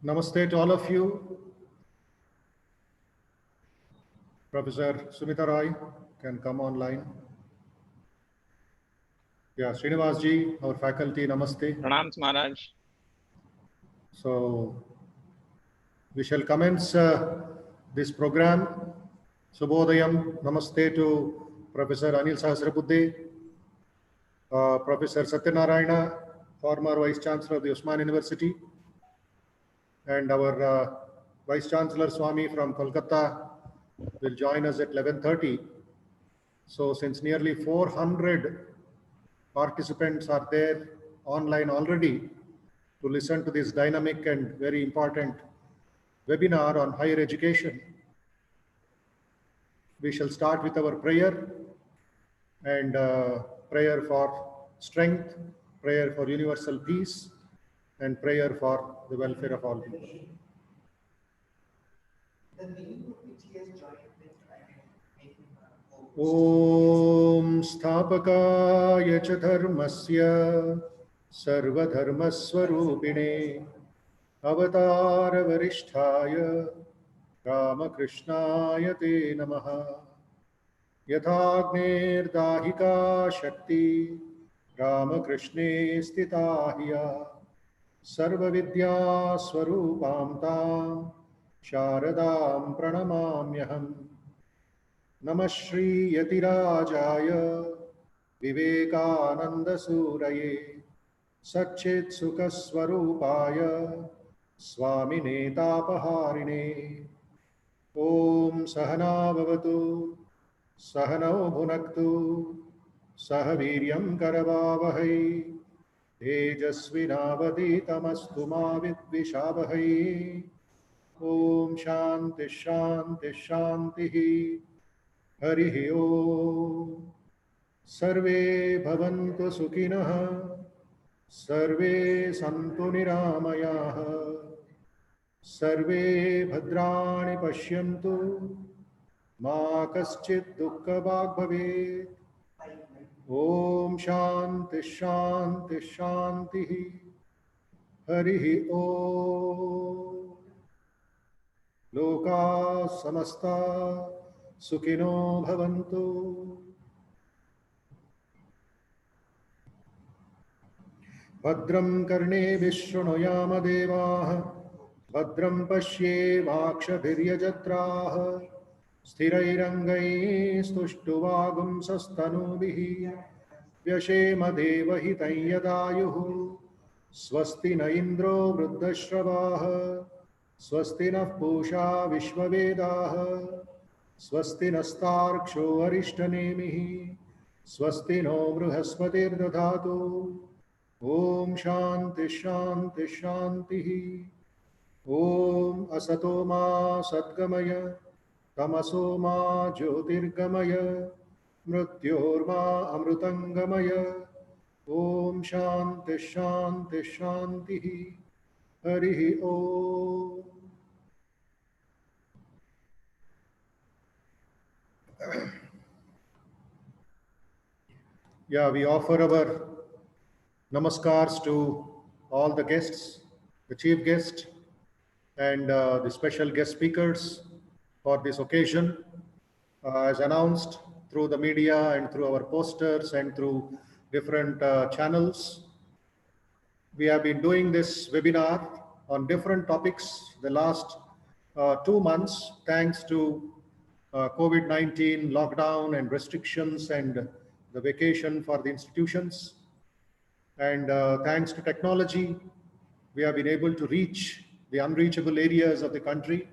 Namaste to all of you. Professor Sumita Roy can come online. Yeah, Srinivasji, our faculty, namaste. Pranams, Maharaj. So, we shall commence this program. Subhodayam, namaste to Professor Anil Sahasrabudhe, Professor Satyanarayana, former Vice-Chancellor of the Osmania University, and our Vice-Chancellor Swami from Kolkata will join us at 11:30. So since nearly 400 participants are there online already to listen to this dynamic and very important webinar on higher education, we shall start with our prayer and prayer for strength, prayer for universal peace, and prayer for the welfare of all people. Om Sthapakaya cha dharmasya sarvadharmaswarupine avatara varishtaya Ramakrishnaya te namaha yathagner dahika shakti Ramakrishne stitahiya sarvavidya swarupam tam sharadam pranamamyaham Namah Shri Yatirajaya Vivekananda Suraye Satchit Sukaswarupaya Swami Netapaharine Om Sahana Bhavatu Sahanau Bhunaktu Sahaviryam Karavavahai Tejasvinavaditamastu ma vidvishavahai Om Shanti Shanti Shanti Harihi Om Sarve Bhavantu Sukhinah Sarve Santu Niramayah Sarve Bhadrani Pashyantu Ma Kaschit Dukkha Bhag Bhavet Om Shanti Shanti Shanti Harihi Om Loka Samasta Sukhino Bhavantu Bhadram Karne Vishnuyama Devaha Bhadram Pashye Vakshabhiryajatraha Sthirairangai Stuštuvagum Sastanubihi Vyashema Devahitam Yadayuhu Swasti na Indro Vruddhashrabaha Swasti na Pusha Vishwavedaha Swasti nastarksho arishthanemihi Swasti no Bruhaspatir dadhatu Om Shanti Shanti Shanti Om Asato ma Satgamaya Tamaso ma Jyotirgamaya Mrityorma Amrutangamaya Om Shanti Shanti Shanti Harihi Om Yeah, we offer our namaskars to all the guests, the chief guest, and the special guest speakers for this occasion. As announced through the media and through our posters and through different channels, we have been doing this webinar on different topics the last 2 months, thanks to COVID-19 lockdown and restrictions and the vacation for the institutions. And thanks to technology, we have been able to reach the unreachable areas of the country,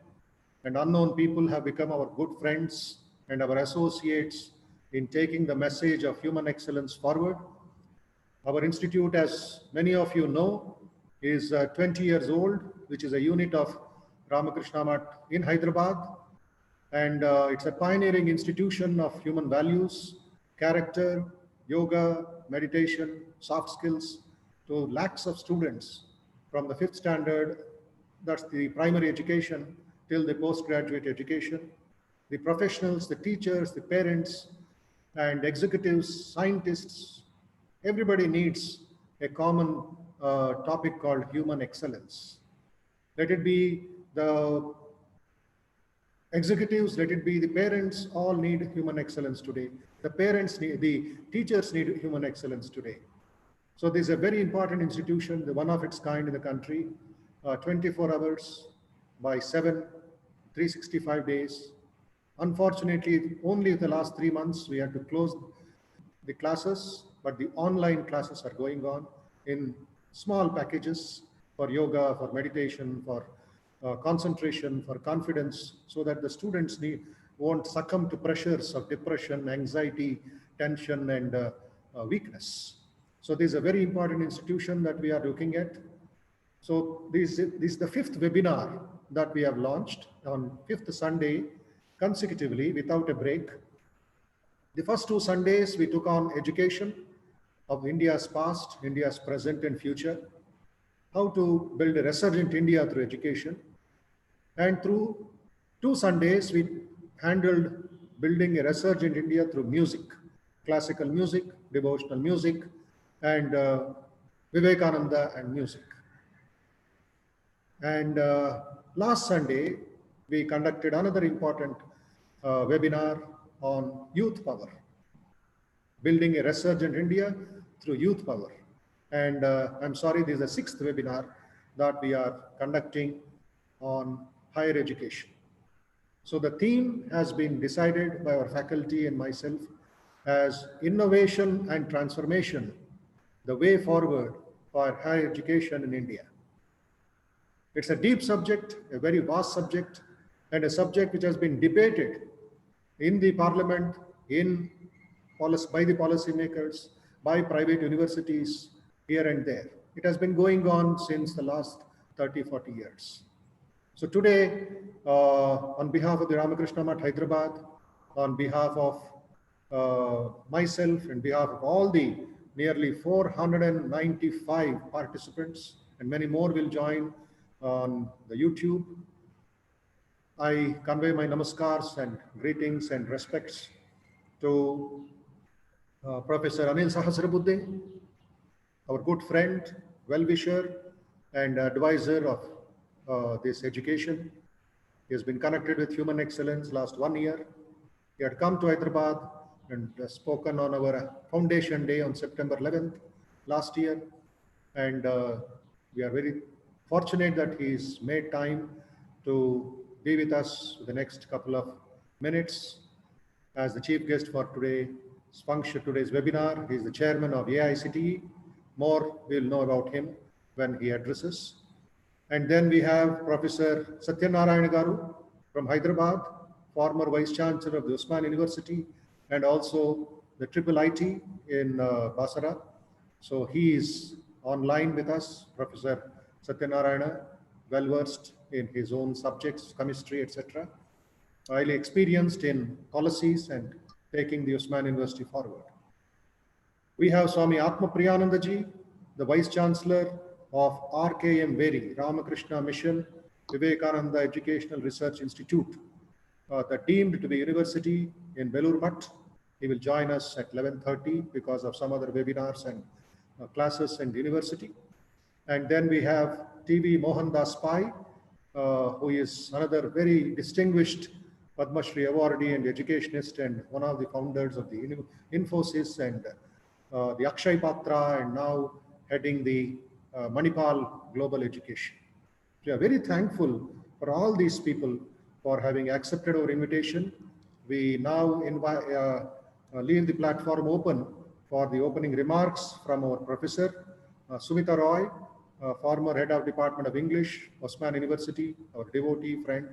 and unknown people have become our good friends and our associates in taking the message of human excellence forward. Our institute, as many of you know, is 20 years old, which is a unit of Ramakrishna Math in Hyderabad. And it's a pioneering institution of human values, character, yoga, meditation, soft skills to lakhs of students from the 5th standard, that's the primary education, till the postgraduate education. The professionals, the teachers, the parents, and executives, scientists, everybody needs a common topic called human excellence. let it be the executives, let it be the parents, all need human excellence today. The teachers need human excellence today. So this is a very important institution, the one of its kind in the country, 24 hours by 7, 365 days. Unfortunately, only the last 3 months we had to close the classes, but the online classes are going on in small packages for yoga, for meditation, for concentration, for confidence, so that the students won't succumb to pressures of depression, anxiety, tension, and weakness. So this is a very important institution that we are looking at. So this is the 5th webinar that we have launched on 5th Sunday consecutively without a break. The first 2 Sundays we took on education of India's past, India's present and future, how to build a resurgent India through education. And through 2 Sundays, we handled building a resurgent India through music, classical music, devotional music, and Vivekananda and music. And last Sunday, we conducted another important webinar on youth power, building a resurgent India through youth power. And I'm sorry, this is the 6th webinar that we are conducting on higher education. So the theme has been decided by our faculty and myself as innovation and transformation, the way forward for higher education in India. It's a deep subject, a very vast subject, and a subject which has been debated in the parliament, by the policymakers, by private universities, here and there. It has been going on since the last 30, 40 years. So today, on behalf of the Ramakrishna Math Hyderabad, on behalf of myself, and behalf of all the nearly 495 participants, and many more will join on the YouTube, I convey my namaskars and greetings and respects to Professor Anil Sahasrabudhe, our good friend, well-wisher, and advisor of this education. He has been connected with human excellence last 1 year. He had come to Hyderabad and spoken on our foundation day on September 11th last year. And we are very fortunate that he's made time to be with us for the next couple of minutes as the chief guest for today's webinar. He is the chairman of AICTE. More we'll know about him when he addresses. And then we have Professor Satyanarayana from Hyderabad, former Vice-Chancellor of the Osmania University, and also the IIIT in Basra. So he is online with us, Professor Satyanarayana, well-versed in his own subjects, chemistry, etc. Highly experienced in policies and taking the Osmania University forward. We have Swami Atmapriyanandaji, the Vice-Chancellor of RKMVERI, Ramakrishna Mission Vivekananda Educational Research Institute, the deemed to be university in Belur. He will join us at 11:30 because of some other webinars and classes and university. And then we have TV Mohandas, who is another very distinguished Padma Shri Awardee and educationist and one of the founders of the Infosys and the Akshay Patra, and now heading the Manipal Global Education. We are very thankful for all these people for having accepted our invitation. We now leave the platform open for the opening remarks from our professor, Sumita Roy, former head of Department of English, Osmania University, our devotee friend,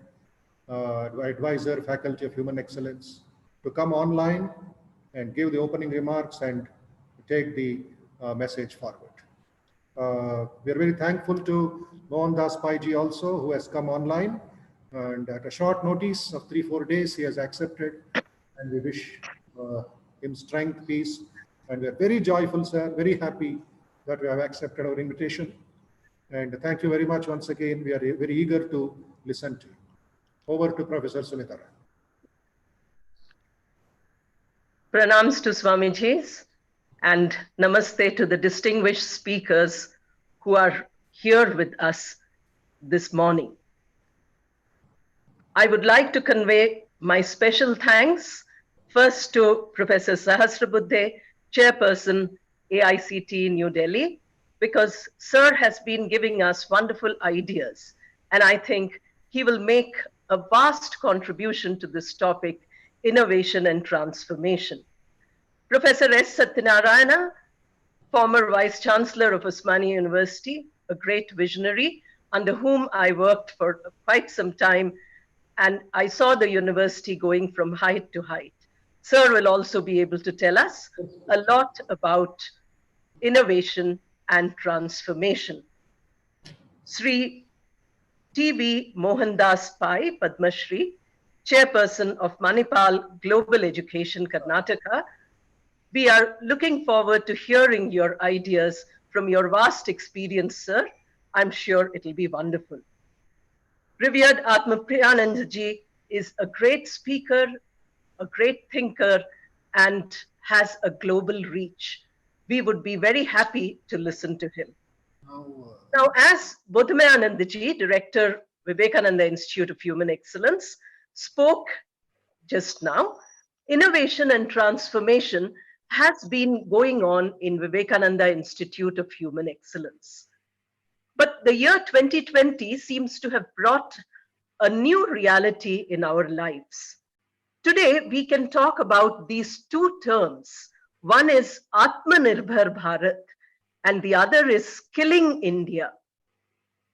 advisor, faculty of human excellence, to come online and give the opening remarks and take the message forward. We are very thankful to Mohandas Ji also, who has come online, and at a short notice of 3-4 days, he has accepted, and we wish him strength, peace, and we are very joyful, sir, very happy that we have accepted our invitation. And thank you very much once again. We are very eager to listen to you. Over to Professor Sumita. Pranams to Swamijis and namaste to the distinguished speakers who are here with us this morning. I would like to convey my special thanks first to Professor Sahasrabudhe, Chairperson, AICTE New Delhi, because Sir has been giving us wonderful ideas, and I think he will make a vast contribution to this topic, innovation and transformation. Professor S. Satyanarayana, former Vice-Chancellor of Osmania University, a great visionary under whom I worked for quite some time, and I saw the university going from height to height. Sir will also be able to tell us a lot about innovation and transformation. Shri T.V. Mohandas Pai, Padma Shri, Chairperson of Manipal Global Education, Karnataka. We are looking forward to hearing your ideas from your vast experience, sir. I'm sure it'll be wonderful. Revered Atmapriyanandaji is a great speaker, a great thinker, and has a global reach. We would be very happy to listen to him. Now, as Bodhamayanandaji, Director, Vivekananda Institute of Human Excellence, spoke just now, innovation and transformation has been going on in Vivekananda Institute of Human Excellence. But the year 2020 seems to have brought a new reality in our lives. Today, we can talk about these two terms. One is Atmanirbhar Bharat, and the other is Skilling India.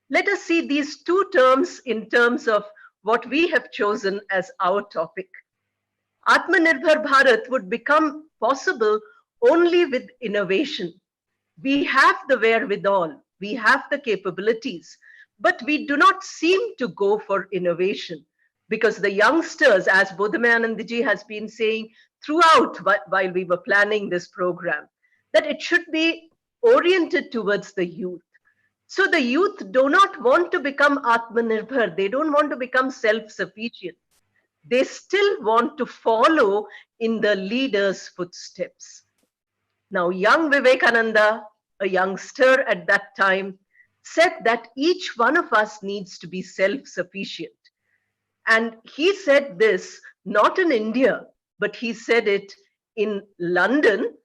Let us see these two terms in terms of what we have chosen as our topic. Atmanirbhar Bharat would become possible only with innovation. We have the wherewithal, we have the capabilities, but we do not seem to go for innovation because the youngsters, as Bodhamayanandaji has been saying throughout while we were planning this program, that it should be oriented towards the youth. So the youth do not want to become Atmanirbhar, they don't want to become self-sufficient. They still want to follow in the leader's footsteps. Now, young Vivekananda, a youngster at that time, said that each one of us needs to be self-sufficient. And he said this not in India, but he said it in London,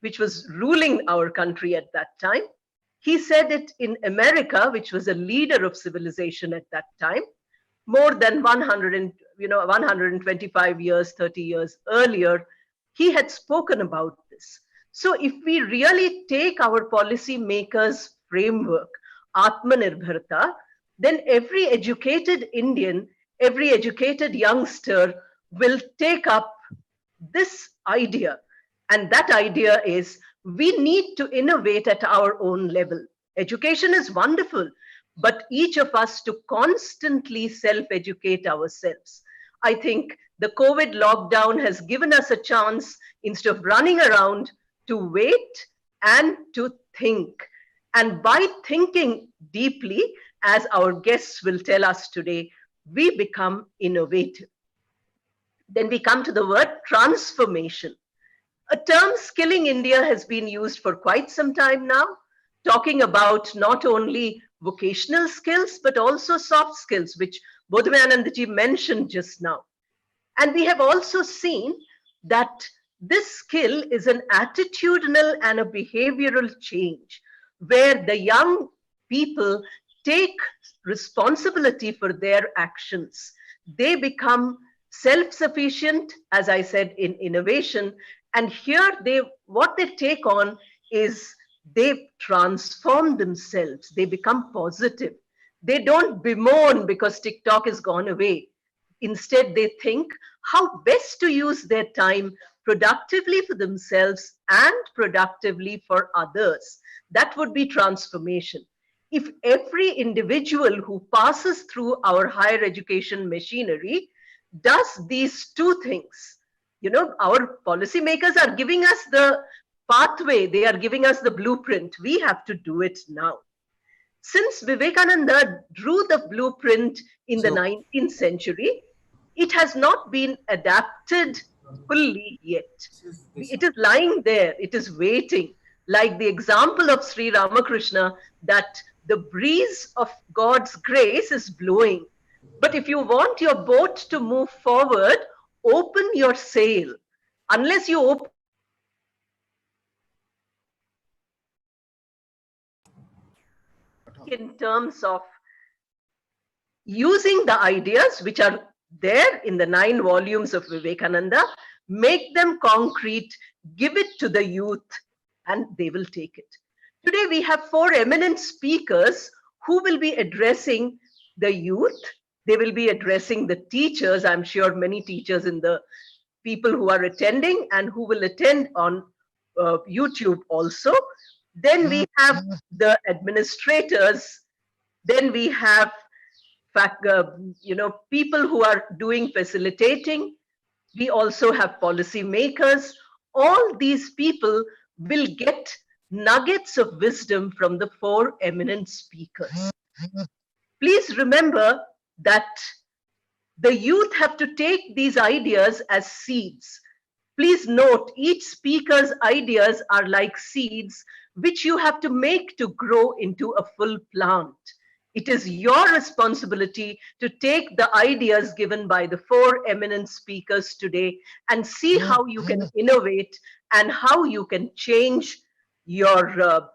which was ruling our country at that time. He said it in America, which was a leader of civilization at that time, more than 125 years, 30 years earlier. He had spoken about this. So if we really take our policy makers' framework, Atmanirbharta, then every educated Indian, every educated youngster will take up this idea. And that idea is we need to innovate at our own level. Education is wonderful, but each of us to constantly self-educate ourselves. I think the COVID lockdown has given us a chance, instead of running around, to wait and to think. And by thinking deeply, as our guests will tell us today, we become innovative. Then we come to the word transformation. A term, Skilling India, has been used for quite some time now, talking about not only vocational skills, but also soft skills, which Bodhamayanandaji mentioned just now. And we have also seen that this skill is an attitudinal and a behavioral change, where the young people take responsibility for their actions. They become self-sufficient, as I said, in innovation. And here what they take on is they transform themselves. They become positive. They don't bemoan because TikTok has gone away. Instead, they think how best to use their time productively for themselves and productively for others. That would be transformation. If every individual who passes through our higher education machinery does these two things, our policymakers are giving us the pathway, they are giving us the blueprint. We have to do it now. Since Vivekananda drew the blueprint in the 19th century, it has not been adapted fully yet. It is lying there, it is waiting, like the example of Sri Ramakrishna that the breeze of God's grace is blowing. But if you want your boat to move forward, open your sail. Unless you open in terms of using the ideas which are there in the 9 volumes of Vivekananda, make them concrete, give it to the youth, and they will take it. Today we have 4 eminent speakers who will be addressing the youth. They will be addressing the teachers. I'm sure many teachers in the people who are attending and who will attend on YouTube also. Then we have the administrators. Then we have people who are doing facilitating. We also have policy makers. All these people will get nuggets of wisdom from the 4 eminent speakers. Please remember that the youth have to take these ideas as seeds. Please note, each speaker's ideas are like seeds which you have to make to grow into a full plant. It is your responsibility to take the ideas given by the 4 eminent speakers today and see how you can innovate and how you can change your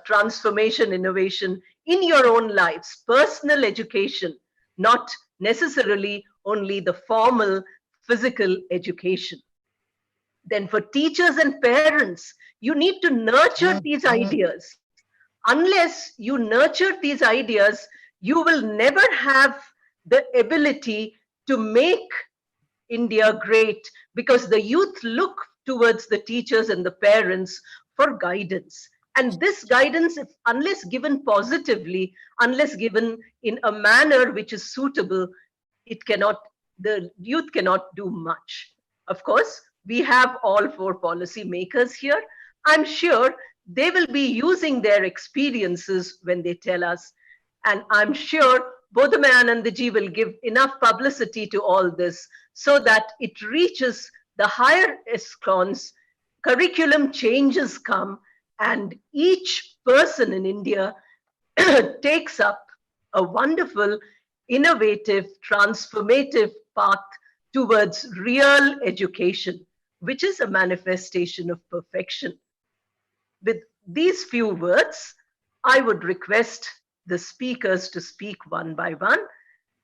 transformation, innovation in your own lives, personal education, not necessarily only the formal physical education. Then for teachers and parents, you need to nurture these ideas. Unless you nurture these ideas, you will never have the ability to make India great, because the youth look towards the teachers and the parents for guidance. And this guidance, unless given positively, unless given in a manner which is suitable, the youth cannot do much. Of course, we have all 4 policy makers here. I'm sure they will be using their experiences when they tell us. And I'm sure Bodhamayanandaji will give enough publicity to all this so that it reaches the higher echelons, curriculum changes come, and each person in India takes up a wonderful, innovative, transformative path towards real education, which is a manifestation of perfection. With these few words, I would request the speakers to speak one by one.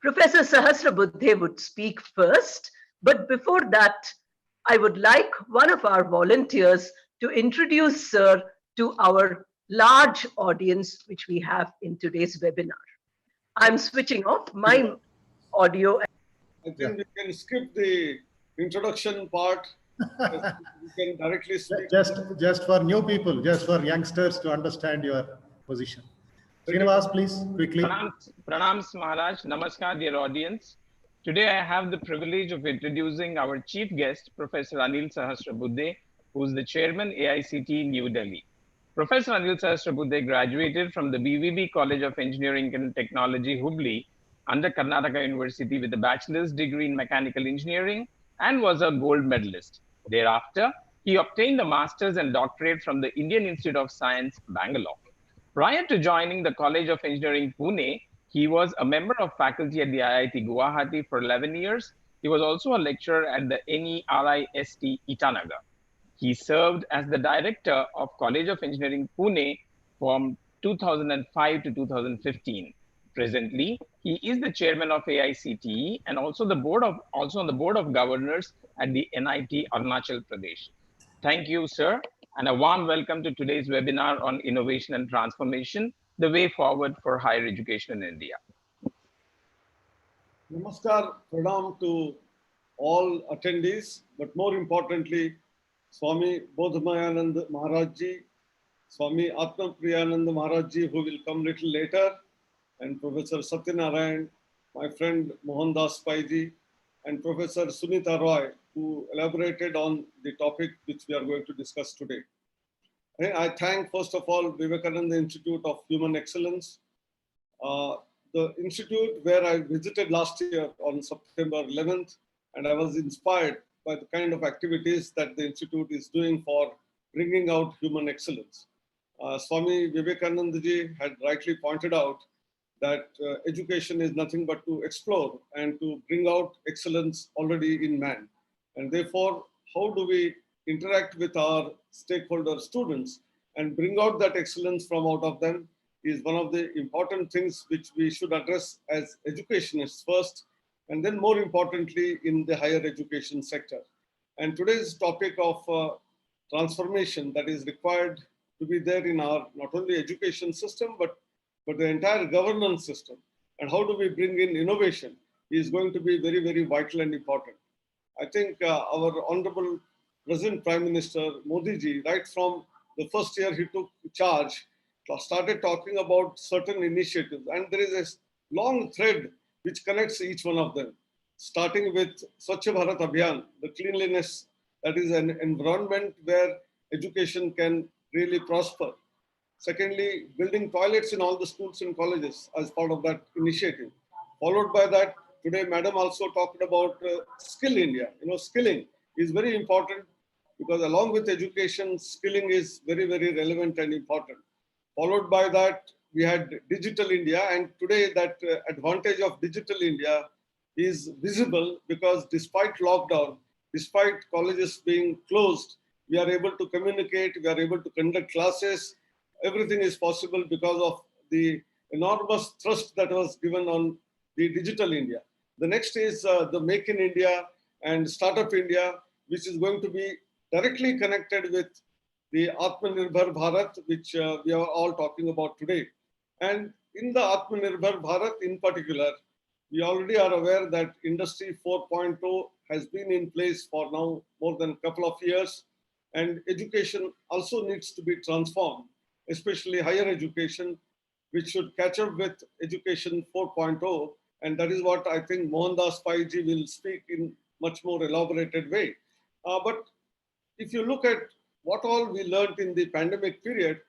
Professor Sahasrabudhe would speak first, but before that, I would like one of our volunteers to introduce Sir to our large audience which we have in today's webinar. I'm switching off my audio. I think we can skip the introduction part. We can directly speak. Just for new people, just for youngsters to understand your position. Srinivas, please, quickly. Pranams Maharaj, Namaskar, dear audience. Today I have the privilege of introducing our chief guest, Professor Anil Sahasrabudhe, who is the chairman, AICTE, New Delhi. Professor Anil Sahasrabudhe graduated from the BVB College of Engineering and Technology, Hubli, under Karnataka University with a bachelor's degree in mechanical engineering and was a gold medalist. Thereafter, he obtained a master's and doctorate from the Indian Institute of Science, Bangalore. Prior to joining the College of Engineering, Pune, he was a member of faculty at the IIT Guwahati for 11 years. He was also a lecturer at the NERIST Itanagar. He served as the director of College of Engineering, Pune from 2005 to 2015. Presently, he is the chairman of AICTE and also on the board of governors at the NIT Arunachal Pradesh. Thank you, sir, and a warm welcome to today's webinar on innovation and transformation, the way forward for higher education in India. Namaskar, pranam to all attendees, but more importantly, Swami Bodhamayanandaji Maharajji, Swami Atmapriyanandaji Maharajji, who will come little later, and Professor Satyanarayana, my friend Mohandas Paiji, and Professor Sumita Roy, who elaborated on the topic which we are going to discuss today. I thank, first of all, Vivekananda Institute of Human Excellence, the institute where I visited last year on September 11th, and I was inspired by the kind of activities that the institute is doing for bringing out human excellence. Swami Vivekanandaji had rightly pointed out that education is nothing but to explore and to bring out excellence already in man. And therefore, how do we interact with our stakeholder students and bring out that excellence from out of them is one of the important things which we should address as educationists first, and then more importantly in the higher education sector. And today's topic of transformation that is required to be there in our not only education system, but the entire governance system, and how do we bring in innovation is going to be very, very vital and important. I think our Honorable Present Prime Minister Modi ji, right from the first year he took charge, started talking about certain initiatives, and there is a long thread which connects each one of them, starting with Swachh Bharat Abhiyan, the cleanliness, that is an environment where education can really prosper. Secondly, building toilets in all the schools and colleges as part of that initiative. Followed by that, today Madam also talked about Skill India. You know, skilling is very important because along with education, skilling is very, very relevant and important. Followed by that, we had Digital India, and today that advantage of Digital India is visible because despite lockdown, despite colleges being closed, we are able to communicate, we are able to conduct classes. Everything is possible because of the enormous thrust that was given on the Digital India. The next is the Make in India and Startup India, which is going to be directly connected with the Atmanirbhar Bharat, which we are all talking about today. And in the Atmanirbhar Bharat in particular, we already are aware that Industry 4.0 has been in place for now more than a couple of years, and education also needs to be transformed, especially higher education, which should catch up with Education 4.0. And that is what I think Mohandas Pai-ji will speak in much more elaborated way. But if you look at what all we learned in the pandemic period,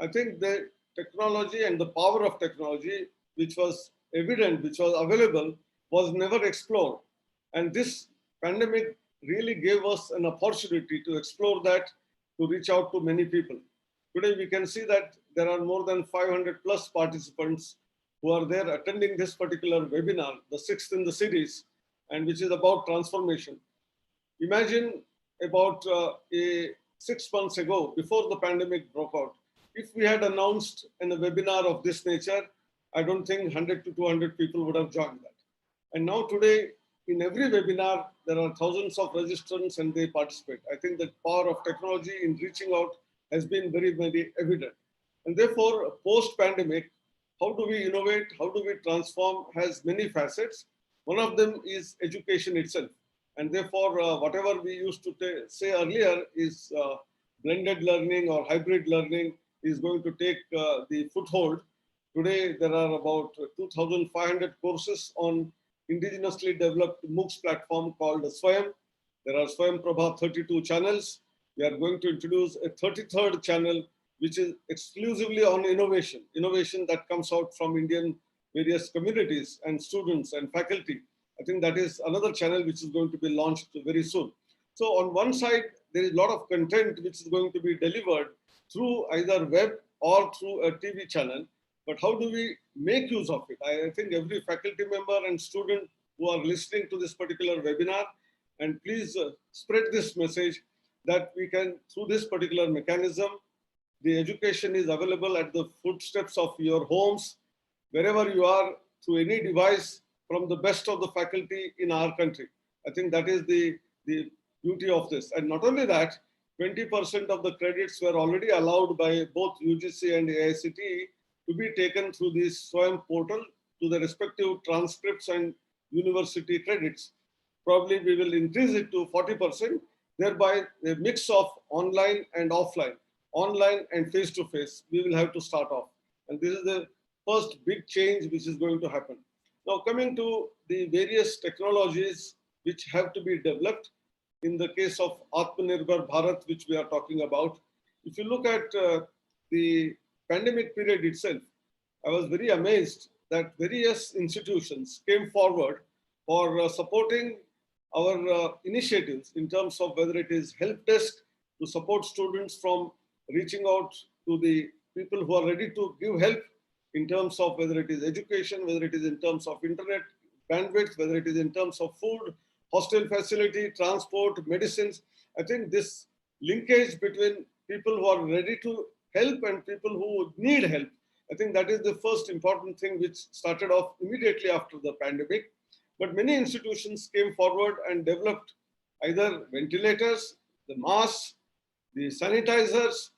I think the technology and the power of technology, which was evident, which was available, was never explored. And this pandemic really gave us an opportunity to explore that, to reach out to many people. Today, we can see that there are more than 500 plus participants who are there attending this particular webinar, the 6th in the series, and which is about transformation. Imagine about 6 months ago, before the pandemic broke out, if we had announced in a webinar of this nature, I don't think 100 to 200 people would have joined that. And now today, in every webinar, there are thousands of registrants and they participate. I think the power of technology in reaching out has been very, very evident. And therefore, post-pandemic, how do we innovate? How do we transform has many facets. One of them is education itself. And therefore, whatever we used to say earlier is blended learning or hybrid learning is going to take the foothold. Today, there are about 2,500 courses on indigenously developed MOOCs platform called Swayam. There are Swayam Prabha 32 channels. We are going to introduce a 33rd channel, which is exclusively on innovation that comes out from Indian various communities and students and faculty. I think that is another channel which is going to be launched very soon. So on one side, there is a lot of content which is going to be delivered through either web or through a TV channel. But how do we make use of it? I think every faculty member and student who are listening to this particular webinar, and please spread this message that we can, through this particular mechanism, the education is available at the footsteps of your homes, wherever you are, through any device from the best of the faculty in our country. I think that is the beauty of this. And not only that, 20% of the credits were already allowed by both UGC and AICTE to be taken through this Swayam portal to the respective transcripts and university credits. Probably we will increase it to 40%, thereby a mix of online and offline, online and face-to-face, we will have to start off. And this is the first big change which is going to happen. Now coming to the various technologies which have to be developed in the case of Atmanirbhar Bharat, which we are talking about. If you look at the pandemic period itself, I was very amazed that various institutions came forward for supporting our initiatives in terms of whether it is help desk to support students from reaching out to the people who are ready to give help in terms of whether it is education, whether it is in terms of internet bandwidth, whether it is in terms of food, hostel facility, transport, medicines. I think this linkage between people who are ready to help and people who need help, I think that is the first important thing which started off immediately after the pandemic. But many institutions came forward and developed either ventilators, the masks, the sanitizers,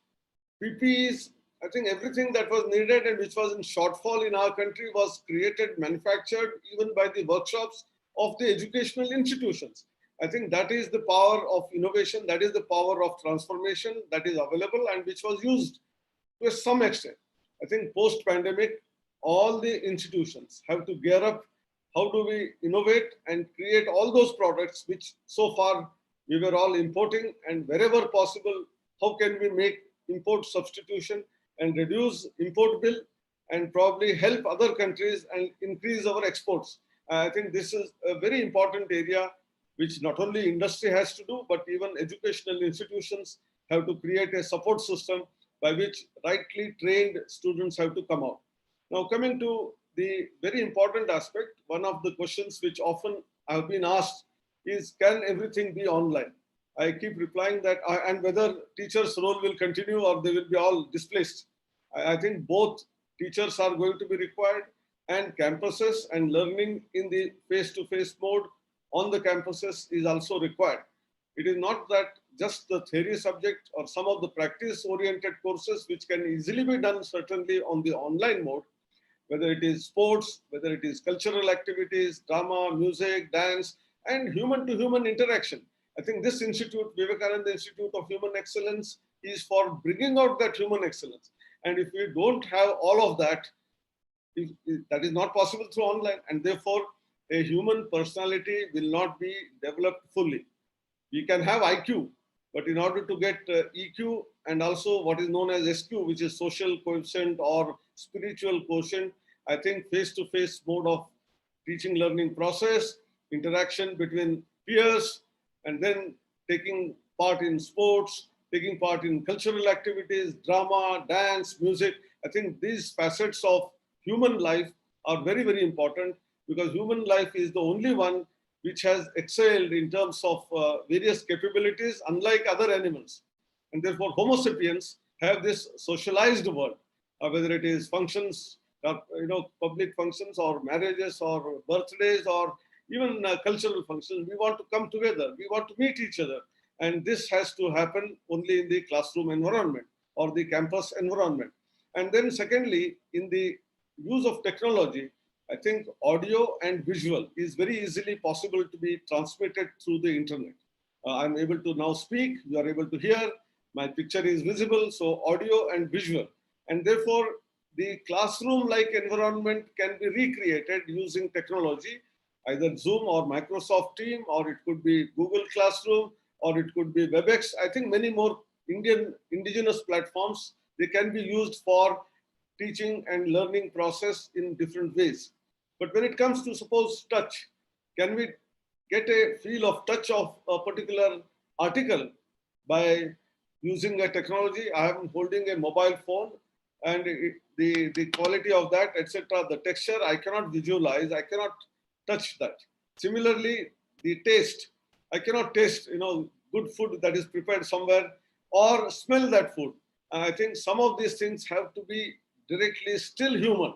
PPEs. I think everything that was needed and which was in shortfall in our country was created, manufactured, even by the workshops of the educational institutions. I think that is the power of innovation, that is the power of transformation that is available and which was used to some extent. I think post-pandemic, all the institutions have to gear up. How do we innovate and create all those products which so far we were all importing, and wherever possible, how can we make import substitution and reduce import bill and probably help other countries and increase our exports. I think this is a very important area which not only industry has to do, but even educational institutions have to create a support system by which rightly trained students have to come out. Now, coming to the very important aspect, one of the questions which often have been asked is, can everything be online? I keep replying that, and whether teachers' role will continue or they will be all displaced. I think both teachers are going to be required, and campuses and learning in the face-to-face mode on the campuses is also required. It is not that just the theory subject or some of the practice-oriented courses which can easily be done certainly on the online mode, whether it is sports, whether it is cultural activities, drama, music, dance, and human-to-human interaction. I think this institute, Vivekananda Institute of Human Excellence, is for bringing out that human excellence. And if we don't have all of that, that is not possible through online, and therefore a human personality will not be developed fully. We can have IQ, but in order to get EQ and also what is known as SQ, which is social quotient or spiritual quotient, I think face-to-face mode of teaching learning process, interaction between peers, and then taking part in sports, taking part in cultural activities, drama, dance, music. I think these facets of human life are very, very important, because human life is the only one which has excelled in terms of various capabilities, unlike other animals. And therefore, Homo sapiens have this socialized world, whether it is functions, public functions or marriages or birthdays or even cultural functions. We want to come together. We want to meet each other. And this has to happen only in the classroom environment or the campus environment. And then secondly, in the use of technology, I think audio and visual is very easily possible to be transmitted through the internet. I'm able to now speak, you are able to hear, my picture is visible, so audio and visual. And therefore, the classroom-like environment can be recreated using technology, either Zoom or Microsoft Team, or it could be Google Classroom, or it could be WebEx. I think many more indigenous platforms, they can be used for teaching and learning process in different ways. But when it comes to, suppose, touch, can we get a feel of touch of a particular article by using a technology? I am holding a mobile phone, and the quality of that, etc., the texture, I cannot visualize, I cannot touch that. Similarly, the taste, I cannot taste, good food that is prepared somewhere or smell that food. I think some of these things have to be directly still human.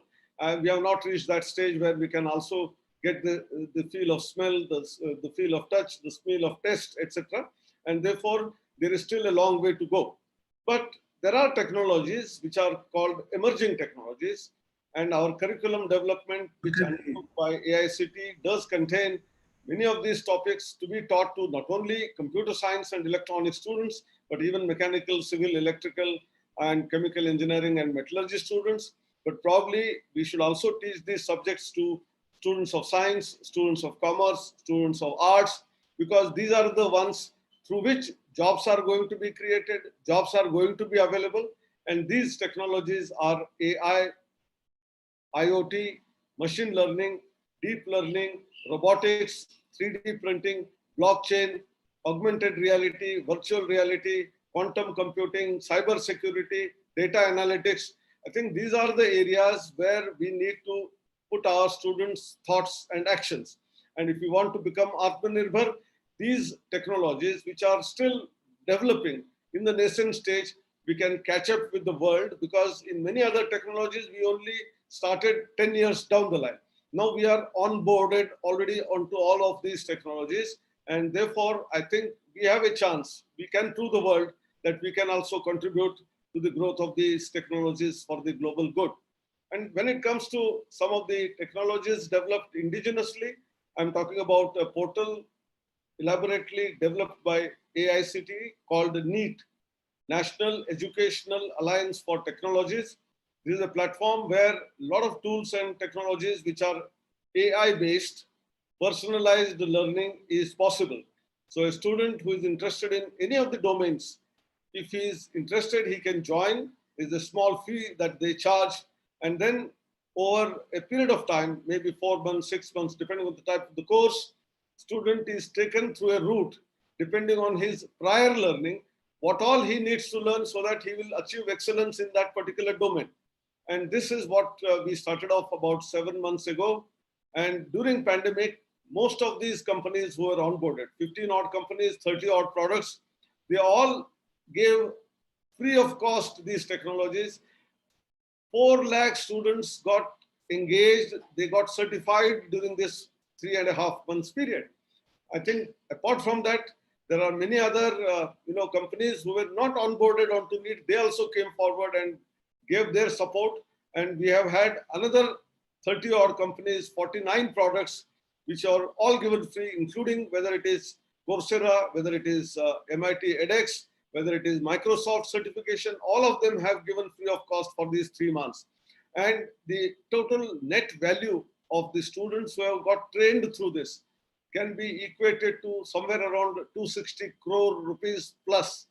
We have not reached that stage where we can also get the feel of smell, the feel of touch, the smell of taste, etc. And therefore, there is still a long way to go. But there are technologies which are called emerging technologies, and our curriculum development, which undertook by AICTE, does contain many of these topics to be taught to not only computer science and electronic students, but even mechanical, civil, electrical, and chemical engineering and metallurgy students. But probably we should also teach these subjects to students of science, students of commerce, students of arts, because these are the ones through which jobs are going to be created, jobs are going to be available. And these technologies are AI, IoT, machine learning, deep learning, robotics, 3D printing, blockchain, augmented reality, virtual reality, quantum computing, cyber security, data analytics. I think these are the areas where we need to put our students' thoughts and actions. And if we want to become Atmanirbhar, these technologies, which are still developing in the nascent stage, we can catch up with the world, because in many other technologies, we only started 10 years down the line. Now we are onboarded already onto all of these technologies. And therefore, I think we have a chance. We can prove the world that we can also contribute to the growth of these technologies for the global good. And when it comes to some of the technologies developed indigenously, I'm talking about a portal elaborately developed by AICTE called NEET, National Educational Alliance for Technologies. This is a platform where a lot of tools and technologies which are AI-based, personalized learning is possible. So a student who is interested in any of the domains, if he is interested, he can join. There's a small fee that they charge. And then over a period of time, maybe 4 months, 6 months, depending on the type of the course, student is taken through a route, depending on his prior learning, what all he needs to learn so that he will achieve excellence in that particular domain. And this is what we started off about 7 months ago. And during pandemic, most of these companies who were onboarded, 15 odd companies, 30 odd products, they all gave free of cost these technologies. 4 lakh students got engaged, they got certified during this 3.5 months period. I think apart from that, there are many other companies who were not onboarded onto NEET. They also came forward and gave their support. And we have had another 30 odd companies, 49 products, which are all given free, including whether it is Coursera, whether it is MIT edX, whether it is Microsoft certification, all of them have given free of cost for these 3 months. And the total net value of the students who have got trained through this can be equated to somewhere around 260 crore rupees plus.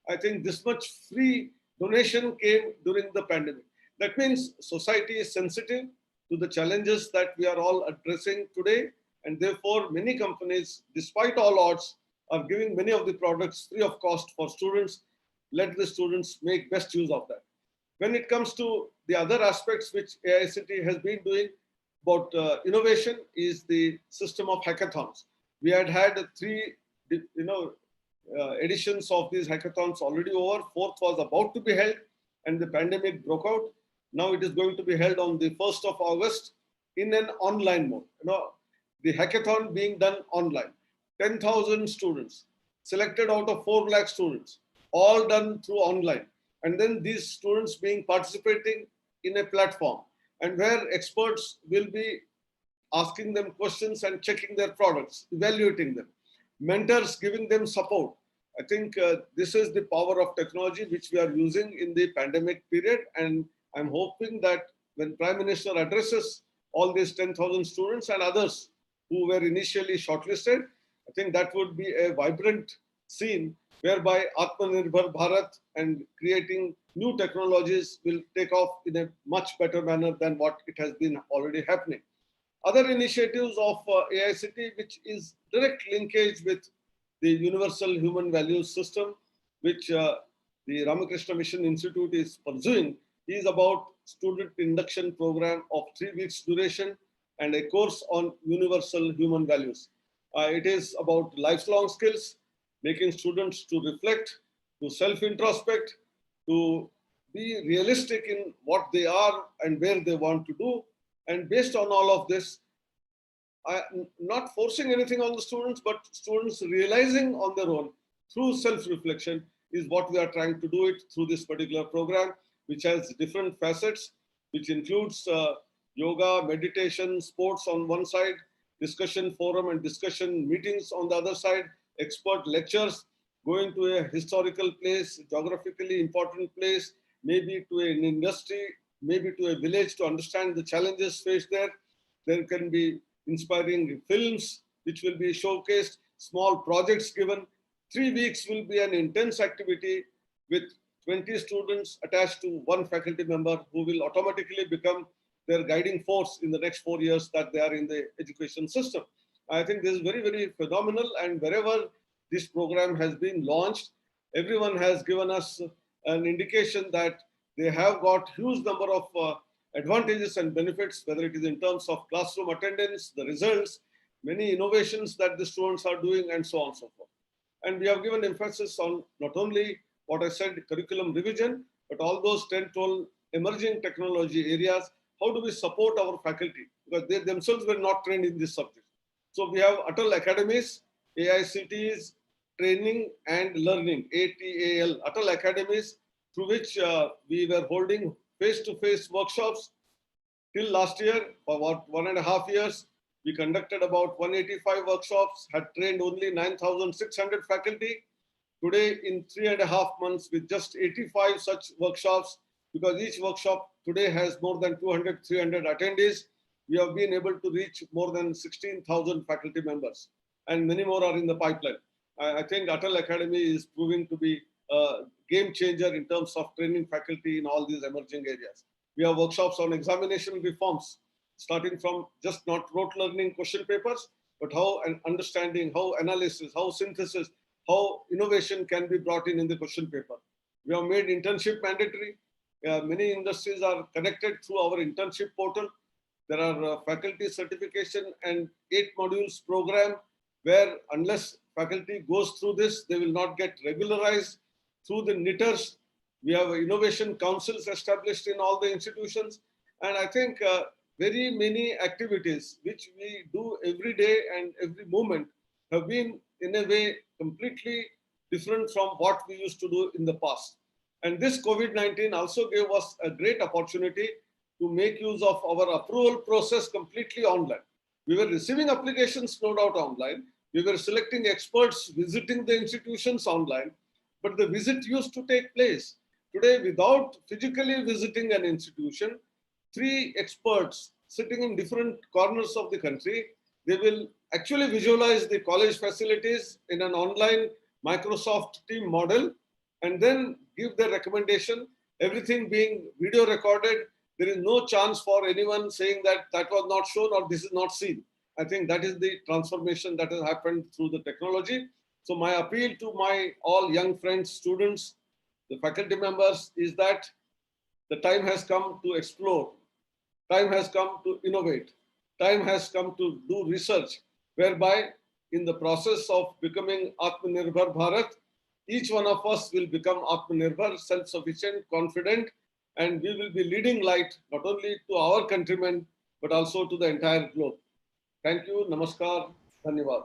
I think this much free donation came during the pandemic. That means society is sensitive to the challenges that we are all addressing today. And therefore, many companies, despite all odds, are giving many of the products free of cost for students. Let the students make best use of that. When it comes to the other aspects which AICTE has been doing about innovation is the system of hackathons. We had 3 editions of these hackathons already over. 4th was about to be held and the pandemic broke out. Now it is going to be held on the 1st of August in an online mode. The hackathon being done online. 10,000 students selected out of 4 lakh students, all done through online. And then these students being participating in a platform and where experts will be asking them questions and checking their products, evaluating them, mentors giving them support. I think this is the power of technology which we are using in the pandemic period. And I'm hoping that when Prime Minister addresses all these 10,000 students and others who were initially shortlisted, I think that would be a vibrant scene whereby Atmanirbhar Bharat and creating new technologies will take off in a much better manner than what it has been already happening. Other initiatives of AICTE, which is direct linkage with the Universal Human Values System, which the Ramakrishna Mission Institute is pursuing, is about student induction program of 3 weeks duration and a course on universal human values. It is about lifelong skills, making students to reflect, to self-introspect, to be realistic in what they are and where they want to do. And based on all of this, not forcing anything on the students, but students realizing on their own through self-reflection is what we are trying to do it through this particular program, which has different facets, which includes yoga, meditation, sports on one side, discussion forum and discussion meetings on the other side, expert lectures, going to a historical place, geographically important place, maybe to an industry, maybe to a village to understand the challenges faced there. There can be inspiring films which will be showcased, small projects given. 3 weeks will be an intense activity with 20 students attached to one faculty member who will automatically become their guiding force in the next 4 years that they are in the education system. I think this is very, very phenomenal. And wherever this program has been launched, everyone has given us an indication that They have got huge number of advantages and benefits, whether it is in terms of classroom attendance, the results, many innovations that the students are doing, and so on and so forth. And we have given emphasis on not only what I said, curriculum revision, but all those 10, 12 emerging technology areas. How do we support our faculty? Because they themselves were not trained in this subject. So we have Atal Academies, AICTE's Training and Learning, ATAL, Atal Academies, through which we were holding face-to-face workshops till last year. For about 1.5 years. We conducted about 185 workshops, had trained only 9,600 faculty. Today, in 3.5 months, with just 85 such workshops, because each workshop today has more than 200, 300 attendees, we have been able to reach more than 16,000 faculty members, and many more are in the pipeline. I think Atal Academy is proving to be a game changer in terms of training faculty in all these emerging areas. We have workshops on examination reforms, starting from just not rote learning question papers, but how and understanding, how analysis, how synthesis, how innovation can be brought in the question paper. We have made internship mandatory. Many industries are connected through our internship portal. There are faculty certification and 8 modules program where unless faculty goes through this, they will not get regularized through the knitters. We have innovation councils established in all the institutions. And I think very many activities which we do every day and every moment have been in a way completely different from what we used to do in the past. And this COVID-19 also gave us a great opportunity to make use of our approval process completely online. We were receiving applications, no doubt, online. We were selecting experts, visiting the institutions online, but the visit used to take place. Today, without physically visiting an institution, 3 experts sitting in different corners of the country, they will actually visualize the college facilities in an online Microsoft team model and then give their recommendation, everything being video recorded. There is no chance for anyone saying that that was not shown or this is not seen. I think that is the transformation that has happened through the technology. So my appeal to my all young friends, students, the faculty members is that the time has come to explore. Time has come to innovate. Time has come to do research, whereby in the process of becoming Atmanirbhar Bharat, each one of us will become Atmanirbhar, self-sufficient, confident, and we will be leading light not only to our countrymen, but also to the entire globe. Thank you. Namaskar. Dhanyavad.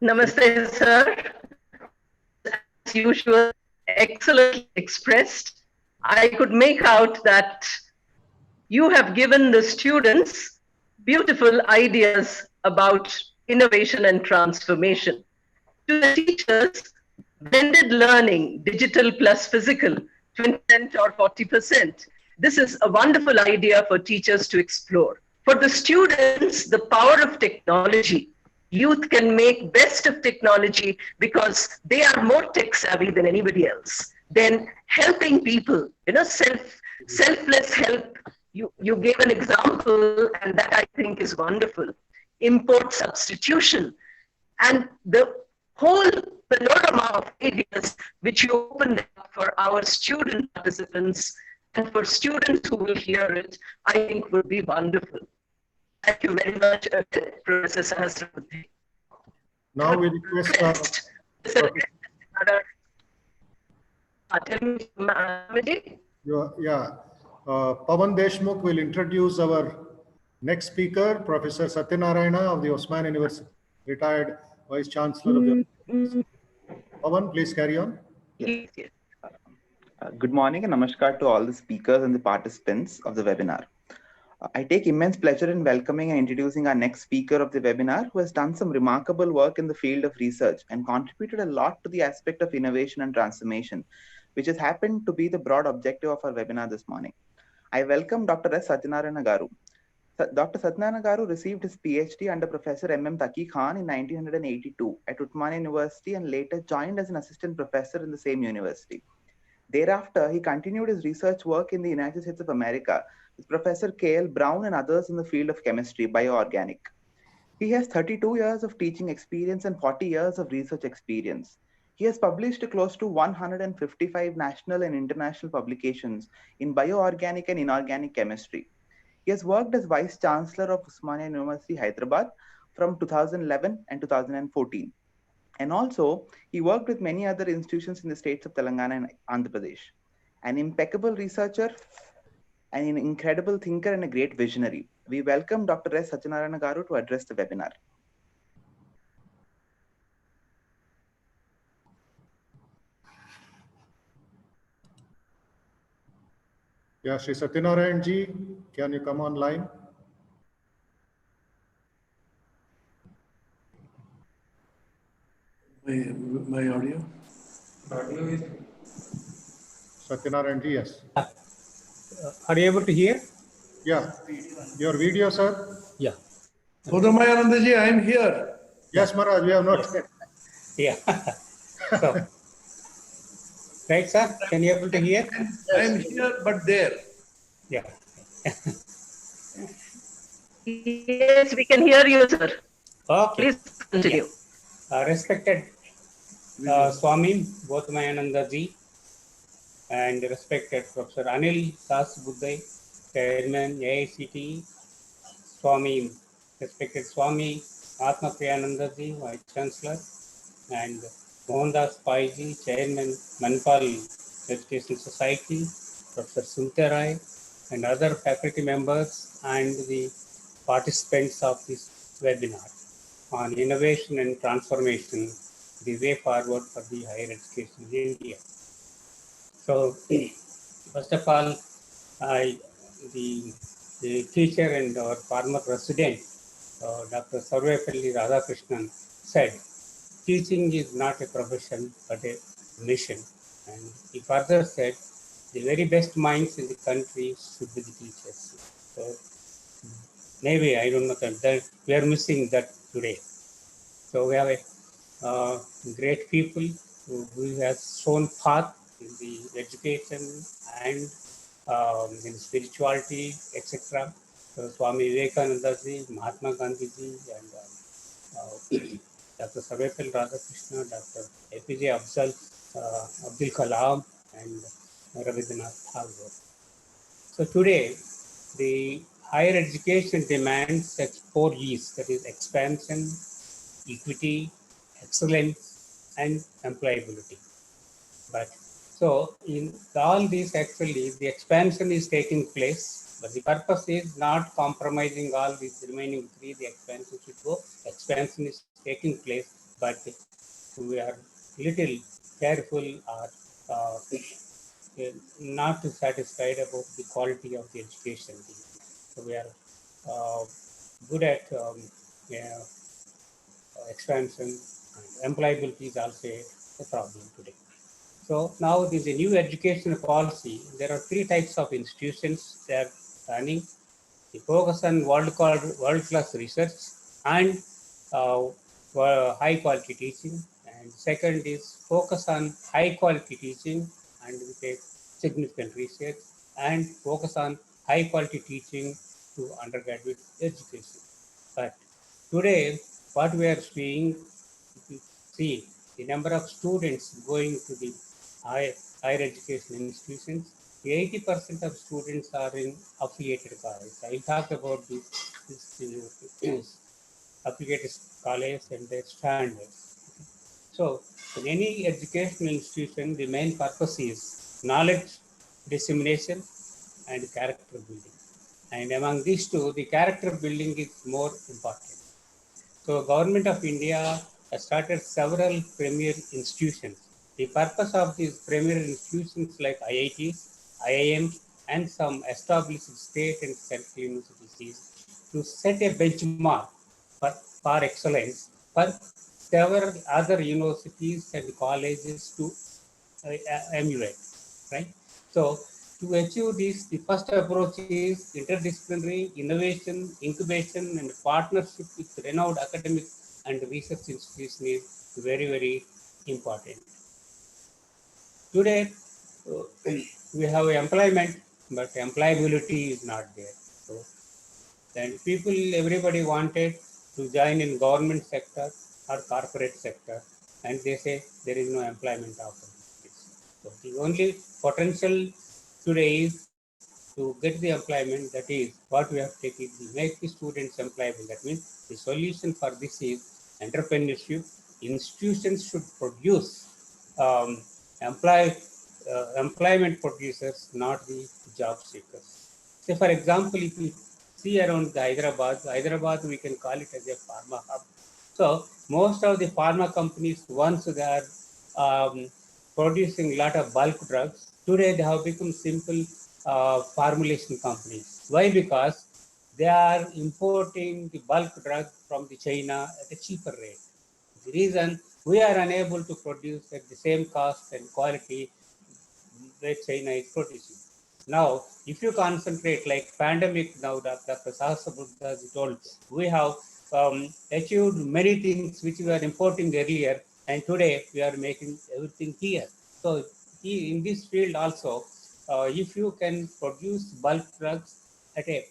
Namaste, sir. As usual, excellently expressed. I could make out that you have given the students beautiful ideas about innovation and transformation. To the teachers, blended learning, digital plus physical, 20% or 40%. This is a wonderful idea for teachers to explore. For the students, the power of technology. Youth can make best of technology because they are more tech savvy than anybody else. Then helping people, selfless help. You gave an example, and that I think is wonderful. Import substitution, and the whole panorama of ideas which you opened up for our student participants and for students who will hear it, I think would be wonderful. Thank you very much, Professor Sahasrabudhe. Now we request Pawan Deshmukh will introduce our next speaker, Professor Satyanarayana of the Osmania University, retired Vice-Chancellor of the University. Pawan, please carry on. Yes. Good morning and namaskar to all the speakers and the participants of the webinar. I take immense pleasure in welcoming and introducing our next speaker of the webinar, who has done some remarkable work in the field of research and contributed a lot to the aspect of innovation and transformation, which has happened to be the broad objective of our webinar this morning. I welcome Dr. S. Satyanarayana Garu. Dr. Satyanarayana Garu received his PhD under Professor M.M. Taqi Khan in 1982 at Osmania University and later joined as an assistant professor in the same university. Thereafter, he continued his research work in the United States of America with Professor K.L. Brown and others in the field of chemistry, bioorganic. He has 32 years of teaching experience and 40 years of research experience. He has published close to 155 national and international publications in bioorganic and inorganic chemistry. He has worked as Vice-Chancellor of Osmania University, Hyderabad from 2011 and 2014. And also, he worked with many other institutions in the states of Telangana and Andhra Pradesh. An impeccable researcher, and an incredible thinker and a great visionary. We welcome Dr. S. Satyanarayana Garu to address the webinar. Yeah, Shri Satyanarayana can you come online? My audio? Audio is. Satyanarayana yes. Are you able to hear? Yeah. Your video, sir? Yeah. Bodhamayanandaji, I am here. Yes, Maharaj, we have not. Yeah. So, right, sir? Can you able to hear? I am here, but there. Yeah. Yes, we can hear you, sir. Okay. Please continue. Respected Swami Bodhamayanandaji and respected Professor Anil Sahasrabudhe, Chairman AICTE, respected Swami Atmapriyanandaji, Vice-Chancellor, and Mohandas Chairman Manipal Education Society, Professor Sumita Roy, and other faculty members and the participants of this webinar on innovation and transformation, the way forward for the higher education in India. So, first of all, the teacher and our former president, Dr. Sarvepalli Radhakrishnan, said, teaching is not a profession but a mission. And he further said, the very best minds in the country should be the teachers. So maybe, I don't know, that we are missing that today. So we have a great people who has shown path in the education and in spirituality, etc. So Swami Vivekanandaji, Mahatma Gandhiji, and Dr. Sarvepalli Radhakrishna, Dr. APJ Abdul Kalam, and Rabindranath Tagore. So today, the higher education demands 4 E's, that is expansion, equity, excellence, and employability. But so in all these, actually, the expansion is taking place, but the purpose is not compromising all these remaining 3. The expansion should go. Expansion is taking place, but we are little careful or not satisfied about the quality of the education. So we are good at expansion, and employability is also a problem today. So now there's a new educational policy. There are 3 types of institutions that are running. They focus on world-class research and high-quality teaching. And second is focus on high-quality teaching and with a significant research, and focus on high-quality teaching to undergraduate education. But today, what we are seeing, if you see the number of students going to the higher education institutions, 80% of students are in affiliated colleges. I'll talk about this affiliated colleges and their standards. So, in any educational institution, the main purpose is knowledge dissemination and character building. And among these 2, the character building is more important. So, Government of India has started several premier institutions. The purpose of these premier institutions like IITs, IIMs, and some established state and central universities to set a benchmark for excellence for several other universities and colleges to emulate, right? So, to achieve this, the first approach is interdisciplinary innovation, incubation, and partnership with renowned academic and research institutions is very, very important. Today, we have employment, but employability is not there. So, then everybody wanted to join in government sector or corporate sector, and they say there is no employment opportunities. So the only potential today is to get the employment. That is what we have to take, is make the students employable. That means the solution for this is entrepreneurship. Institutions should produce um, employment producers, not the job seekers. Say, for example, if you see around Hyderabad, we can call it as a pharma hub. So most of the pharma companies, once they are producing a lot of bulk drugs, today they have become simple formulation companies. Why? Because they are importing the bulk drug from the China at a cheaper rate. The reason we are unable to produce at the same cost and quality where China is producing. Now, if you concentrate like pandemic, now Dr. Sahasrabudhe told, we have achieved many things which we were importing earlier, and today we are making everything here. So in this field also, if you can produce bulk drugs at a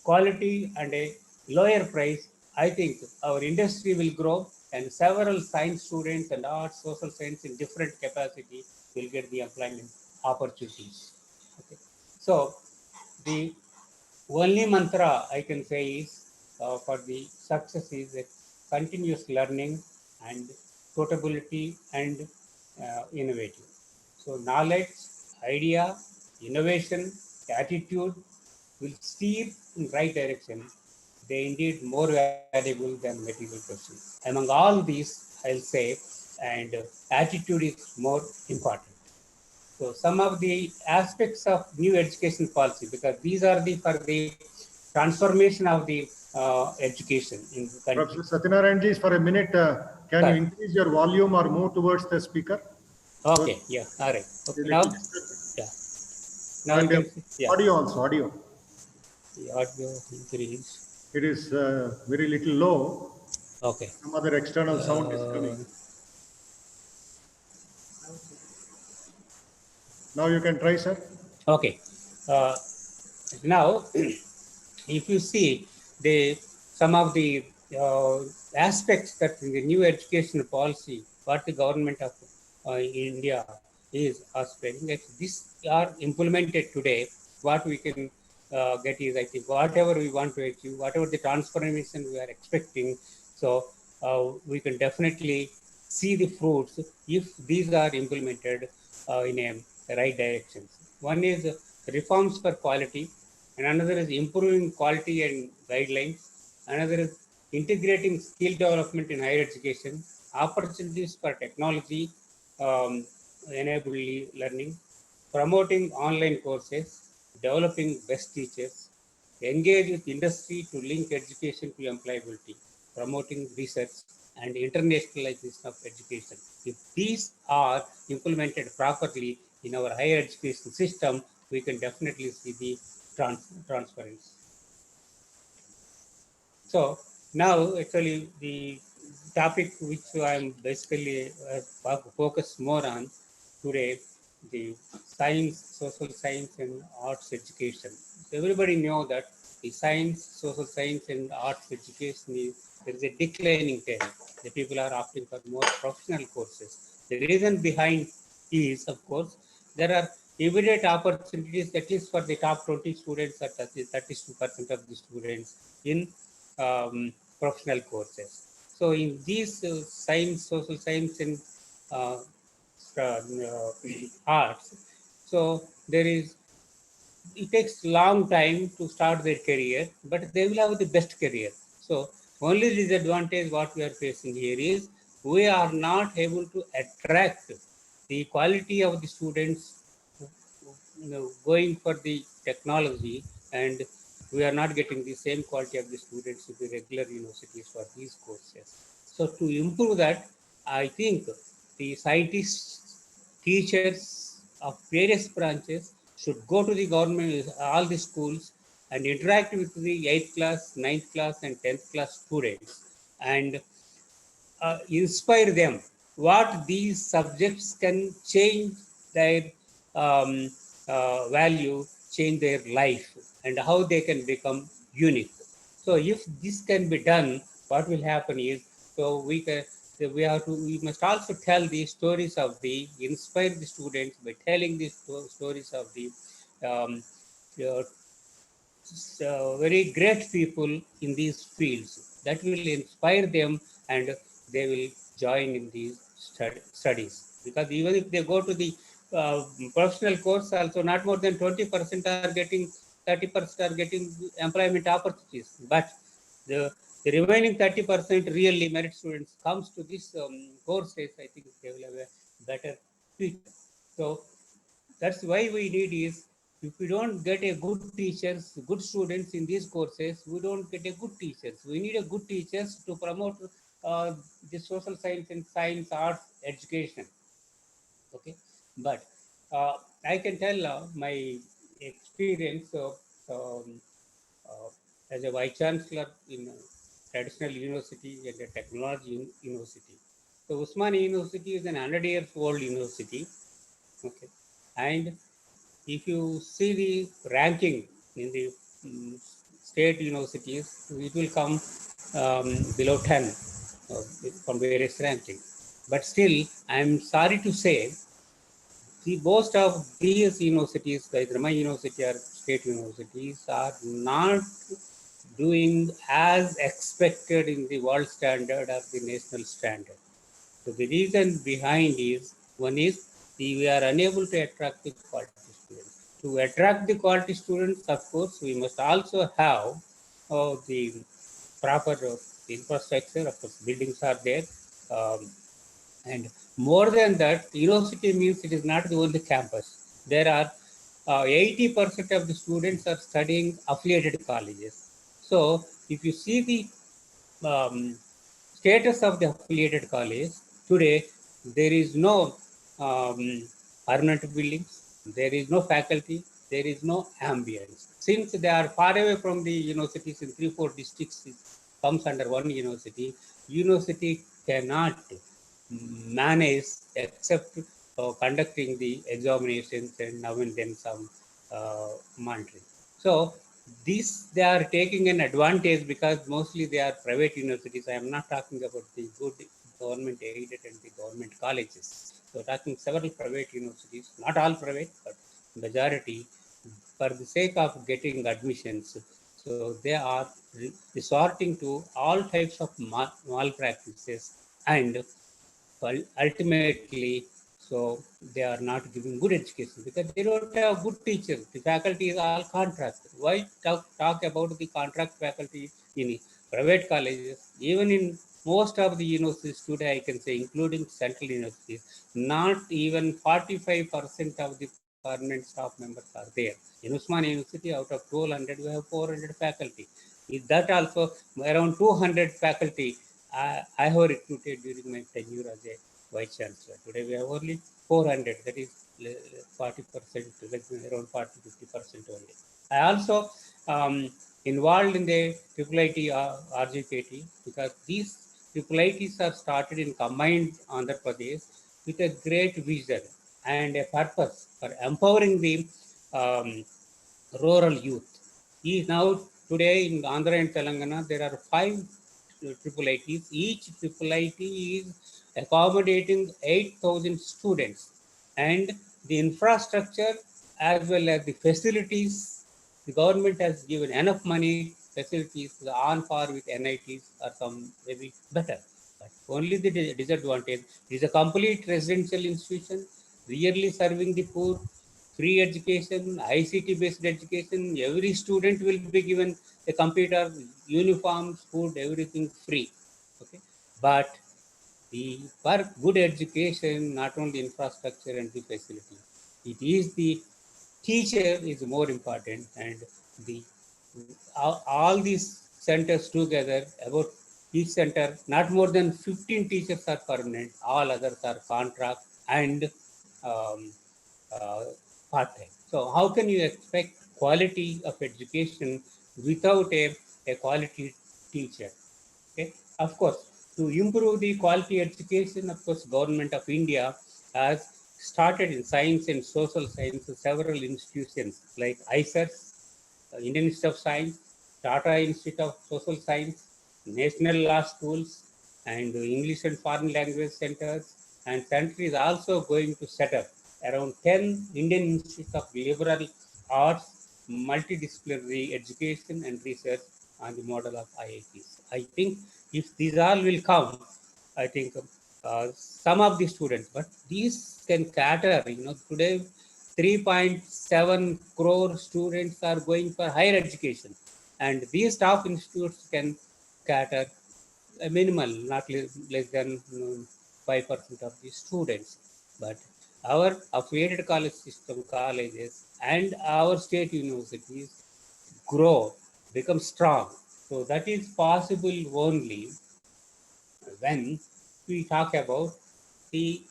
quality and a lower price, I think our industry will grow, and several science students and arts, social science in different capacity will get the employment opportunities. Okay. So the only mantra I can say is for the success is a continuous learning and suitability and innovative. So knowledge, idea, innovation, attitude will steer in right direction. They indeed more valuable than material possessions. Among all these, I'll say, and attitude is more important. So some of the aspects of new education policy, because these are the for the transformation of the education in the country. Professor Satyanarayana, for a minute, can you increase your volume or move towards the speaker? Okay, yeah, all right. Okay, now, yeah. Now and you can see, yeah. Audio also, audio. The audio increase. It is very little low. Okay. Some other external sound is coming. Now you can try, sir. Okay. Now, if you see some of the aspects that in the new education policy, what the government of India is aspiring, that these are implemented today. What we can get is, I think, whatever we want to achieve, whatever the transformation we are expecting, so we can definitely see the fruits if these are implemented in a right direction. One is reforms for quality, and another is improving quality and guidelines. Another is integrating skill development in higher education, opportunities for technology enabled learning, promoting online courses, developing best teachers, engage with industry to link education to employability, promoting research and internationalization of education. If these are implemented properly in our higher education system, we can definitely see the transparency. So now actually the topic which I'm basically focused more on today, the science, social science and arts education. So everybody know that the science, social science and arts education there is a declining trend. The people are opting for more professional courses. The reason behind is, of course, there are immediate opportunities, at least for the top 20 students or 32% of the students in professional courses. So in these science, social science and arts, so it takes long time to start their career, but they will have the best career. So only disadvantage what we are facing here is we are not able to attract the quality of the students going for the technology, and we are not getting the same quality of the students in the regular universities for these courses. So to improve that, I think the scientists, teachers of various branches should go to the government, all the schools, and interact with the 8th class, 9th class, and 10th class students, and inspire them what these subjects can change their value, change their life, and how they can become unique. So if this can be done, what will happen is, so we can, we must also tell the stories of inspire the students by telling the stories of the um, uh, very great people in these fields that will inspire them, and they will join in these studies. Because even if they go to the professional course, also not more than 20% are getting, 30% are getting employment opportunities. But the remaining 30% really merit students comes to this courses, I think they will have a better future. So that's why we need is, if we don't get a good teachers, good students in these courses, we don't get a good teachers. We need a good teachers to promote the social science and science arts education. Okay, but I can tell my experience of um, uh, as a vice chancellor in a traditional university and a technology university. So Osmania University is an 100 years old university. Okay, and if you see the ranking in the state universities, it will come below 10 from various ranking. But still, I'm sorry to say, the most of these universities, like Ramakrishna University or state universities, are not doing as expected in the world standard or the national standard. So the reason behind is, one is we are unable to attract the quality students. To attract the quality students, of course, we must also have the proper infrastructure. Of course, buildings are there. And more than that, university means it is not the only campus. There are 80% of the students are studying affiliated colleges. So if you see the status of the affiliated college, today there is no permanent buildings, there is no faculty, there is no ambience. Since they are far away from the universities in 3-4 districts, it comes under one university, university cannot manage except conducting the examinations and now and then some monitoring. So this they are taking an advantage because mostly they are private universities. I am not talking about the good government aided and the government colleges. So talking several private universities, not all private, but majority, for the sake of getting admissions. So they are resorting to all types of malpractices, and ultimately, so they are not giving good education because they don't have good teachers. The faculty is all contract. Why talk about the contract faculty in private colleges? Even in most of the universities today, I can say, including central universities, not even 45% of the permanent staff members are there. In Osmania University, out of 1200, we have 400 faculty. Is that also around 200 faculty I have recruited during my tenure as a Vice Chancellor. Today we have only 400, that is 40%, around 40-50% only. I also involved in the IIIT RGKT because these IIITs are started in combined Andhra Pradesh with a great vision and a purpose for empowering the um, rural youth. Now today in Andhra and Telangana, there are 5 IIITs. Each IIIT is accommodating 8,000 students, and the infrastructure as well as the facilities, the government has given enough money, facilities on par with NITs or some maybe better. But only the disadvantage is a complete residential institution, really serving the poor, free education, ICT based education. Every student will be given a computer, uniforms, food, everything free. Okay, but the for good education, not only infrastructure and the facility, it is the teacher is more important, and the all these centers together, about each center, not more than 15 teachers are permanent, all others are contract and um, uh, part-time. So how can you expect quality of education without a quality teacher? Okay, of course, to improve the quality education, of course, Government of India has started in science and social sciences several institutions like ICERS, Indian Institute of Science, Tata Institute of Social Science, National Law Schools, and English and foreign language centers. And country is also going to set up around 10 Indian institutes of liberal arts, multidisciplinary education and research on the model of IITs. I think if these all will come, I think some of the students, but these can cater, today 3.7 crore students are going for higher education, and these top institutes can cater a minimal, not less than 5% of the students. But our affiliated college system, colleges, and our state universities grow, become strong. So that is possible only when we talk about the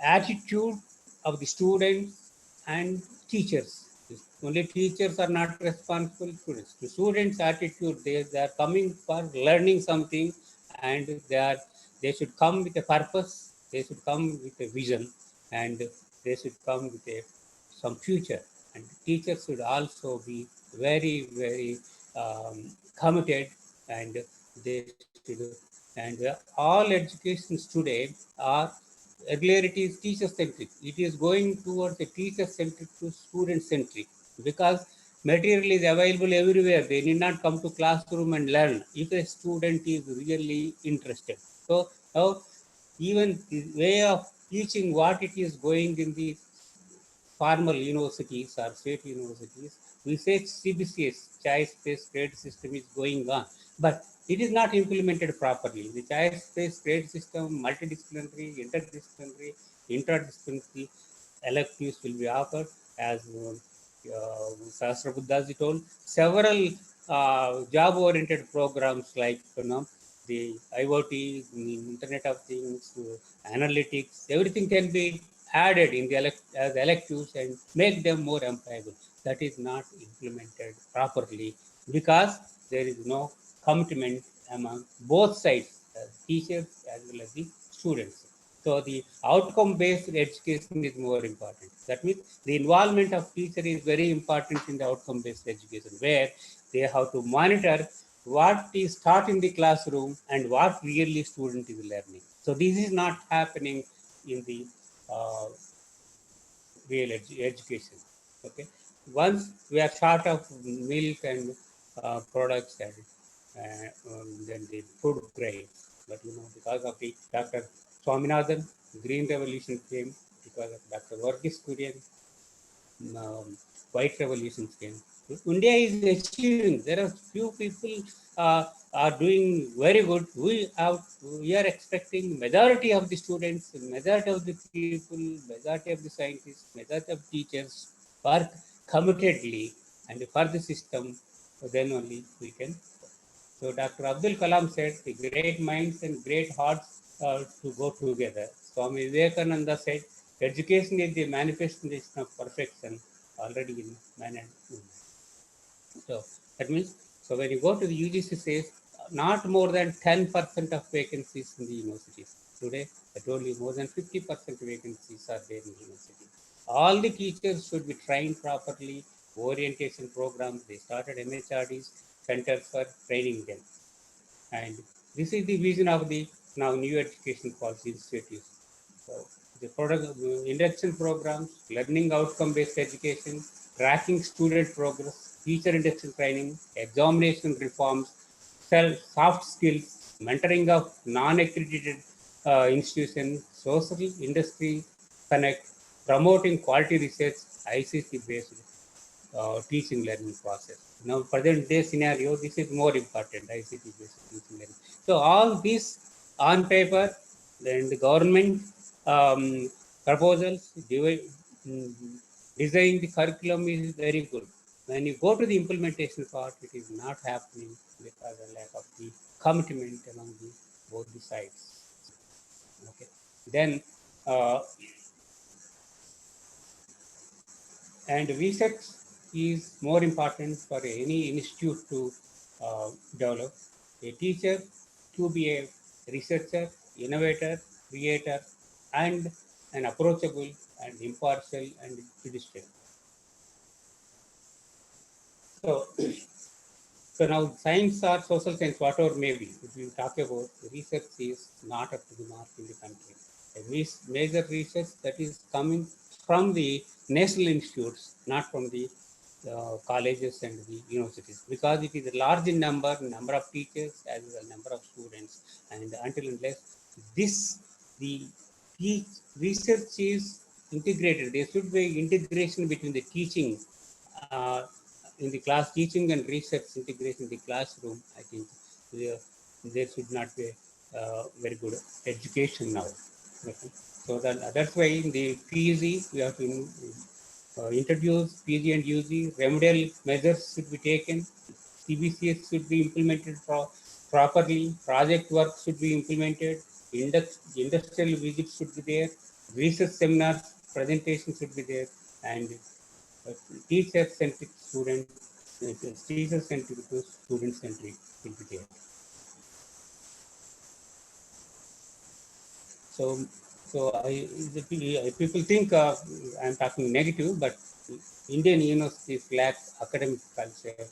attitude of the students and teachers. Only teachers are not responsible for it. The students' attitude, they are coming for learning something, and they should come with a purpose, they should come with a vision, and they should come with some future. And teachers should also be very, very committed, and they should, and all educations today are, earlier it is teacher centric, it is going towards a teacher centric to student centric, because material is available everywhere, they need not come to classroom and learn if a student is really interested. So now even the way of teaching, what it is going in the formal universities or state universities, we say CBCS, choice-based grade system is going on, but it is not implemented properly. The choice-based grade system, multidisciplinary, interdisciplinary electives will be offered, as Sahasrabudhe told. Several job-oriented programs like the IoT, Internet of Things, analytics, everything can be added in the as electives and make them more employable. That is not implemented properly because there is no commitment among both sides, teachers as well as the students. So the outcome-based education is more important. That means the involvement of teacher is very important in the outcome-based education, where they have to monitor what is taught in the classroom and what really student is learning. So this is not happening in the uh, real education. Okay, once we are short of milk and products and then the food grains, but because of the Dr. Swaminathan, Green Revolution came. Because of Dr. Varghese Kurian, White Revolution came. India is achieving. There are few people are doing very good. We are expecting majority of the students, majority of the people, majority of the scientists, majority of teachers work committedly and for the system. Then only we can. So Dr. Abdul Kalam said, the great minds and great hearts to go together. Swami Vivekananda said, education is the manifestation of perfection already in man and woman. So that means, so when you go to the UGC says, not more than 10% of vacancies in the universities. Today, I told you more than 50% vacancies are there in the university. All the teachers should be trained properly, orientation programs, they started MHRDs, centers for training them. And this is the vision of the now new education policy initiatives. So the product induction programs, learning outcome-based education, tracking student progress, teacher induction training, examination reforms, soft skills, mentoring of non-accredited institutions, social industry connect, promoting quality research, ICT-based teaching learning process. Now, present day scenario, this is more important, ICT based teaching learning. So, all these on paper, then the government proposals, design the curriculum is very good. When you go to the implementation part, it is not happening because of lack of the commitment among both the sides. Okay. Then, and research is more important for any institute to develop. A teacher to be a researcher, innovator, creator, and an approachable and impartial and judicial. So, So now science or social science, whatever may be, if you talk about research is not up to the mark in the country. A major research that is coming from the national institutes, not from the colleges and the universities, because it is a large number of teachers as well as number of students, and until unless the research is integrated, there should be integration between the teaching in the class, teaching and research integration in the classroom. I think there should not be very good education now. Okay. So that's why in the PG we have to introduce PG and UG, remedial measures should be taken, CBCS should be implemented properly, project work should be implemented, industrial visits should be there, research seminars, presentations should be there, and teacher-centric teacher-centric to student-centric will be there. People think I'm talking negative, but Indian universities lack academic culture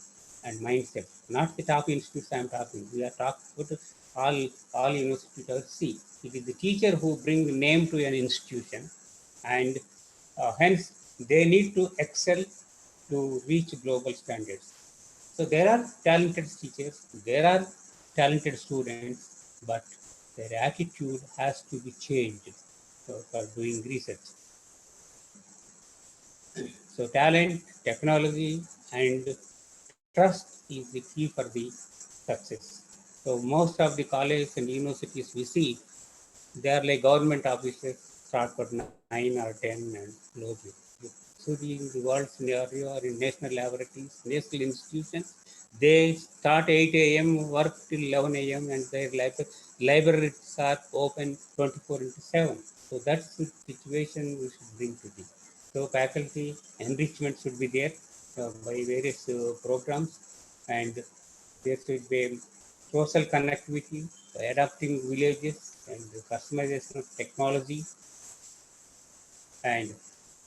and mindset. Not the top institutes I'm talking. We are talking about all universities. See, it is the teacher who brings the name to an institution, and hence they need to excel to reach global standards. So there are talented teachers, there are talented students, but their attitude has to be changed for doing research. So talent, technology, and trust is the key for the success. So most of the colleges and universities we see, they are like government offices, start for 9 or 10 and close it. So in the world scenario or in national laboratories, national institutions, they start 8 a.m., work till 11 a.m. and their libraries are open 24/7. So that's the situation we should bring to the. So faculty enrichment should be there by various programs, and there should be social connectivity by adapting villages and the customization of technology. And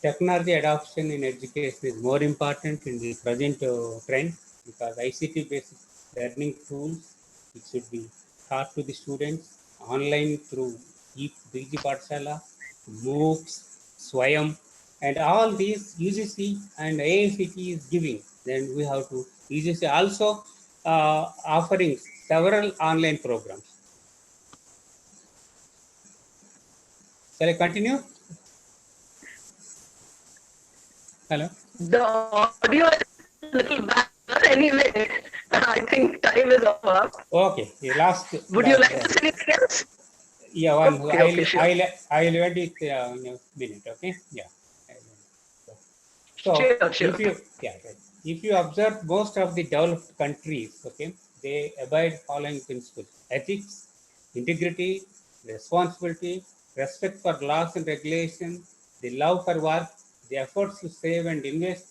technology adoption in education is more important in the present trend, because ICT-based learning tools, it should be taught to the students online through Digi Pathshala, MOOCs, Swayam, and all these UGC and AICTE is giving. Then we have to UGC also offering several online programs. Shall I continue? Hello. The audio is a little bad. Anyway, I think time is up. Okay. The last. Would you like to say anything else? Yeah, one. Okay, sure. I'll end it in a minute. Okay. Yeah. So Sure. if you observe most of the developed countries, okay, they abide following principles: ethics, integrity, responsibility, respect for laws and regulations, the love for work, the efforts to save and invest,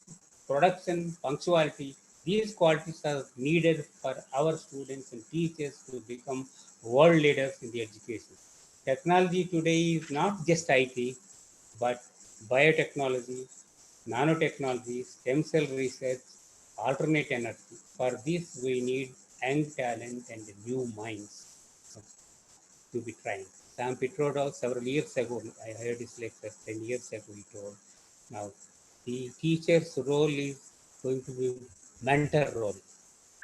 production, punctuality. These qualities are needed for our students and teachers to become world leaders in the education. Technology today is not just IT, but biotechnology, nanotechnology, stem cell research, alternate energy. For this, we need young talent and new minds to be trained. Sam Pitroda, several years ago, I heard his lecture 10 years ago, he told. Now, the teacher's role is going to be mentor role,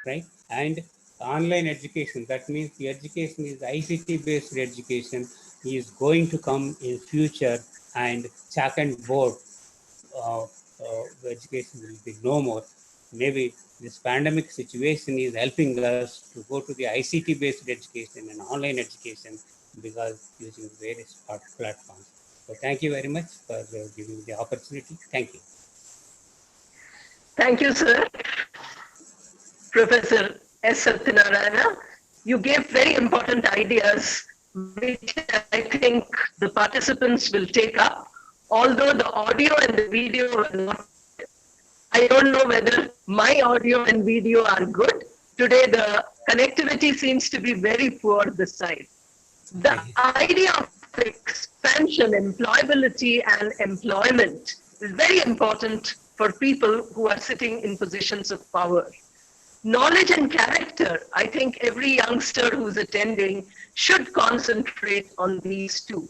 right? And online education, that means the education is ICT-based education is going to come in future, and chalk and board education will be no more. Maybe this pandemic situation is helping us to go to the ICT-based education and online education, because using various platforms. So thank you very much for giving the opportunity. Thank you. Thank you, sir. Professor S. Satyanarayana, you gave very important ideas, which I think the participants will take up. Although the audio and the video are not, I don't know whether my audio and video are good. Today, the connectivity seems to be very poor this side. The idea of expansion, employability, and employment is very important for people who are sitting in positions of power. knowledge and character, I think every youngster who's attending should concentrate on these two.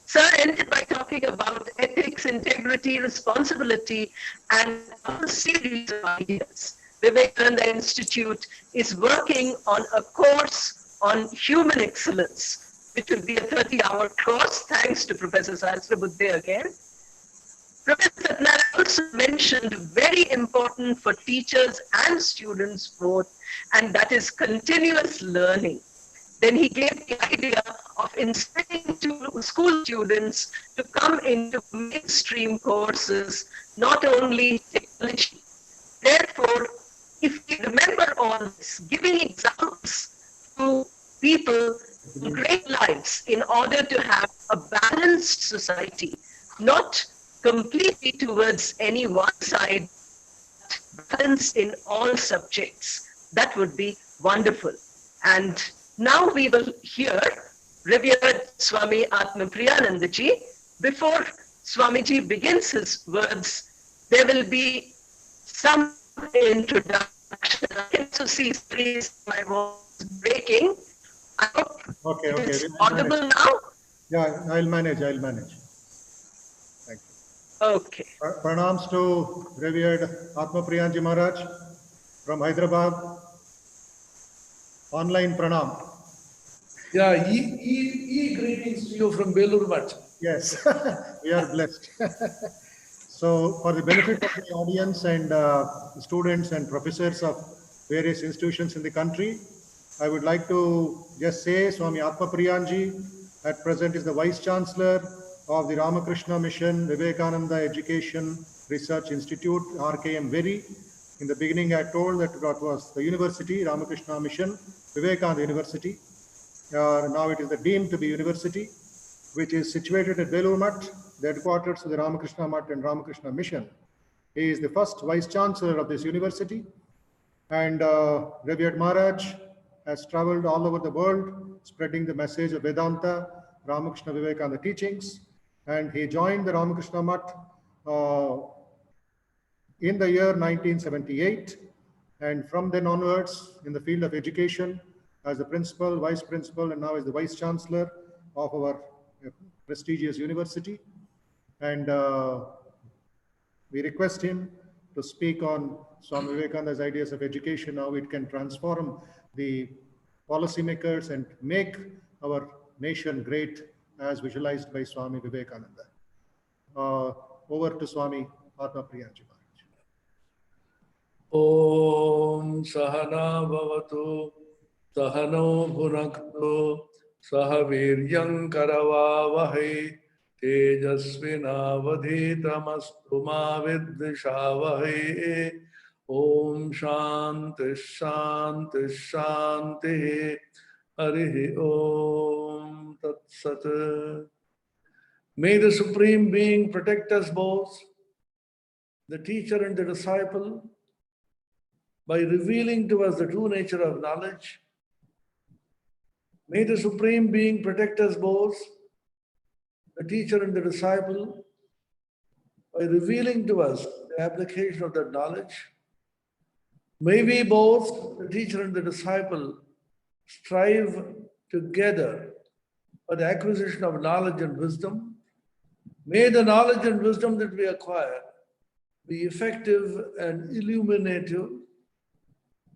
Sir ended by talking about ethics, integrity, responsibility, and a series of ideas. Vivekananda Institute is working on a course on human excellence, which will be a 30-hour course, thanks to Professor Sahasrabudhe again. Professor Satyanarayana also mentioned very important for teachers and students both, and that is continuous learning. Then he gave the idea of inspiring school students to come into mainstream courses, not only technology. Therefore, if we remember all this, giving examples to people in great lives in order to have a balanced society, not completely towards any one side, balance in all subjects, that would be wonderful. And now we will hear revered Swami Atmapriyanandaji. Before Swamiji begins his words, there will be some introduction. I can also see my voice breaking. I hope it's audible now. Yeah, I'll manage. Thank you. Okay. Pranams to revered Atmapriyanandaji Maharaj from Hyderabad. Online pranam. Yeah, greetings to you from Belur much. Yes, we are blessed. So, for the benefit of the audience and students and professors of various institutions in the country, I would like to just say Swami Atmapriyanandaji at present is the Vice-Chancellor of the Ramakrishna Mission Vivekananda Education Research Institute, RKMVERI. In the beginning, I told that was the university, Ramakrishna Mission Vivekananda University. Now it is the deemed to be university, which is situated at Belur Math, the headquarters of the Ramakrishna Math and Ramakrishna Mission. He is the first Vice-Chancellor of this university. And revered Maharaj has traveled all over the world, spreading the message of Vedanta, Ramakrishna Vivekananda teachings. And he joined the Ramakrishna Math in the year 1978. And from then onwards, in the field of education, as the principal, vice principal, and now as the Vice-Chancellor of our prestigious university. And we request him to speak on Swami Vivekananda's ideas of education, how it can transform the policymakers and make our nation great as visualized by Swami Vivekananda. Over to Swami Atmapriyanandaji Maharaj. Om Sahana Bhavatu Sahano Bhunaktu Sahaviryam Karavavahe Tejasvinavadhitamastu ma vidvishavahe. Om Shanti Shanti Shanti Harihi Om Tat Sat. May the Supreme Being protect us both, the teacher and the disciple, by revealing to us the true nature of knowledge. May the Supreme Being protect us both, the teacher and the disciple, by revealing to us the application of that knowledge. May we both, the teacher and the disciple, strive together for the acquisition of knowledge and wisdom. May the knowledge and wisdom that we acquire be effective and illuminative.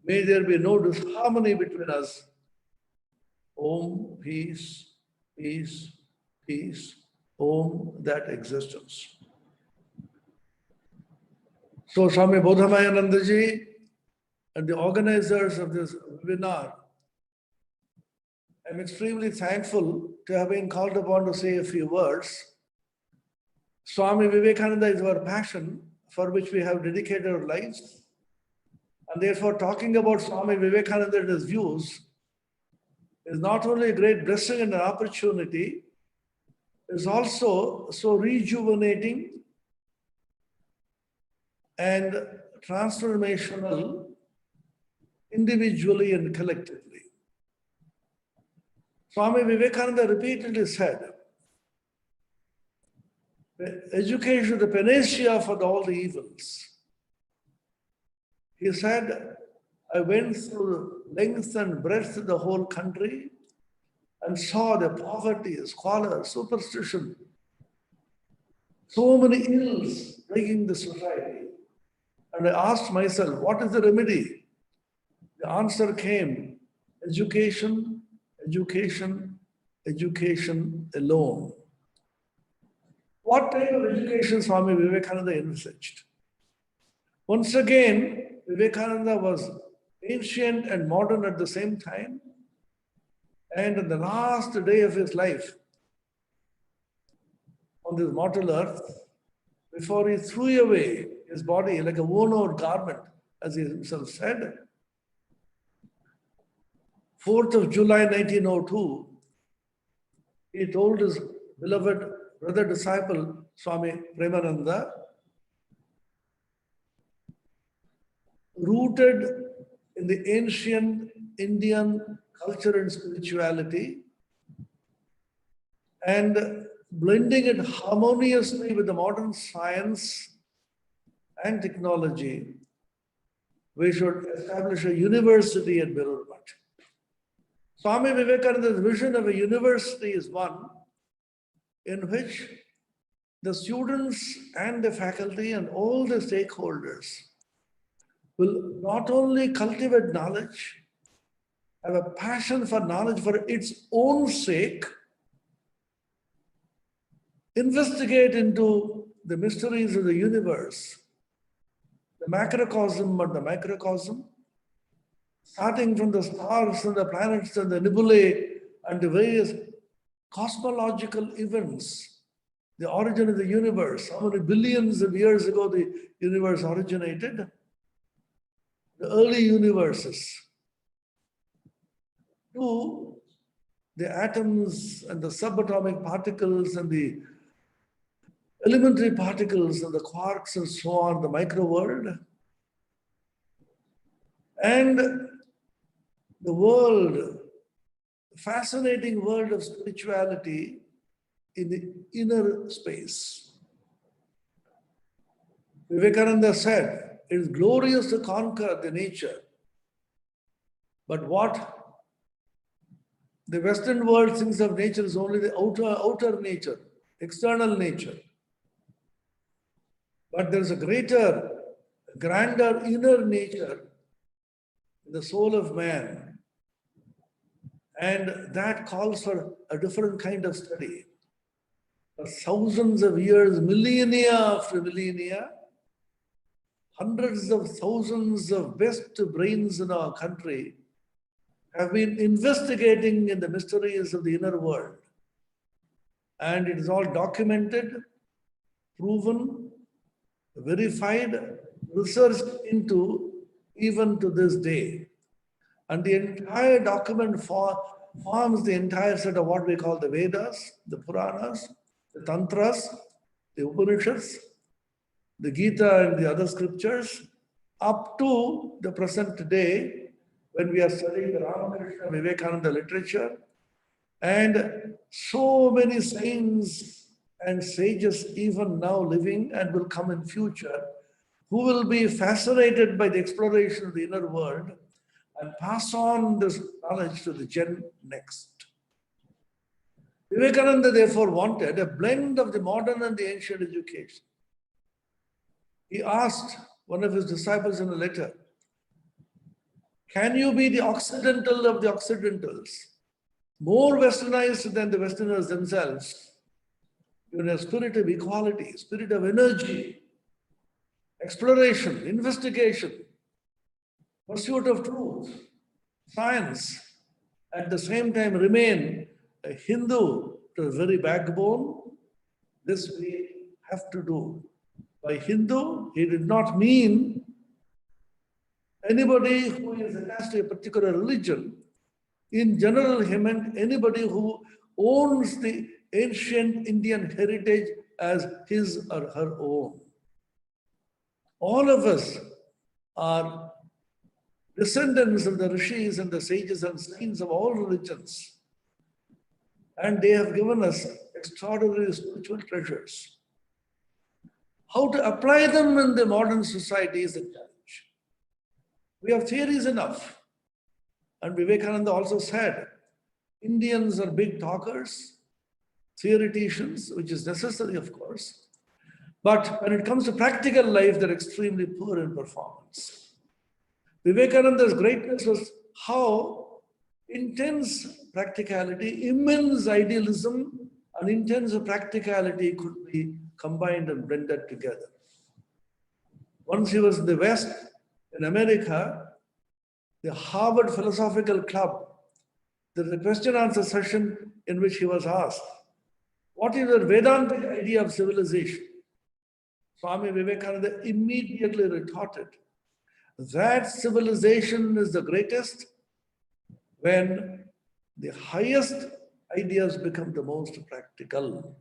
May there be no disharmony between us. Om, peace, peace, peace. Om, that existence. So Swami Bodhamayanandaji and the organizers of this webinar, I'm extremely thankful to have been called upon to say a few words. Swami Vivekananda is our passion for which we have dedicated our lives. And therefore, talking about Swami Vivekananda and his views is not only a great blessing and an opportunity, is also so rejuvenating and transformational individually and collectively. Swami Vivekananda repeatedly said, education is the panacea for all the evils. He said, I went through length and breadth of the whole country and saw the poverty, squalor, superstition, so many ills plaguing the society. And I asked myself, what is the remedy? The answer came, education, education, education alone. What type of education Swami Vivekananda envisaged? Once again, Vivekananda was ancient and modern at the same time. And on the last day of his life, on this mortal earth, before he threw away his body like a worn-out garment, as he himself said, 4th of July 1902, he told his beloved brother disciple, Swami Premananda, rooted in the ancient Indian culture and spirituality, and blending it harmoniously with the modern science and technology, we should establish a university at Belur. Swami Vivekananda's vision of a university is one in which the students and the faculty and all the stakeholders will not only cultivate knowledge, have a passion for knowledge for its own sake, investigate into the mysteries of the universe, the macrocosm or the microcosm, starting from the stars and the planets and the nebulae and the various cosmological events, the origin of the universe, how many billions of years ago the universe originated, the early universes, to the atoms and the subatomic particles and the elementary particles and the quarks and so on, the micro world, and the world, fascinating world of spirituality in the inner space. Vivekananda said, it is glorious to conquer the nature, but what the Western world thinks of nature is only the outer nature, external nature. But there is a greater, grander inner nature in the soul of man. And that calls for a different kind of study. For thousands of years, millennia after millennia, hundreds of thousands of best brains in our country have been investigating in the mysteries of the inner world. And it is all documented, proven, verified, researched into even to this day. And the entire document forms the entire set of what we call the Vedas, the Puranas, the Tantras, the Upanishads, the Gita and the other scriptures, up to the present day when we are studying the Ramakrishna Vivekananda literature. And so many saints and sages even now living and will come in future, who will be fascinated by the exploration of the inner world and pass on this knowledge to the gen next. Vivekananda therefore wanted a blend of the modern and the ancient education. He asked one of his disciples in a letter, can you be the Occidental of the Occidentals, more westernized than the Westerners themselves, in a spirit of equality, spirit of energy, exploration, investigation, pursuit of truth, science, at the same time remain a Hindu to the very backbone? This we have to do. By Hindu, he did not mean anybody who is attached to a particular religion. In general, he meant anybody who owns the ancient Indian heritage as his or her own. All of us are descendants of the rishis and the sages and saints of all religions. And they have given us extraordinary spiritual treasures. How to apply them in the modern society is a challenge. We have theories enough. And Vivekananda also said, Indians are big talkers, theoreticians, which is necessary, of course. But when it comes to practical life, they're extremely poor in performance. Vivekananda's greatness was how intense practicality, immense idealism, and intense practicality could be combined and blended together. Once he was in the West, in America, the Harvard Philosophical Club, there is a question-answer session in which he was asked, what is your Vedantic idea of civilization? Swami Vivekananda immediately retorted, that civilization is the greatest when the highest ideas become the most practical.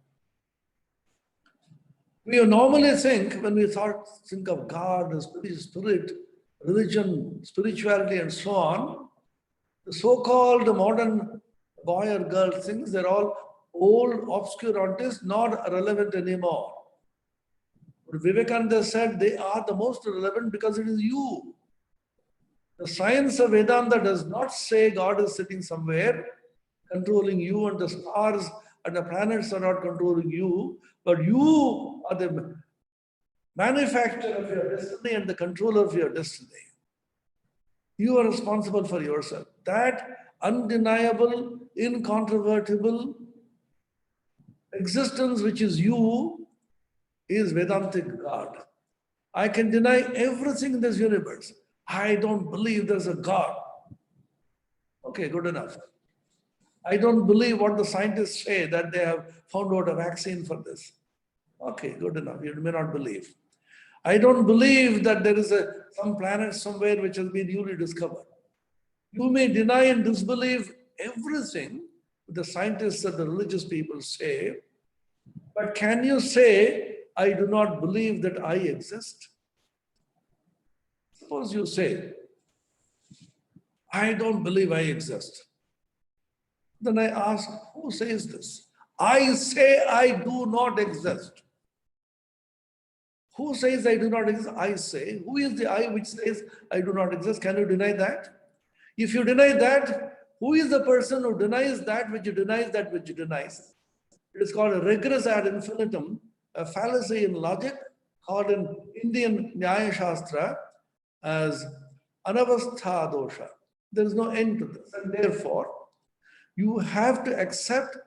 We normally think, when we think of God, the spirit, religion, spirituality, and so on, the so-called modern boy or girl things, they're all old, obscure artists, not relevant anymore. But Vivekananda said they are the most relevant because it is you. The science of Vedanta does not say God is sitting somewhere controlling you, and the stars and the planets are not controlling you, but you are the manufacturer of your destiny and the controller of your destiny. You are responsible for yourself. That undeniable, incontrovertible existence which is you is Vedantic God. I can deny everything in this universe. I don't believe there's a God. Okay, good enough. I don't believe what the scientists say, that they have found out a vaccine for this. Okay, good enough. You may not believe. I don't believe that there is some planet somewhere which has been newly discovered. You may deny and disbelieve everything the scientists and the religious people say, but can you say, I do not believe that I exist? Suppose you say, I don't believe I exist. Then I ask, who says this? I say I do not exist. Who says I do not exist? I say. Who is the I which says I do not exist? Can you deny that? If you deny that, who is the person who denies that which denies that which denies? It is called a regress ad infinitum, a fallacy in logic, called in Indian Nyaya Shastra as anavastha dosha. There is no end to this. And therefore, you have to accept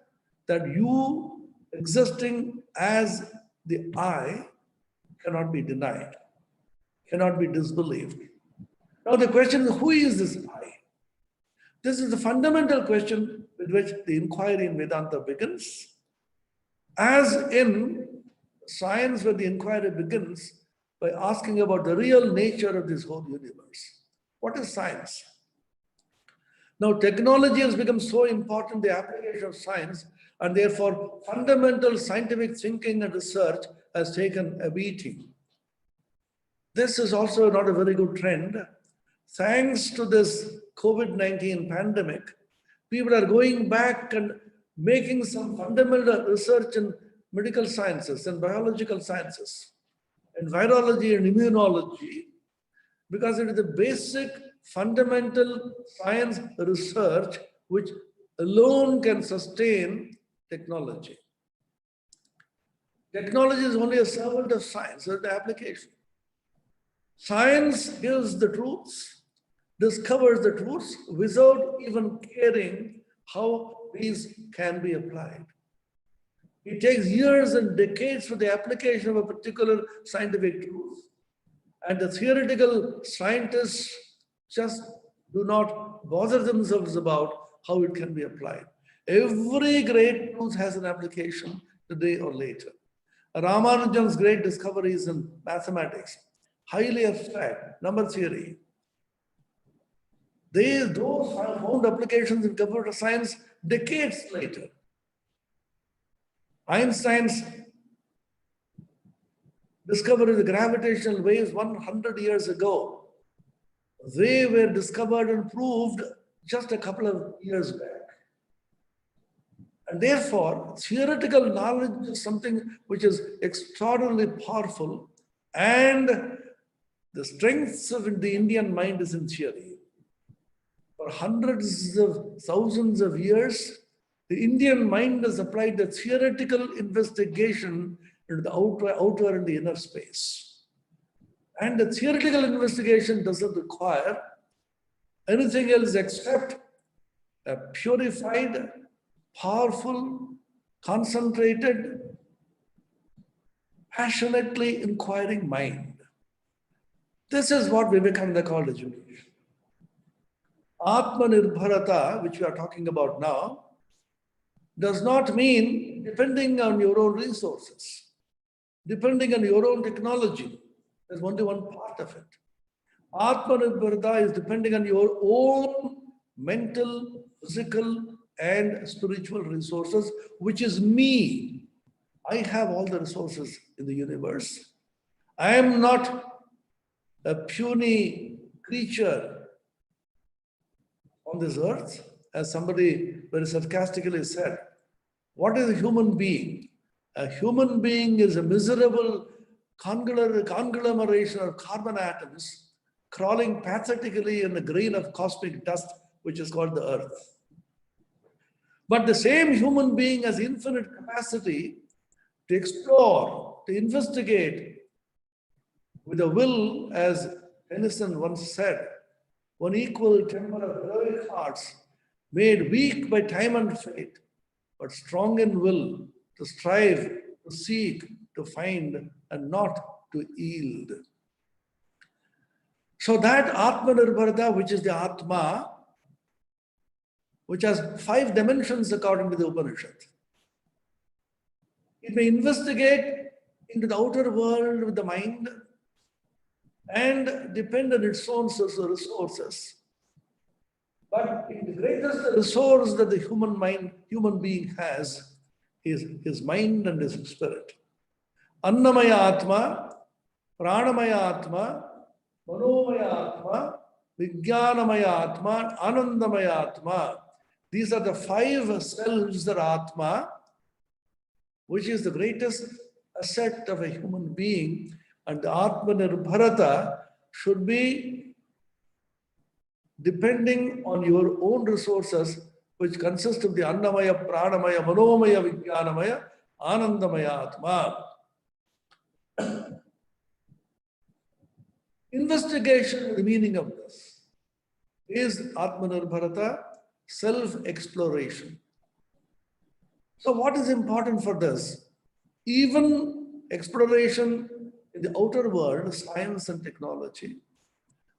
that you existing as the I cannot be denied, cannot be disbelieved. Now the question is, who is this I? This is the fundamental question with which the inquiry in Vedanta begins. As in science, where the inquiry begins by asking about the real nature of this whole universe. What is science? Now, technology has become so important, the application of science, and therefore fundamental scientific thinking and research has taken a beating. This is also not a very good trend. Thanks to this COVID-19 pandemic, people are going back and making some fundamental research in medical sciences and biological sciences and virology and immunology, because it is the basic fundamental science research which alone can sustain technology. Technology is only a servant of science, or the application. Science gives the truths, discovers the truths without even caring how these can be applied. It takes years and decades for the application of a particular scientific truth. And the theoretical scientists just do not bother themselves about how it can be applied. Every great truth has an application today or later. Ramanujan's great discoveries in mathematics, highly abstract, number theory. Those found applications in computer science decades later. Einstein's discovery of the gravitational waves 100 years ago, they were discovered and proved just a couple of years back. And therefore, theoretical knowledge is something which is extraordinarily powerful, and The strength of the Indian mind is in theory. For hundreds of thousands of years, the Indian mind has applied the theoretical investigation into the outer and the inner space. And the theoretical investigation doesn't require anything else except a purified, powerful, concentrated, passionately inquiring mind. This is what Vivekananda called education. Atmanirbharata, which we are talking about now, does not mean depending on your own resources, depending on your own technology. There's only one part of it. Atmanirbharata is depending on your own mental, physical, and spiritual resources, which is me. I have all the resources in the universe. I am not a puny creature on this earth. As somebody very sarcastically said, what is a human being? A human being is a miserable conglomeration of carbon atoms crawling pathetically in a grain of cosmic dust, which is called the earth. But the same human being has infinite capacity to explore, to investigate with a will, as Tennyson once said, one equal temper of heroic hearts, made weak by time and fate, but strong in will, to strive, to seek, to find, and not to yield. So that Atmanirbharata, which is the Atma, which has 5 dimensions according to the Upanishad. It may investigate into the outer world with the mind and depend on its own resources. But the greatest resource that the human being has is his mind and his spirit. Annamaya Atma, Pranamaya Atma, Manomaya Atma, Vijnanamaya Atma, Anandamaya Atma. These are the 5 selves that are Atma, which is the greatest asset of a human being. And the Atmanirbharata should be depending on your own resources, which consist of the Annamaya, Pranamaya, Manomaya, Vijnanamaya, Anandamaya Atma. Investigation, the meaning of this is Atmanirbharata, self-exploration. So what is important for this? Even exploration in the outer world, science and technology,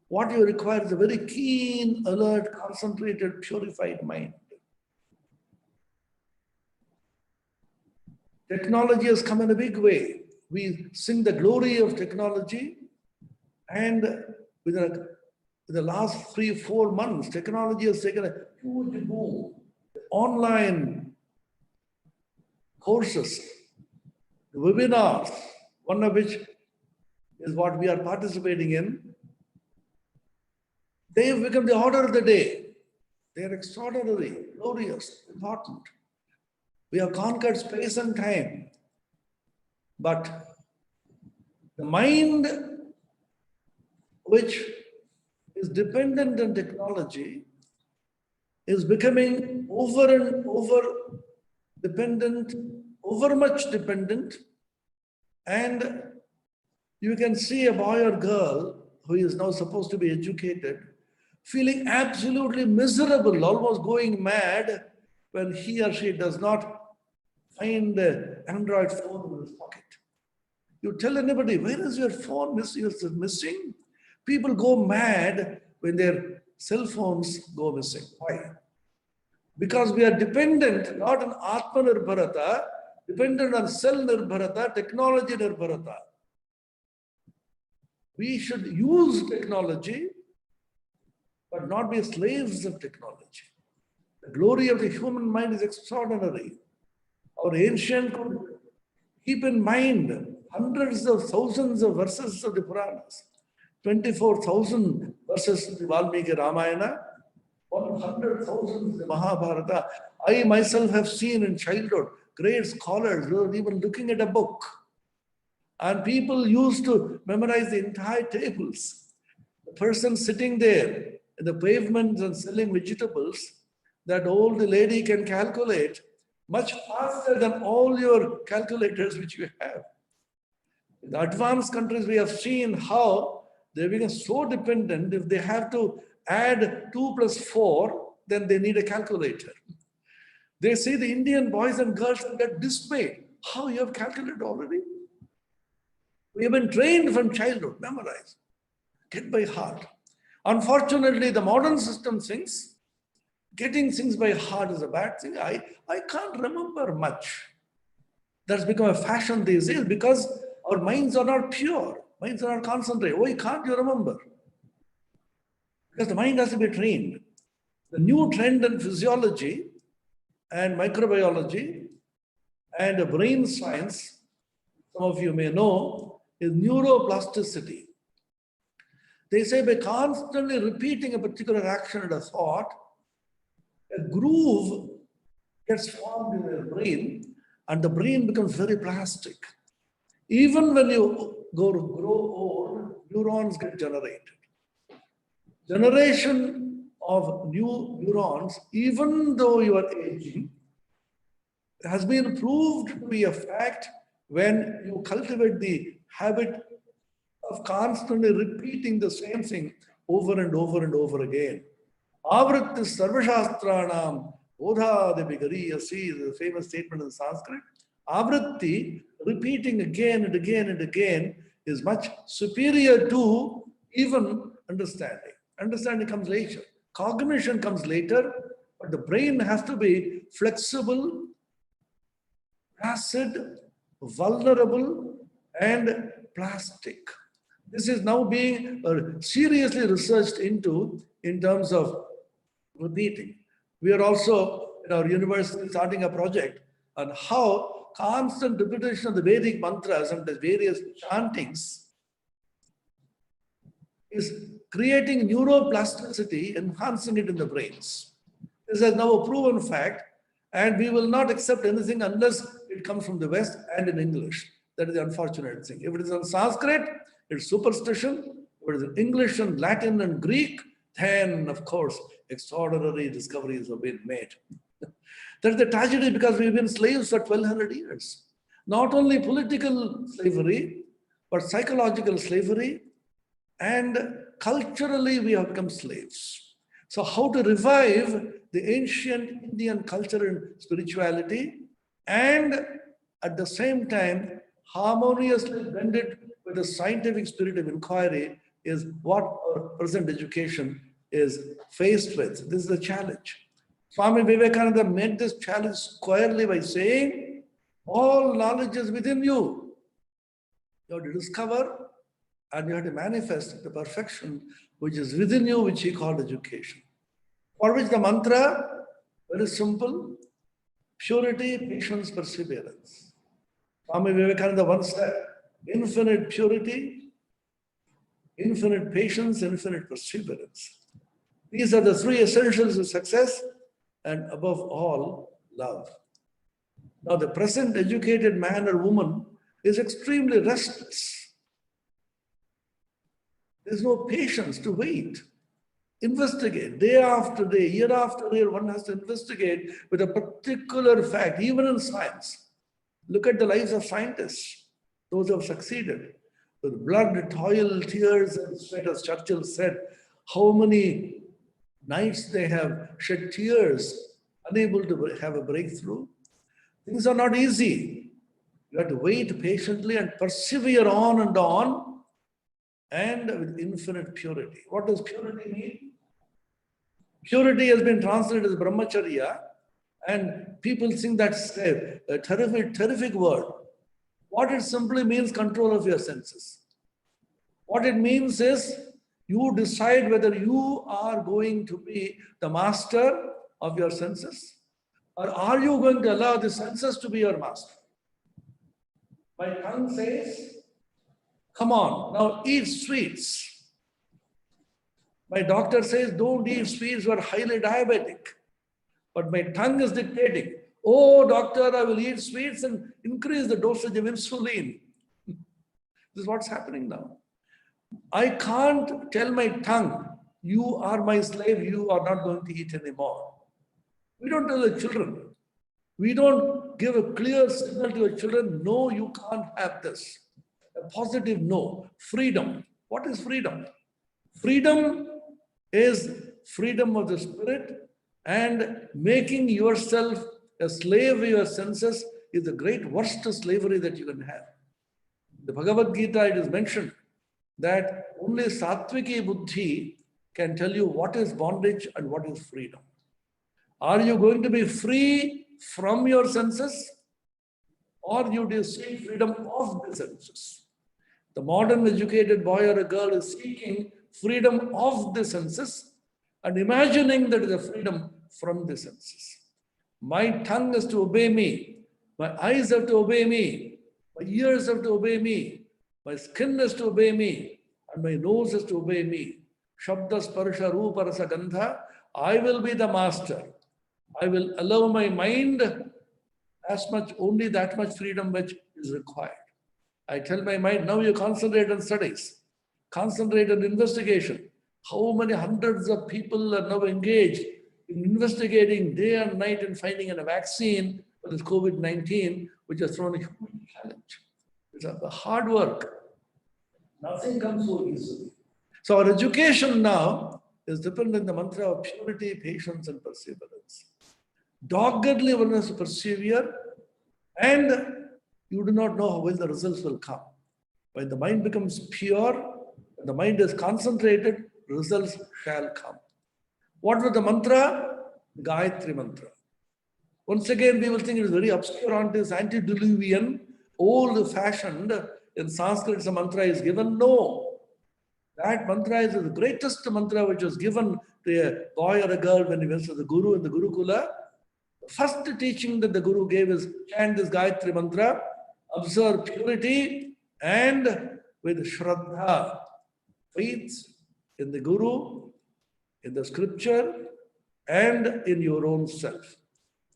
what you require is a very keen, alert, concentrated, purified mind. Technology has come in a big way. We sing the glory of technology, and within the last 3-4 months, technology has taken a huge boom. Online courses, webinars, one of which is what we are participating in, they have become the order of the day. They are extraordinary, glorious, important. We have conquered space and time. But the mind, which is dependent on technology, is becoming over and over dependent, over much dependent. And you can see a boy or girl who is now supposed to be educated, feeling absolutely miserable, almost going mad when he or she does not find an Android phone in his pocket. You tell anybody, where is your phone missing? People go mad when their cell phones go missing. Why? Because we are dependent not on Atmanirbharata, dependent on cell Nirbharata, technology Nirbharata. We should use technology, but not be slaves of technology. The glory of the human mind is extraordinary. Our ancient could keep in mind hundreds of thousands of verses of the Puranas, 24,000 verses of the Valmiki Ramayana, 100,000 of the Mahabharata. I myself have seen in childhood great scholars who are even looking at a book. And people used to memorize the entire tables. The person sitting there in the pavements and selling vegetables, that old lady can calculate much faster than all your calculators which you have. In the advanced countries, we have seen how they become so dependent. If they have to add 2 plus 4, then they need a calculator. They see the Indian boys and girls and get dismayed. How, you have calculated already? We have been trained from childhood, memorize, get by heart. Unfortunately, the modern system thinks getting things by heart is a bad thing. I can't remember much. That's become a fashion these days because our minds are not pure. Minds are not concentrated. Why can't you remember? Because the mind has to be trained. The new trend in physiology and microbiology and brain science, some of you may know, is neuroplasticity. They say by constantly repeating a particular action and a thought, a groove gets formed in the brain and the brain becomes very plastic. Even when you grow old, neurons get generated. Generation of new neurons, even though you are aging, has been proved to be a fact when you cultivate the habit of constantly repeating the same thing over and over and over again. Avritti sarvashastranam bodhadabhigariyasi is a famous statement in Sanskrit. Avritti, repeating again and again and again, is much superior to even understanding. Understanding comes later. Cognition comes later, but the brain has to be flexible, acid, vulnerable, and plastic. This is now being seriously researched into in terms of repeating. We are also in our university starting a project on how constant repetition of the Vedic mantras and the various chantings is creating neuroplasticity, enhancing it in the brains. This is now a proven fact, and we will not accept anything unless it comes from the West and in English. That is the unfortunate thing. If it is in Sanskrit, it's superstition. If it is in English and Latin and Greek, then, of course, extraordinary discoveries have been made. That's the tragedy because we've been slaves for 1200 years. Not only political slavery, but psychological slavery, and culturally we have become slaves. So how to revive the ancient Indian culture and spirituality and at the same time harmoniously blend it with the scientific spirit of inquiry is what our present education is faced with. This is the challenge. Swami Vivekananda made this challenge squarely by saying, all knowledge is within you. You have to discover and you have to manifest the perfection which is within you, which he called education. For which the mantra, very simple, purity, patience, perseverance. Swami Vivekananda once said, infinite purity, infinite patience, infinite perseverance. These are the three essentials of success, and above all, love. Now, the present educated man or woman is extremely restless. There's no patience to wait. Investigate day after day, year after year, one has to investigate with a particular fact, even in science. Look at the lives of scientists, those who have succeeded. With blood, toil, tears, and sweat, as Churchill said, how many nights they have shed tears, unable to have a breakthrough. Things are not easy. You have to wait patiently and persevere on, and with infinite purity. What does purity mean? Purity has been translated as brahmacharya, and people think that's a terrific word. What it simply means, control of your senses. What it means is you decide whether you are going to be the master of your senses, or are you going to allow the senses to be your master? My tongue says, come on, now eat sweets. My doctor says, don't eat sweets, you are highly diabetic. But my tongue is dictating, oh, doctor, I will eat sweets and increase the dosage of insulin. This is what's happening now. I can't tell my tongue, you are my slave, you are not going to eat anymore. We don't tell the children. We don't give a clear signal to our children, no, you can't have this. A positive no. Freedom. What is freedom? Freedom is freedom of the spirit, and making yourself a slave of your senses is the great worst slavery that you can have. In the Bhagavad Gita, it is mentioned that only Satviki Buddhi can tell you what is bondage and what is freedom. Are you going to be free from your senses, or you do seek freedom of the senses? The modern educated boy or a girl is seeking freedom of the senses and imagining that is a freedom from the senses. My tongue has to obey me. My eyes have to obey me. My ears have to obey me. My skin has to obey me. And my nose has to obey me. Shabda sparsha rupa rasa gandha. I will be the master. I will allow my mind as much, only that much freedom which is required. I tell my mind, now you concentrate on studies. Concentrate on investigation. How many hundreds of people are now engaged in investigating day and night and finding a vaccine for this COVID-19, which has thrown a huge challenge. It's a hard work. Nothing comes so easily. So our education now is dependent on the mantra of purity, patience, and perseverance. Doggedly one has to persevere, and you do not know how well the results will come. When the mind becomes pure, when the mind is concentrated, results shall come. What was the mantra? Gayatri mantra. Once again, we will think it is very obscure, this antediluvian, old-fashioned. In Sanskrit, the mantra is given. No. That mantra is the greatest mantra which was given to a boy or a girl when he went to the Guru in the Gurukula. The first teaching that the Guru gave is chant this Gayatri mantra, observe purity, and with Shraddha, faith in the Guru, in the scripture, and in your own self.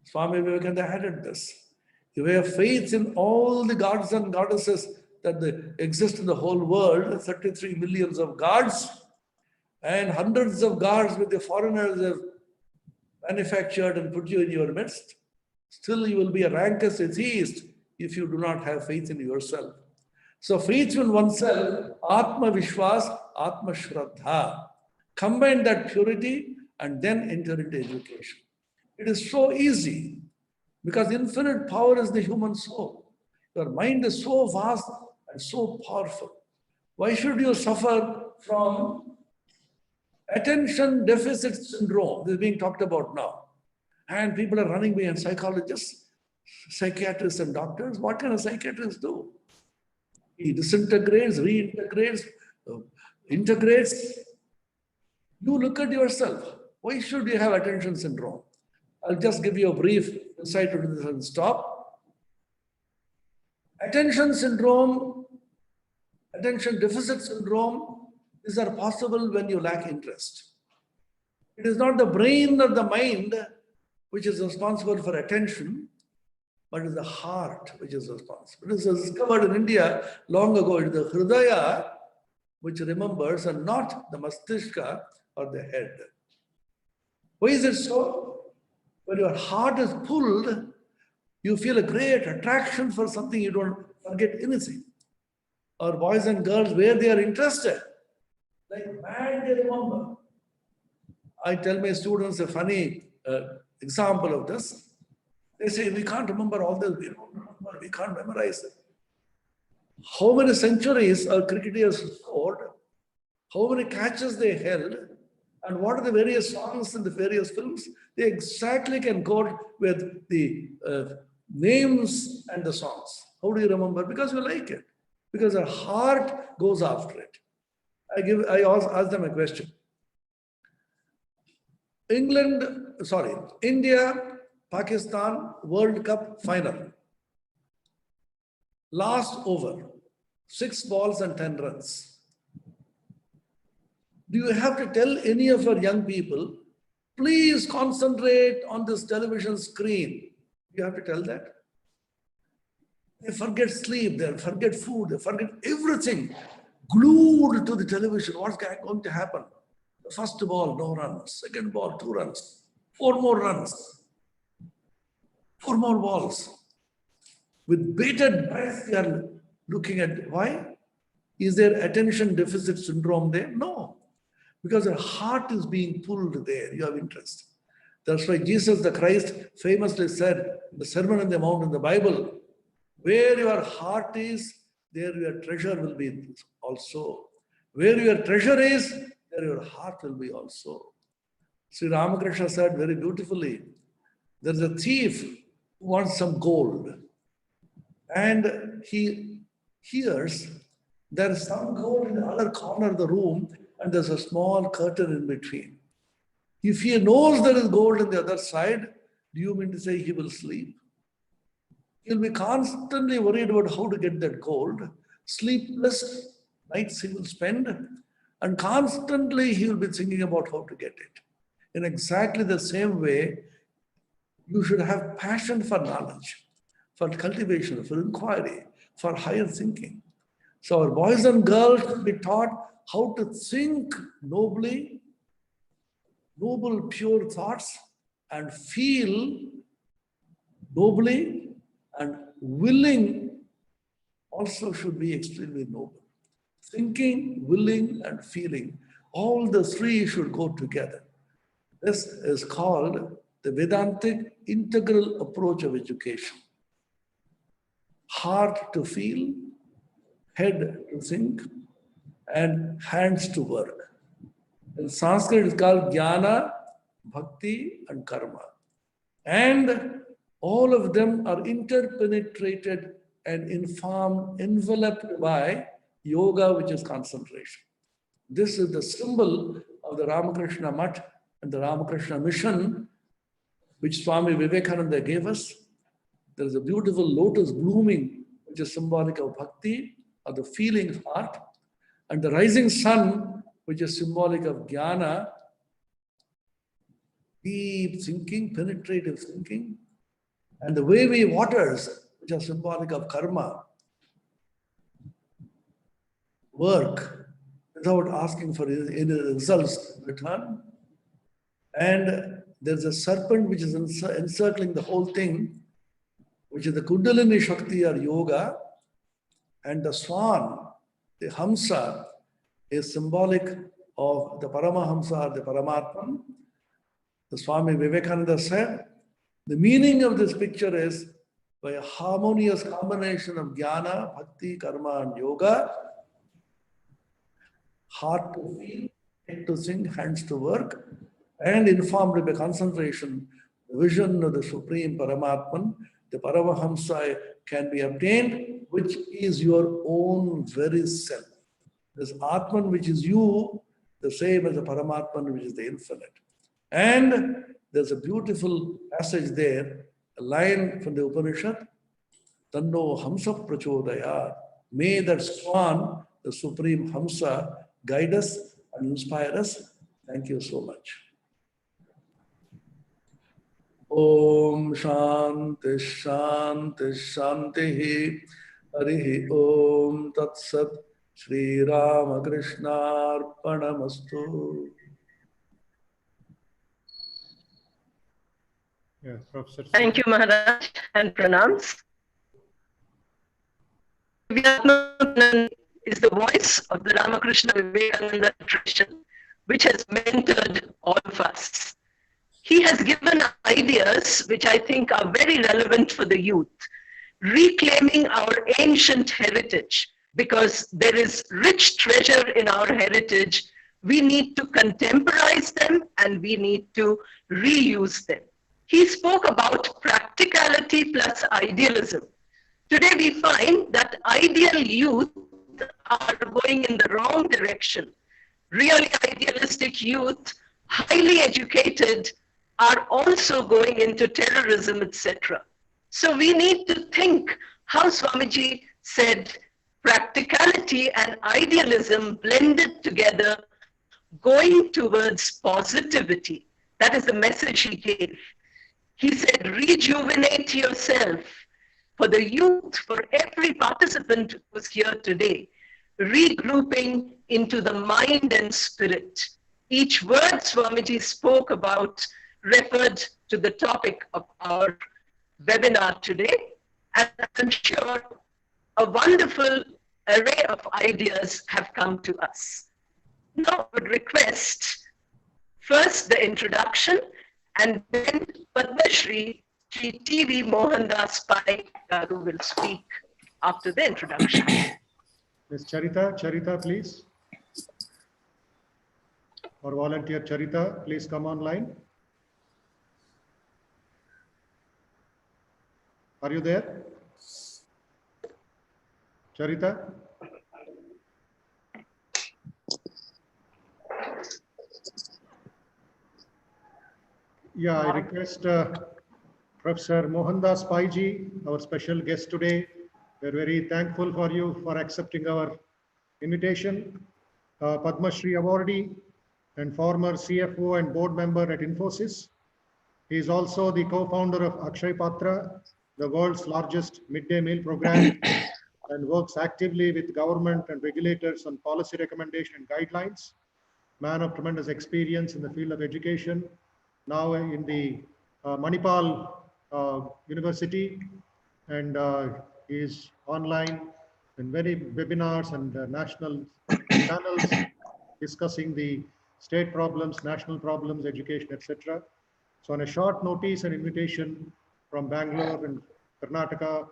Swami Vivekananda added this. You have faith in all the gods and goddesses that exist in the whole world, 33 millions of gods, and hundreds of gods which the foreigners have manufactured and put you in your midst. Still, you will be a rank as atheist if you do not have faith in yourself. So faith in oneself, Atma Vishwas, Atma Shraddha. Combine that purity and then enter into education. It is so easy because infinite power is the human soul. Your mind is so vast and so powerful. Why should you suffer from attention deficit syndrome? This is being talked about now. And people are running behind psychologists, psychiatrists, and doctors. What can a psychiatrist do? He disintegrates, reintegrates, integrates. You look at yourself. Why should you have attention syndrome? I'll just give you a brief insight into this and stop. Attention syndrome, attention deficit syndrome, these are possible when you lack interest. It is not the brain or the mind which is responsible for attention, but it is the heart which is responsible. It was discovered in India long ago. It is the Hridaya which remembers and not the Mastishtha or the head. Why is it so? When your heart is pulled, you feel a great attraction for something, you don't forget anything. Or boys and girls, where they are interested, like mad they remember. I tell my students a funny example of this. They say, we can't remember all this, we don't remember, we can't memorize it. How many centuries our cricketers scored, how many catches they held, and what are the various songs in the various films? They exactly can quote with the names and the songs. How do you remember? Because you like it. Because our heart goes after it. I ask them a question. India, Pakistan World Cup final. Last over, 6 balls and 10 runs. Do you have to tell any of our young people, please concentrate on this television screen? You have to tell that. They forget sleep, they forget food, they forget everything. Glued to the television. What's going to happen? The first ball, no runs. Second ball, 2 runs. 4 more runs. 4 more balls. With bated breath, they are looking at why? Is there attention deficit syndrome there? No. Because their heart is being pulled there. You have interest. That's why Jesus the Christ famously said in the Sermon on the Mount in the Bible, where your heart is, there your treasure will be also. Where your treasure is, there your heart will be also. Sri Ramakrishna said very beautifully, there's a thief who wants some gold. And he hears there is some gold in the other corner of the room and there's a small curtain in between. If he knows there is gold on the other side, do you mean to say he will sleep? He'll be constantly worried about how to get that gold. Sleepless nights he will spend, and constantly he will be thinking about how to get it. In exactly the same way, you should have passion for knowledge, for cultivation, for inquiry, for higher thinking. So our boys and girls should be taught how to think nobly, noble, pure thoughts, and feel nobly, and willing also should be extremely noble. Thinking, willing, and feeling, all the 3 should go together. This is called the Vedantic integral approach of education. Heart to feel, head to think, and hands to work. In Sanskrit, it's called Jnana, Bhakti, and Karma. And all of them are interpenetrated and informed, enveloped by yoga, which is concentration. This is the symbol of the Ramakrishna Math and the Ramakrishna mission, which Swami Vivekananda gave us. There is a beautiful lotus blooming, which is symbolic of bhakti, of the feeling heart, and the rising sun, which is symbolic of jnana, deep thinking, penetrative thinking, and the wavy waters, which are symbolic of karma, work without asking for any results in return. And there's a serpent which is encircling the whole thing, which is the Kundalini Shakti or yoga, and the swan, the Hamsa, is symbolic of the Paramahamsa or the Paramatman. The Swami Vivekananda said, the meaning of this picture is by a harmonious combination of jnana, bhakti, karma, and yoga, heart to feel, head to think, hands to work, and informed by concentration, the vision of the Supreme Paramatman, the Paramahamsa can be obtained, which is your own very self. This Atman, which is you, the same as the Paramatman, which is the infinite. And there's a beautiful passage there, a line from the Upanishad, Tanno Hamsa Prachodaya. May that swan, the Supreme Hamsa, guide us and inspire us. Thank you so much. Om Shanti Shanti Shanti Harihi Om Tat Sat Shri Ramakrishna Arpanamastu. Yeah, Professor. Thank you, Maharaj, and pranams. Vivekananda is the voice of the Ramakrishna Vivekananda tradition, which has mentored all of us. He has given ideas which I think are very relevant for the youth, reclaiming our ancient heritage, because there is rich treasure in our heritage. We need to contemporize them and we need to reuse them. He spoke about practicality plus idealism. Today we find that ideal youth are going in the wrong direction. Really idealistic youth, highly educated, are also going into terrorism, etc. So we need to think how Swamiji said practicality and idealism blended together, going towards positivity. That is the message he gave. He said, rejuvenate yourself, for the youth, for every participant who's here today, regrouping into the mind and spirit. Each word Swamiji spoke about referred to the topic of our webinar today, and I'm sure a wonderful array of ideas have come to us. Now I would request first the introduction and then Padma Shri TV Mohandas who will speak after the introduction. Ms. Charita, please. Or volunteer Charita, please come online. Are you there? Charita? Yeah, I request Professor Mohandas Paiji, our special guest today. We're very thankful for you for accepting our invitation. Padma Shri Awardee and former CFO and board member at Infosys. He is also the co-founder of Akshay Patra, the world's largest midday meal program, and works actively with government and regulators on policy recommendation and guidelines. Man of tremendous experience in the field of education, now in the Manipal University, and he is online in many webinars and national channels discussing the state problems, national problems, education, etc. So on a short notice and invitation from Bangalore and Karnataka,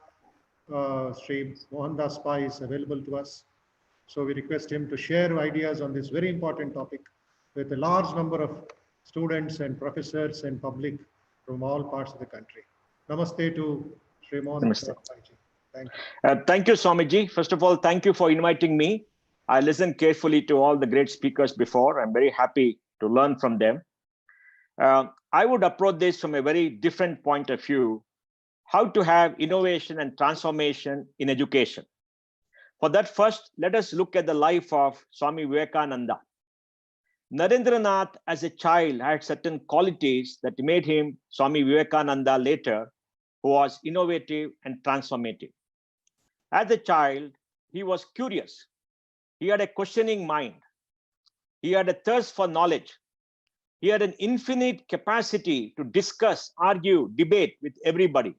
Shri Mohandas Pai is available to us. So we request him to share ideas on this very important topic with a large number of students and professors and public from all parts of the country. Namaste to Shri Mohandas Pai. Thank you. Thank you, Swamiji. First of all, thank you for inviting me. I listened carefully to all the great speakers before. I'm very happy to learn from them. I would approach this from a very different point of view, how to have innovation and transformation in education. For that, first, let us look at the life of Swami Vivekananda. Narendranath, as a child, had certain qualities that made him Swami Vivekananda later, who was innovative and transformative. As a child, he was curious. He had a questioning mind. He had a thirst for knowledge. He had an infinite capacity to discuss, argue, debate with everybody.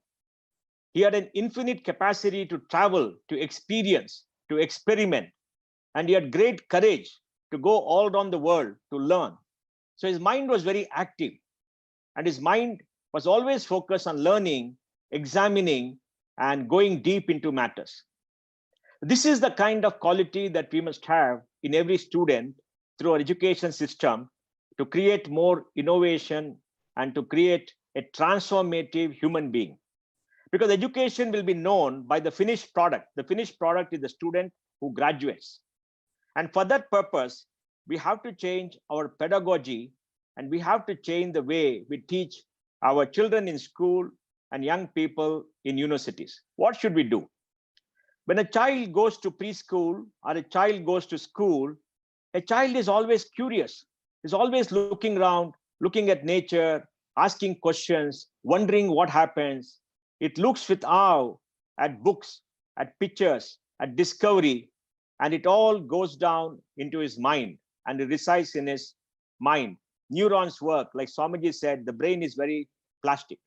He had an infinite capacity to travel, to experience, to experiment. And he had great courage to go all around the world to learn. So his mind was very active. And his mind was always focused on learning, examining, and going deep into matters. This is the kind of quality that we must have in every student through our education system to create more innovation and to create a transformative human being. Because education will be known by the finished product. The finished product is the student who graduates. And for that purpose, we have to change our pedagogy and we have to change the way we teach our children in school and young people in universities. What should we do? When a child goes to preschool or a child goes to school, a child is always curious, is always looking around, looking at nature, asking questions, wondering what happens. It looks with awe at books, at pictures, at discovery, and it all goes down into his mind and it resides in his mind. Neurons work, like Swamiji said, the brain is very plastic.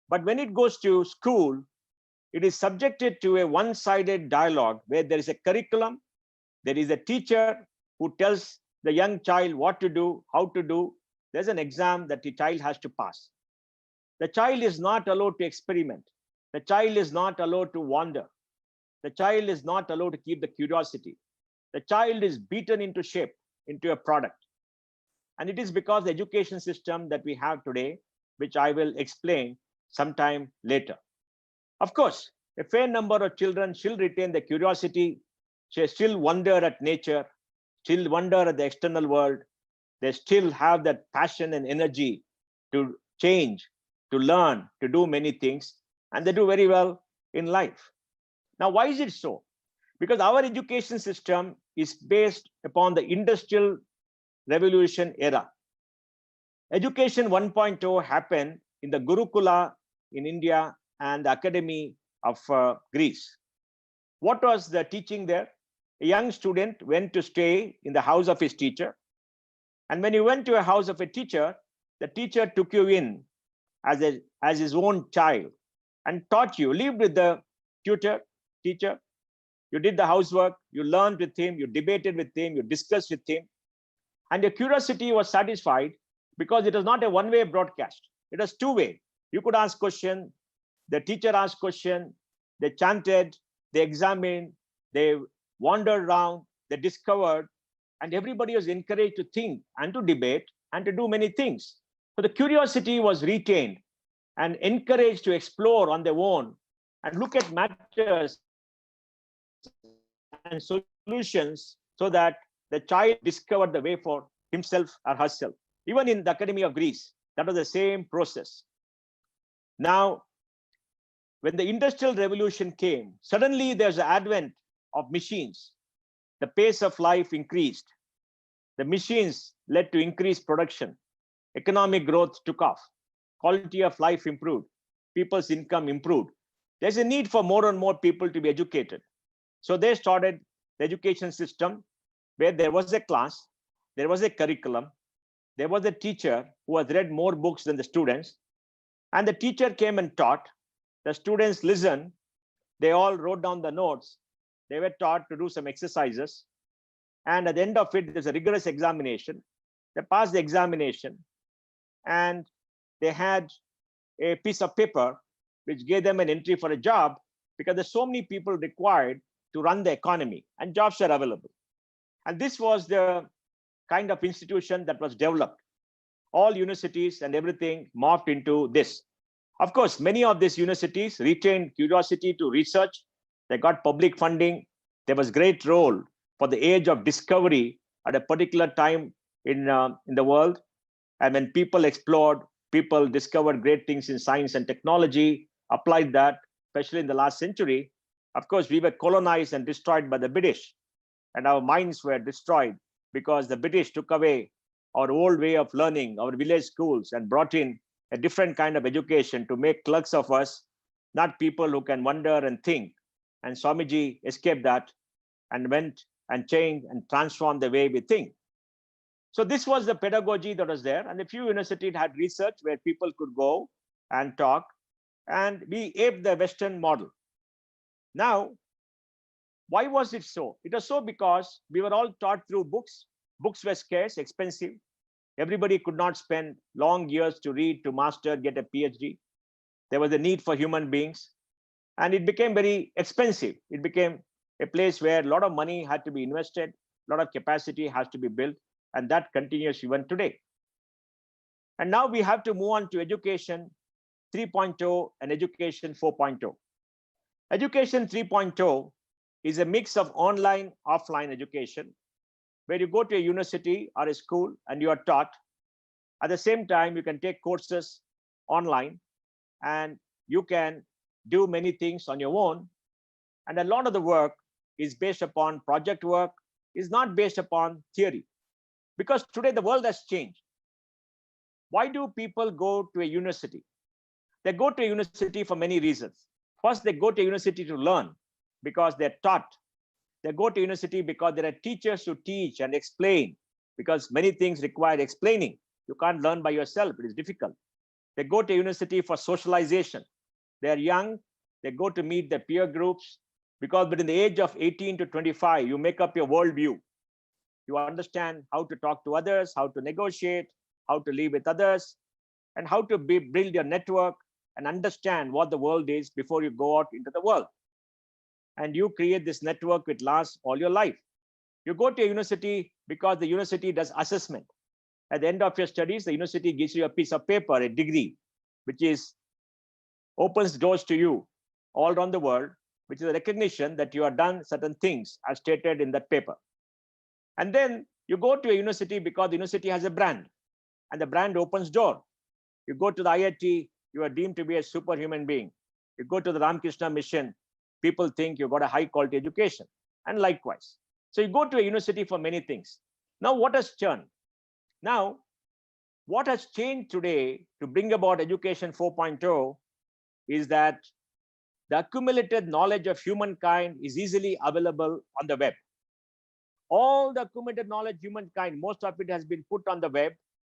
But when it goes to school, it is subjected to a one-sided dialogue where there is a curriculum, there is a teacher who tells the young child what to do, how to do. There's an exam that the child has to pass. The child is not allowed to experiment. The child is not allowed to wander. The child is not allowed to keep the curiosity. The child is beaten into shape, into a product. And it is because the education system that we have today, which I will explain sometime later. Of course, a fair number of children still retain the curiosity, they still wonder at nature, still wonder at the external world. They still have that passion and energy to change, to learn, to do many things, and they do very well in life. Now, why is it so? Because our education system is based upon the Industrial Revolution era. Education 1.0 happened in the Gurukula in India and the academy of Greece. What was the teaching there? A young student went to stay in the house of his teacher. And when you went to a house of a teacher, the teacher took you in as his own child and taught you, lived with the teacher. You did the housework, you learned with him, you debated with him, you discussed with him. And your curiosity was satisfied because it was not a one-way broadcast. It was two-way. You could ask question, the teacher asked question, they chanted, they examined, they wandered around, they discovered, and everybody was encouraged to think and to debate and to do many things. So the curiosity was retained and encouraged to explore on their own and look at matters and solutions so that the child discovered the way for himself or herself. Even in the Academy of Greece, that was the same process. Now, when the Industrial Revolution came, suddenly there's an advent of machines. The pace of life increased. The machines led to increased production. Economic growth took off. Quality of life improved. People's income improved. There's a need for more and more people to be educated. So they started the education system where there was a class, there was a curriculum, there was a teacher who has read more books than the students, and the teacher came and taught. The students listened. They all wrote down the notes. They were taught to do some exercises. And at the end of it, there's a rigorous examination. They passed the examination and they had a piece of paper which gave them an entry for a job because there's so many people required to run the economy and jobs are available. And this was the kind of institution that was developed. All universities and everything morphed into this. Of course, many of these universities retained curiosity to research. They got public funding. There was great role for the age of discovery at a particular time in the world. And when people explored, people discovered great things in science and technology, applied that, especially in the last century. Of course, we were colonized and destroyed by the British, and our minds were destroyed because the British took away our old way of learning, our village schools, and brought in a different kind of education to make clerks of us, not people who can wonder and think. And Swamiji escaped that and went and changed and transformed the way we think. So this was the pedagogy that was there. And a few universities had research where people could go and talk, and we aped the Western model. Now, why was it so? It was so because we were all taught through books. Books were scarce, expensive. Everybody could not spend long years to read, to master, get a PhD. There was a need for human beings. And it became very expensive. It became a place where a lot of money had to be invested, a lot of capacity has to be built, and that continues even today. And now we have to move on to education 3.0 and education 4.0. Education 3.0 is a mix of online, offline education, where you go to a university or a school and you are taught. At the same time, you can take courses online and you can do many things on your own. And a lot of the work is based upon project work, is not based upon theory. Because today the world has changed. Why do people go to a university? They go to a university for many reasons. First, they go to a university to learn because they're taught. They go to university because there are teachers who teach and explain, because many things require explaining. You can't learn by yourself, it is difficult. They go to university for socialization. They are young, they go to meet their peer groups, because between the age of 18 to 25, you make up your worldview. You understand how to talk to others, how to negotiate, how to live with others, and how to build your network and understand what the world is before you go out into the world. And you create this network which lasts all your life. You go to a university because the university does assessment. At the end of your studies, the university gives you a piece of paper, a degree, which opens doors to you all around the world, which is a recognition that you have done certain things as stated in that paper. And then you go to a university because the university has a brand, and the brand opens door. You go to the IIT, you are deemed to be a superhuman being. You go to the Ramakrishna mission, people think you've got a high quality education, and likewise. So you go to a university for many things. Now, what has changed? Now, what has changed today to bring about education 4.0 is that the accumulated knowledge of humankind is easily available on the web. All the accumulated knowledge of humankind, most of it has been put on the web,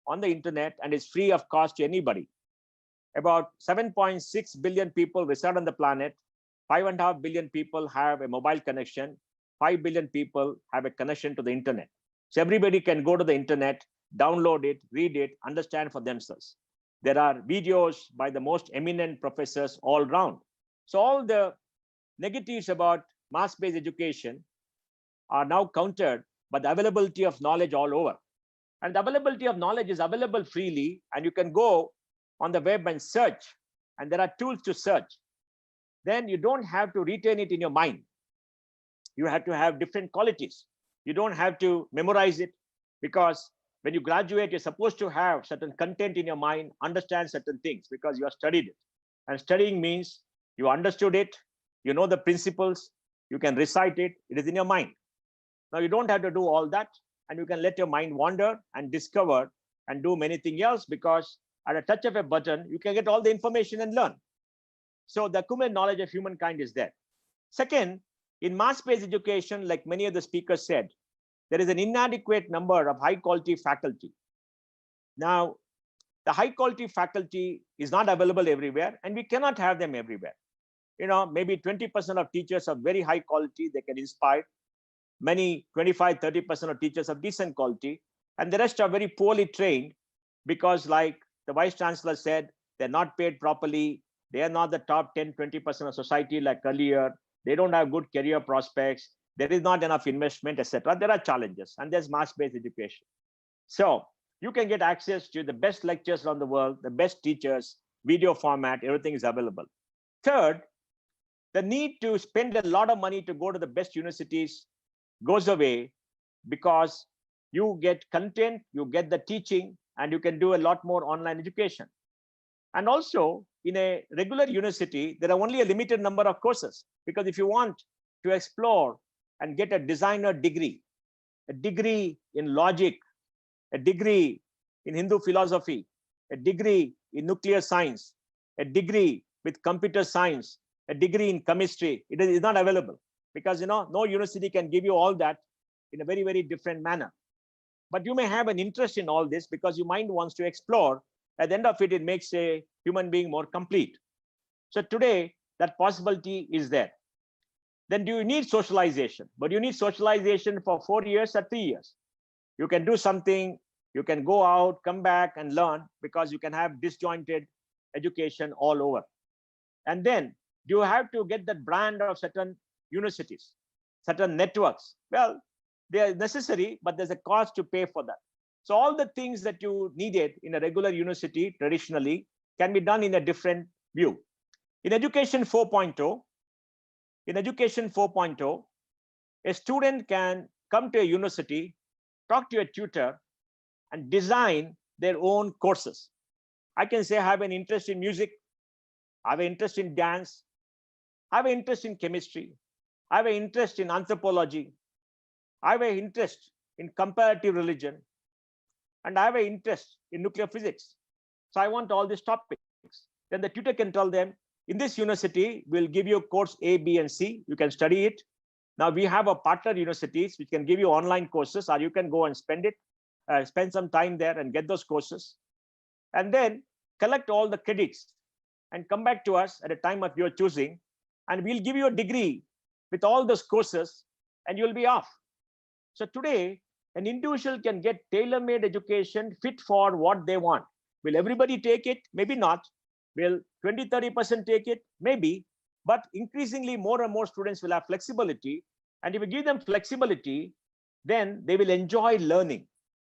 on the internet, and is free of cost to anybody. About 7.6 billion people reside on the planet. 5.5 billion people have a mobile connection. 5 billion people have a connection to the internet. So everybody can go to the internet, download it, read it, understand for themselves. There are videos by the most eminent professors all around. So all the negatives about mass-based education are now countered by the availability of knowledge all over. And the availability of knowledge is available freely, and you can go on the web and search, and there are tools to search. Then you don't have to retain it in your mind. You have to have different qualities. You don't have to memorize it, because when you graduate, you're supposed to have certain content in your mind, understand certain things because you have studied it. And studying means you understood it, you know the principles, you can recite it, it is in your mind. Now you don't have to do all that, and you can let your mind wander and discover and do many things else, because at a touch of a button, you can get all the information and learn. So the accumulated knowledge of humankind is there. Second, in mass-based education, like many of the speakers said, there is an inadequate number of high-quality faculty. Now, the high-quality faculty is not available everywhere, and we cannot have them everywhere. You know, maybe 20% of teachers are very high quality, they can inspire. Many 25, 30% of teachers of decent quality, and the rest are very poorly trained because, like the Vice-Chancellor said, they're not paid properly. They are not the top 10, 20% of society like earlier. They don't have good career prospects. There is not enough investment, etc. There are challenges, and there's mass-based education. So you can get access to the best lectures around the world, the best teachers, video format, everything is available. Third, the need to spend a lot of money to go to the best universities goes away, because you get content, you get the teaching, and you can do a lot more online education. And also, in a regular university, there are only a limited number of courses, because if you want to explore and get a designer degree, a degree in logic, a degree in Hindu philosophy, a degree in nuclear science, a degree with computer science, a degree in chemistry, it is not available, because no university can give you all that in a very, very different manner. But you may have an interest in all this because your mind wants to explore. At the end of it, it makes a human being more complete. So today, that possibility is there. Then do you need socialization? But you need socialization for 4 years or 3 years. You can do something, you can go out, come back and learn, because you can have disjointed education all over. And then do you have to get that brand of certain universities, certain networks? Well, they are necessary, but there's a cost to pay for that. So all the things that you needed in a regular university traditionally can be done in a different view. In Education 4.0, a student can come to a university, talk to a tutor, and design their own courses. I can say I have an interest in music, I have an interest in dance, I have an interest in chemistry, I have an interest in anthropology, I have an interest in comparative religion, and I have an interest in nuclear physics. So I want all these topics. Then the tutor can tell them, in this university, we'll give you course A, B, and C. You can study it. Now we have a partner universities which can give you online courses, or you can go and spend some time there and get those courses. And then collect all the credits and come back to us at a time of your choosing, and we'll give you a degree with all those courses, and you'll be off. So today, an individual can get tailor-made education fit for what they want. Will everybody take it? Maybe not. Will 20, 30% take it? Maybe. But increasingly, more and more students will have flexibility. And if you give them flexibility, then they will enjoy learning.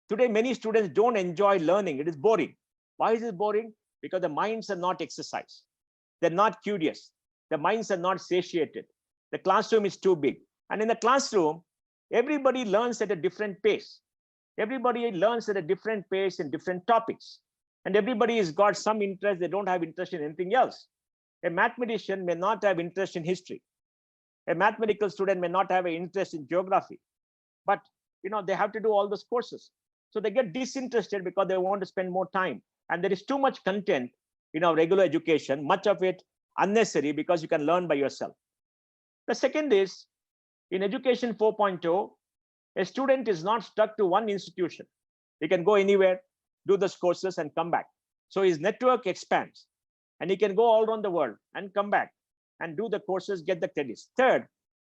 Today, many students don't enjoy learning. It is boring. Why is it boring? Because the minds are not exercised. They're not curious. The minds are not satiated. The classroom is too big. And in the classroom, everybody learns at a different pace. Everybody learns at a different pace in different topics. And everybody has got some interest. They don't have interest in anything else. A mathematician may not have interest in history. A mathematical student may not have an interest in geography. But they have to do all those courses. So they get disinterested because they want to spend more time. And there is too much content in our regular education, much of it unnecessary because you can learn by yourself. The second is, in Education 4.0, a student is not stuck to one institution. He can go anywhere, do those courses and come back. So his network expands and he can go all around the world and come back and do the courses, get the credits. Third,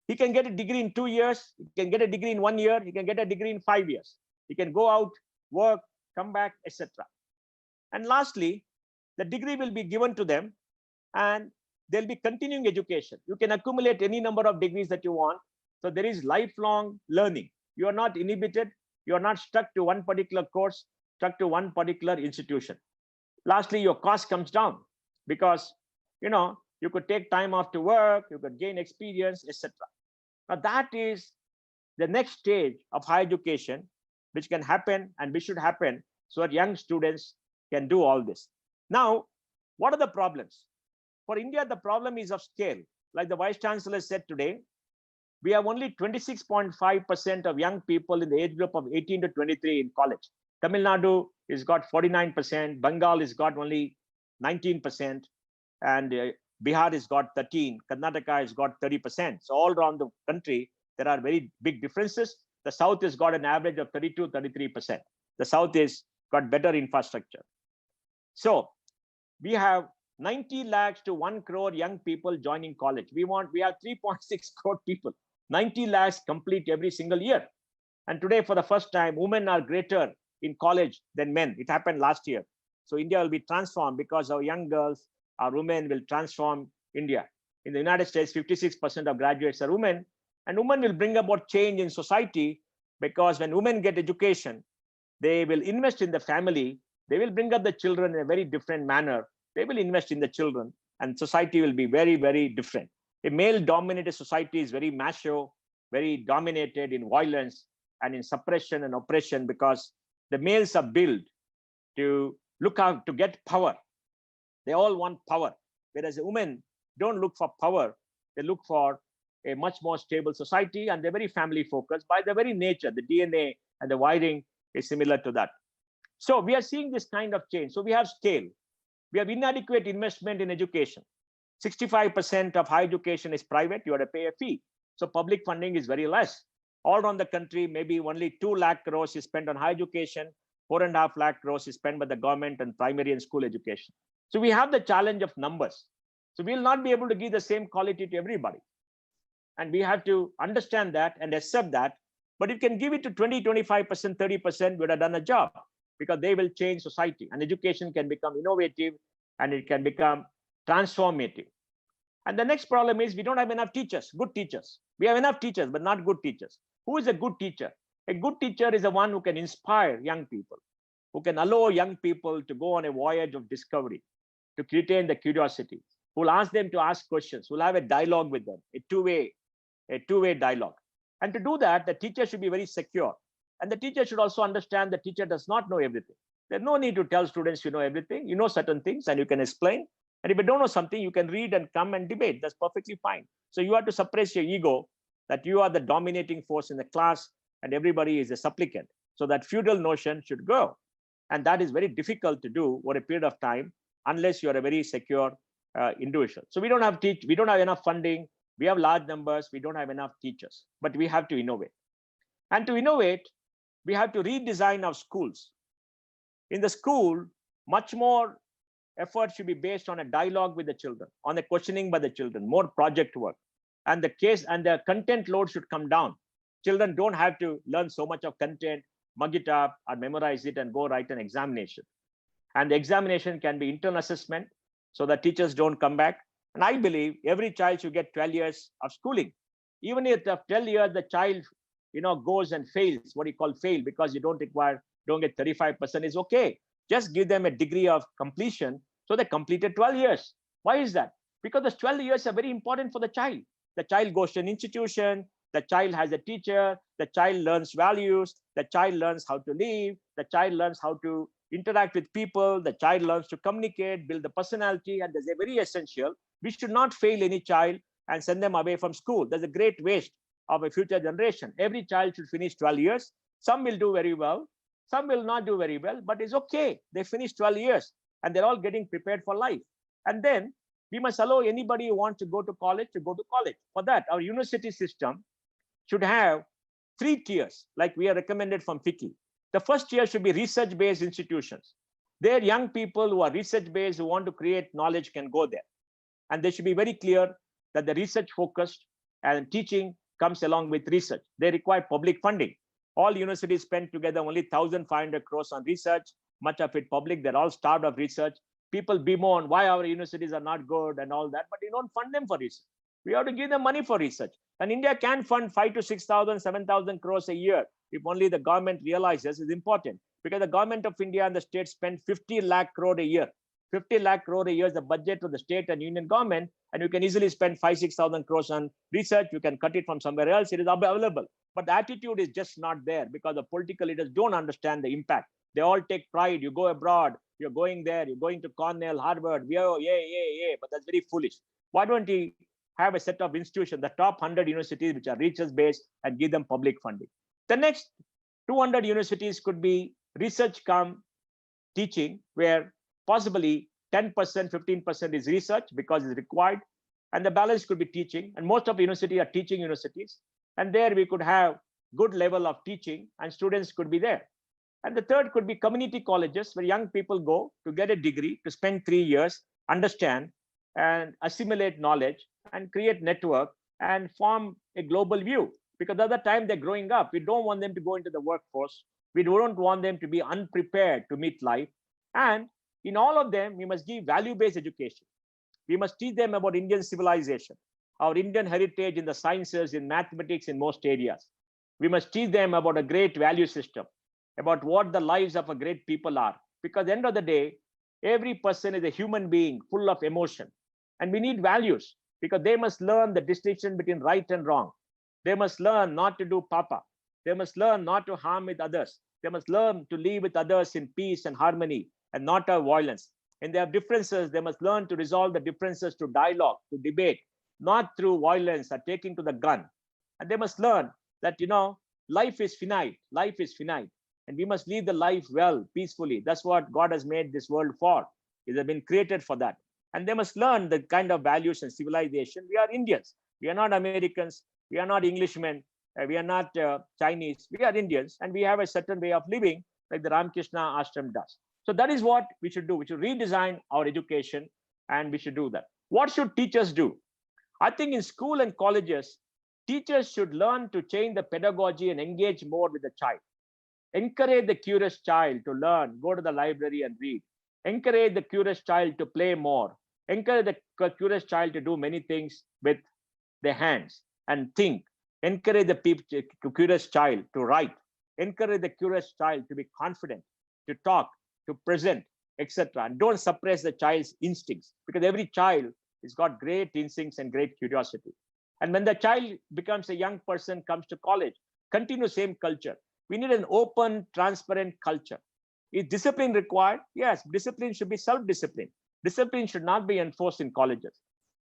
he can get a degree in 2 years, he can get a degree in 1 year, he can get a degree in 5 years. He can go out, work, come back, etc. And lastly, the degree will be given to them and there'll be continuing education. You can accumulate any number of degrees that you want. So there is lifelong learning. You are not inhibited. You are not stuck to one particular course, stuck to one particular institution. Lastly, your cost comes down because, you could take time off to work, you could gain experience, etc. Now that is the next stage of higher education, which can happen and which should happen so that young students can do all this. Now, what are the problems? For India, the problem is of scale. Like the Vice-Chancellor said today, we have only 26.5% of young people in the age group of 18 to 23 in college. Tamil Nadu has got 49%, Bengal has got only 19%, and Bihar has got 13%, Karnataka has got 30%. So all around the country, there are very big differences. The South has got an average of 32, 33%. The South has got better infrastructure. So we have 90 lakhs to 1 crore young people joining college. We have 3.6 crore people. 90 lakhs complete every single year. And today, for the first time, women are greater in college than men. It happened last year. So India will be transformed because our young girls, our women will transform India. In the United States, 56% of graduates are women. And women will bring about change in society because when women get education, they will invest in the family. They will bring up the children in a very different manner. They will invest in the children and society will be very, very different. A male-dominated society is very macho, very dominated in violence and in suppression and oppression because the males are built to look out to get power. They all want power, whereas the women don't look for power. They look for a much more stable society and they're very family focused by their very nature. The DNA and the wiring is similar to that. So we are seeing this kind of change. So we have scale. We have inadequate investment in education. 65% of higher education is private. You have to pay a fee. So public funding is very less. All around the country, maybe only 2 lakh crores is spent on higher education. 4.5 lakh crores is spent by the government on primary and school education. So we have the challenge of numbers. So we'll not be able to give the same quality to everybody. And we have to understand that and accept that. But if you can give it to 20, 25%, 30%, we would have done a job because they will change society and education can become innovative and it can become transformative. And the next problem is we don't have enough teachers, good teachers. We have enough teachers, but not good teachers. Who is a good teacher? A good teacher is the one who can inspire young people, who can allow young people to go on a voyage of discovery, to retain the curiosity, who will ask them to ask questions, who will have a dialogue with them, a two-way dialogue. And to do that, the teacher should be very secure. And the teacher should also understand the teacher does not know everything. There's no need to tell students you know everything. You know certain things and you can explain. And if you don't know something, you can read and come and debate. That's perfectly fine. So you have to suppress your ego that you are the dominating force in the class and everybody is a supplicant. So that feudal notion should go. And that is very difficult to do over a period of time unless you are a very secure individual. So we don't have enough funding. We have large numbers. We don't have enough teachers, but we have to innovate. And to innovate, we have to redesign our schools. In the school, much more effort should be based on a dialogue with the children, on a questioning by the children, more project work. And the content load should come down. Children don't have to learn so much of content, mug it up or memorize it and go write an examination. And the examination can be internal assessment so that teachers don't come back. And I believe every child should get 12 years of schooling. Even if after 12 years, the child goes and fails, what you call fail, because you don't get 35% is okay. Just give them a degree of completion. So they completed 12 years. Why is that? Because the 12 years are very important for the child. The child goes to an institution, the child has a teacher, the child learns values, the child learns how to live, the child learns how to interact with people, the child learns to communicate, build the personality, and there's a very essential. We should not fail any child and send them away from school. There's a great waste of a future generation. Every child should finish 12 years. Some will do very well. Some will not do very well, but it's okay. They finish 12 years and they're all getting prepared for life. And then We must allow anybody who wants to go to college to go to college. For that, our university system should have 3 tiers, like we are recommended from FICCI. The first tier should be research-based institutions. There, young people who are research-based, who want to create knowledge can go there. And they should be very clear that the research-focused and teaching comes along with research. They require public funding. All universities spend together only 1,500 crores on research, much of it public. They're all starved of research. People bemoan why our universities are not good and all that, but you don't fund them for research. We have to give them money for research. And India can fund 5,000 to 6,000, 7,000 crores a year if only the government realizes it's important. Because the government of India and the state spend 50 lakh crore a year. 50 lakh crore a year is the budget of the state and union government, and you can easily spend 5,000 to 6,000 crores on research. You can cut it from somewhere else. It is available. But the attitude is just not there because the political leaders don't understand the impact. They all take pride. You go abroad, you're going there, you're going to Cornell, Harvard, yeah, but that's very foolish. Why don't we have a set of institutions, the top 100 universities which are research-based, and give them public funding? The next 200 universities could be research come teaching, where possibly 10%, 15% is research because it's required, and the balance could be teaching. And most of the universities are teaching universities. And there we could have good level of teaching and students could be there. And the third could be community colleges where young people go to get a degree, to spend 3 years, understand and assimilate knowledge and create network and form a global view. Because at the time they're growing up, we don't want them to go into the workforce. We don't want them to be unprepared to meet life. And in all of them, we must give value-based education. We must teach them about Indian civilization, our Indian heritage in the sciences, in mathematics, in most areas. We must teach them about a great value system, about what the lives of a great people are. Because at the end of the day, every person is a human being full of emotion. And we need values because they must learn the distinction between right and wrong. They must learn not to do papa. They must learn not to harm with others. They must learn to live with others in peace and harmony and not have violence. And they have differences. They must learn to resolve the differences through dialogue, to debate, not through violence or taking to the gun. And they must learn that, life is finite. Life is finite. And we must live the life well, peacefully. That's what God has made this world for. It has been created for that. And they must learn the kind of values and civilization. We are Indians. We are not Americans. We are not Englishmen. We are not Chinese. We are Indians. And we have a certain way of living like the Ramakrishna ashram does. So that is what we should do. We should redesign our education and we should do that. What should teachers do? I think in school and colleges, teachers should learn to change the pedagogy and engage more with the child. Encourage the curious child to learn, go to the library and read. Encourage the curious child to play more. Encourage the curious child to do many things with their hands and think. Encourage the curious child to write. Encourage the curious child to be confident, to talk, to present, etc. And don't suppress the child's instincts because every child has got great instincts and great curiosity. And when the child becomes a young person, comes to college, continue same culture. We need an open, transparent culture. Is discipline required? Yes, discipline should be self-discipline. Discipline should not be enforced in colleges.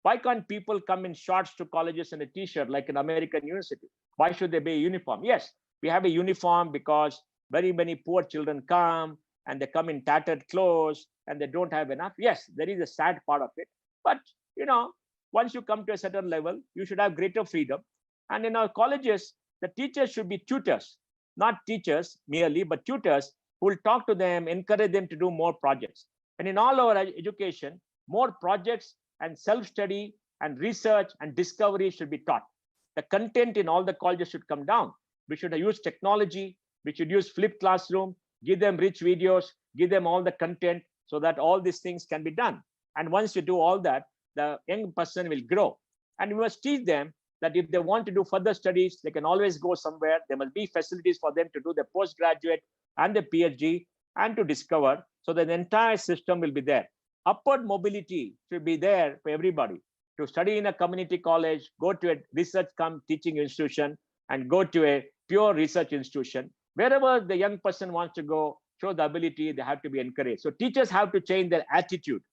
Why can't people come in shorts to colleges and a t-shirt like an American university? Why should they be a uniform? Yes, we have a uniform because very many poor children come and they come in tattered clothes and they don't have enough. Yes, there is a sad part of it. But, once you come to a certain level, you should have greater freedom. And in our colleges, the teachers should be tutors, not teachers merely, but tutors who will talk to them, encourage them to do more projects. And in all our education, more projects and self-study and research and discovery should be taught. The content in all the colleges should come down. We should use technology. We should use flipped classroom, give them rich videos, give them all the content so that all these things can be done. And once you do all that, the young person will grow. And we must teach them that if they want to do further studies, they can always go somewhere. There must be facilities for them to do the postgraduate and the PhD and to discover, so that the entire system will be there. Upward mobility should be there for everybody to study in a community college, go to a research teaching institution, and go to a pure research institution. Wherever the young person wants to go, show the ability, they have to be encouraged. So teachers have to change their attitude.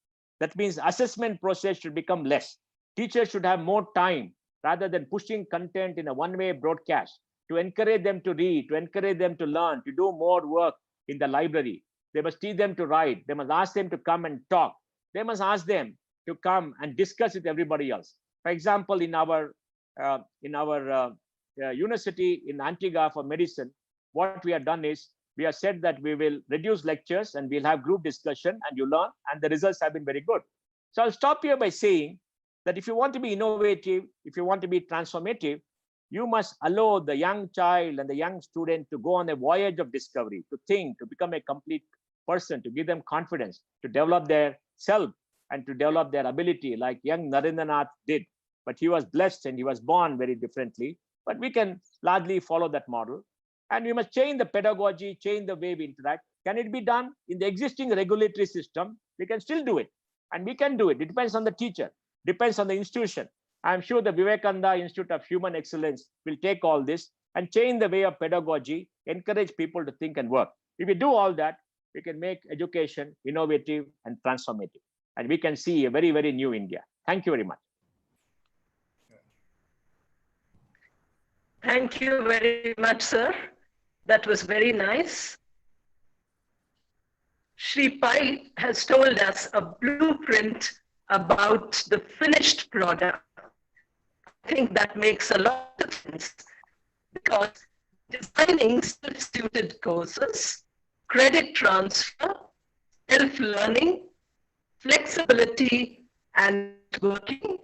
That means assessment process should become less. Teachers should have more time rather than pushing content in a one-way broadcast, to encourage them to read, to encourage them to learn, to do more work in the library. They must teach them to write. They must ask them to come and talk. They must ask them to come and discuss with everybody else. For example, in our university in Antigua for medicine, what we have done is we have said that we will reduce lectures and we'll have group discussion and you learn, and the results have been very good. So I'll stop here by saying that if you want to be innovative, if you want to be transformative, you must allow the young child and the young student to go on a voyage of discovery, to think, to become a complete person, to give them confidence, to develop their self and to develop their ability like young Narendranath did. But he was blessed and he was born very differently. But we can largely follow that model. And we must change the pedagogy, change the way we interact. Can it be done in the existing regulatory system? We can still do it. And we can do it. It depends on the teacher, depends on the institution. I'm sure the Vivekananda Institute of Human Excellence will take all this and change the way of pedagogy, encourage people to think and work. If we do all that, we can make education innovative and transformative. And we can see a very, very new India. Thank you very much. Thank you very much, sir. That was very nice. Shri Pai has told us a blueprint about the finished product. I think that makes a lot of sense because designing self-suited courses, credit transfer, self-learning, flexibility, and working,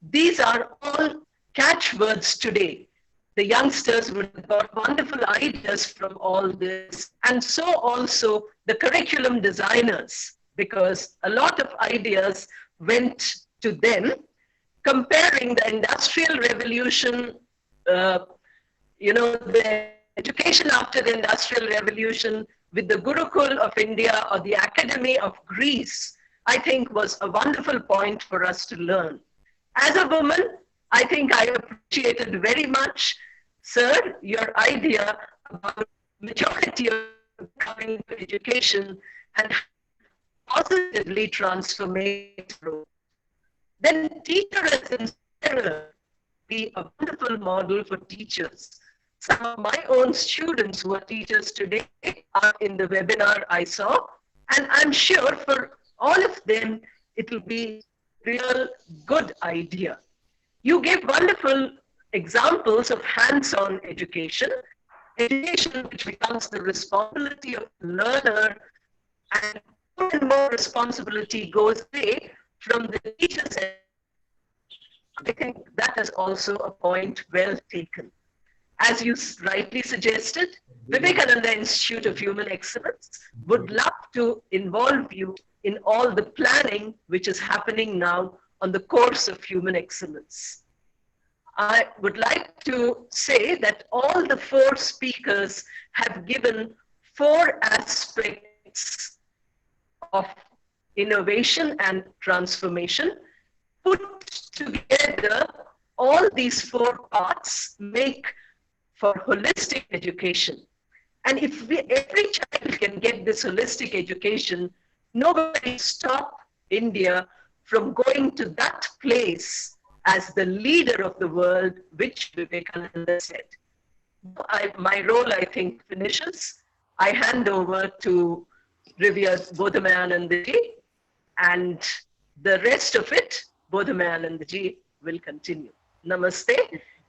these are all catchwords today. The youngsters would have got wonderful ideas from all this, and so also the curriculum designers, because a lot of ideas went to them, comparing the Industrial Revolution, the education after the Industrial Revolution with the Gurukul of India or the Academy of Greece, I think was a wonderful point for us to learn. As a woman, I think I appreciated very much, sir, your idea about majority of coming to education and positively transformative. Then teacher as inspirer be a wonderful model for teachers. Some of my own students who are teachers today are in the webinar I saw, and I'm sure for all of them, it will be a real good idea. You gave wonderful examples of hands-on education, education which becomes the responsibility of the learner, and more and more responsibility goes away from the teacher's end. I think that is also a point well taken. As you rightly suggested, Vivekananda Institute of Human Excellence would love to involve you in all the planning which is happening now on the course of human excellence. I would like to say that all the four speakers have given four aspects of innovation and transformation. Put together, all these four parts make for holistic education. And if every child can get this holistic education, nobody stop India from going to that place as the leader of the world, which Vivekananda said. My role, I think, finishes. I hand over to revered Bodhamayanandaji, and the rest of it, Bodhamayanandaji will continue. Namaste.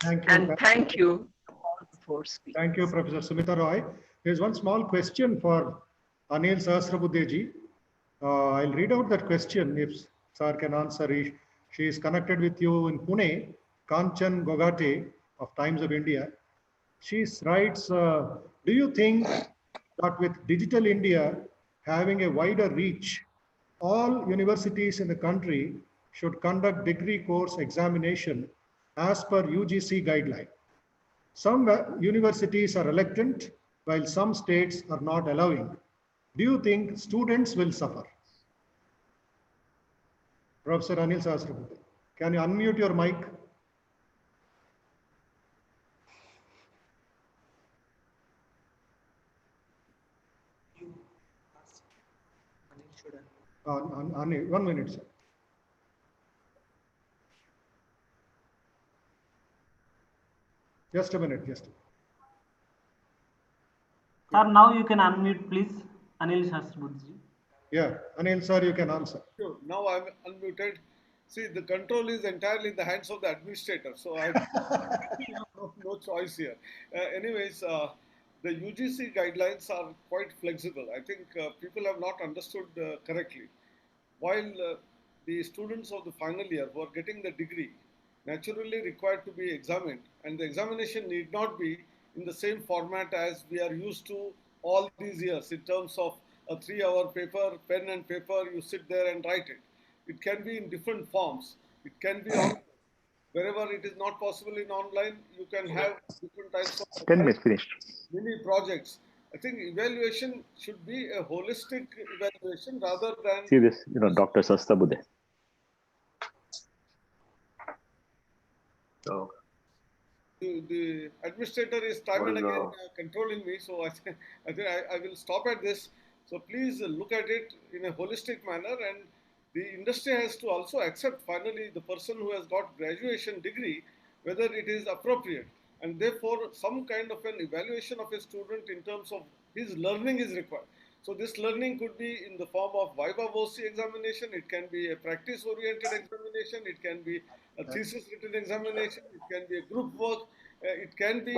Thank you. And thank you to all the four speakers. Thank you, Professor Sumita Roy. There's one small question for Anil Sahasrabudhe. I'll read out that question if sir can answer. She is connected with you in Pune, Kanchan Gogate of Times of India. She writes, do you think that with Digital India having a wider reach, all universities in the country should conduct degree course examination as per UGC guideline? Some universities are reluctant, while some states are not allowing. Do you think students will suffer? Professor Anil Sahasrabudhe, can you unmute your mic? Anil, 1 minute, sir. Just a minute, just a minute. Sir, now you can unmute, please. Anil Sahasrabudhe. Yeah, Anil sir, you can answer. Sure. Now I'm unmuted. See, the control is entirely in the hands of the administrator. So I have no choice here. Anyways, the UGC guidelines are quite flexible. I think people have not understood correctly. While the students of the final year who are getting the degree naturally required to be examined, and the examination need not be in the same format as we are used to all these years in terms of a 3-hour paper, pen and paper, you sit there and write it. It can be in different forms. It can be on wherever it is not possible in online, you can have different types of 10 minutes finished. mini projects. I think evaluation should be a holistic evaluation rather than See this, Dr. Sahasrabudhe. So, the administrator is time and again controlling me, so I think I will stop at this. So please look at it in a holistic manner, and the industry has to also accept finally the person who has got graduation degree, whether it is appropriate, and therefore some kind of an evaluation of a student in terms of his learning is required. So this learning could be in the form of VIVA examination, it can be a practice-oriented examination, it can be a thesis-written examination, it can be a group work, it can be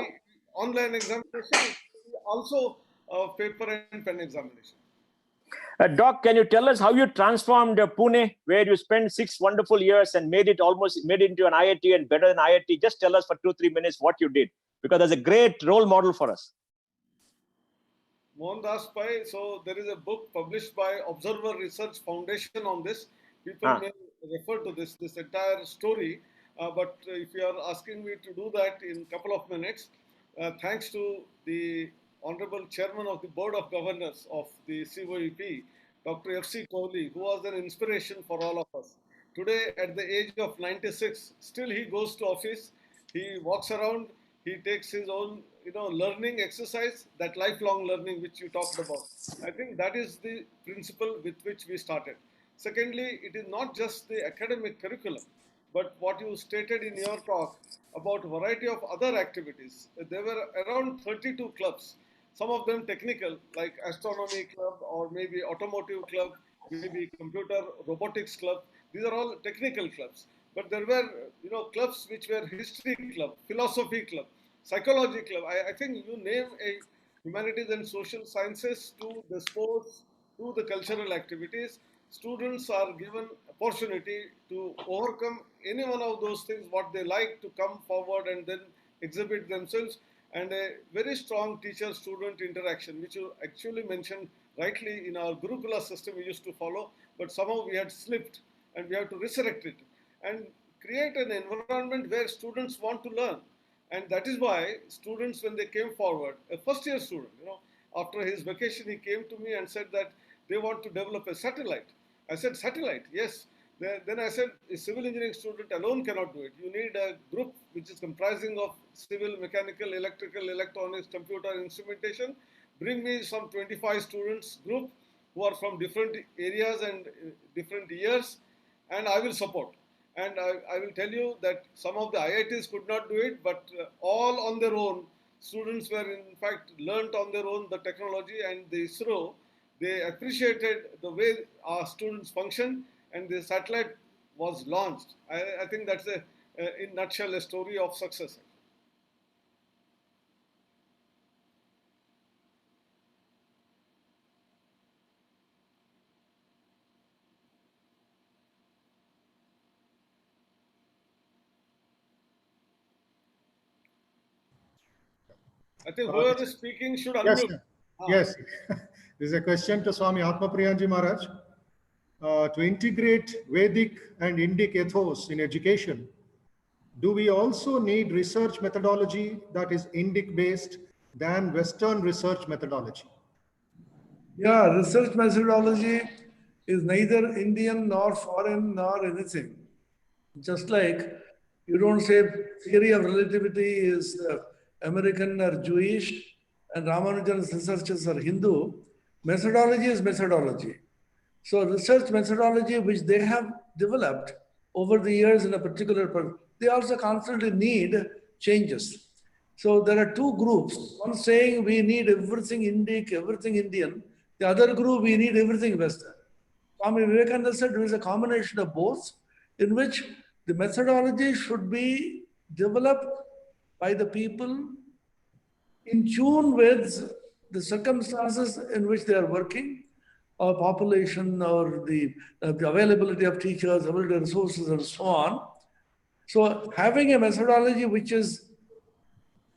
online examination, it can be also paper and pen examination. Doc, can you tell us how you transformed Pune, where you spent 6 wonderful years and made it into an IIT and better than IIT? Just tell us for 2-3 minutes what you did, because that's a great role model for us. Mohandas Pai, so there is a book published by Observer Research Foundation on this. People may refer to this entire story, but if you are asking me to do that in a couple of minutes, thanks to the Honorable Chairman of the Board of Governors of the COEP, Dr. F.C. Kohli, who was an inspiration for all of us. Today, at the age of 96, still he goes to office, he walks around, he takes his own, learning exercise, that lifelong learning which you talked about. I think that is the principle with which we started. Secondly, it is not just the academic curriculum, but what you stated in your talk about a variety of other activities. There were around 32 clubs, some of them technical, like astronomy club or maybe automotive club, maybe computer robotics club. These are all technical clubs. But there were, clubs which were history club, philosophy club, psychology club. I think you name a humanities and social sciences to the sports, to the cultural activities. Students are given opportunity to overcome any one of those things, what they like, to come forward and then exhibit themselves, and a very strong teacher-student interaction, which you actually mentioned rightly in our Gurukula system we used to follow, but somehow we had slipped and we have to resurrect it and create an environment where students want to learn. And that is why students, when they came forward, a first-year student, after his vacation, he came to me and said that they want to develop a satellite. I said, satellite? Yes. Then I said, a civil engineering student alone cannot do it. You need a group which is comprising of civil, mechanical, electrical, electronics, computer, instrumentation. Bring me some 25 students group who are from different areas and different years, and I will support. And I will tell you that some of the IITs could not do it, but all on their own, students were in fact learnt on their own the technology, and the ISRO, they appreciated the way our students function, and the satellite was launched. I think that's in a nutshell, a story of success. I think whoever is speaking should unmute. Yes. This is a question to Swami Atmapriyanandaji Maharaj. To integrate Vedic and Indic ethos in education, do we also need research methodology that is Indic based than Western research methodology? Yeah, research methodology is neither Indian nor foreign nor anything. Just like you don't say theory of relativity is American or Jewish and Ramanujan's researches are Hindu. Methodology is methodology. So research methodology which they have developed over the years in a particular, they also constantly need changes. So there are two groups, one saying we need everything Indic, everything Indian. The other group, we need everything Western. Swami Vivekananda said there is a combination of both. in which the methodology should be developed by the people in tune with the circumstances in which they are working, or population, or the availability of teachers, availability of resources, and so on. So having a methodology which is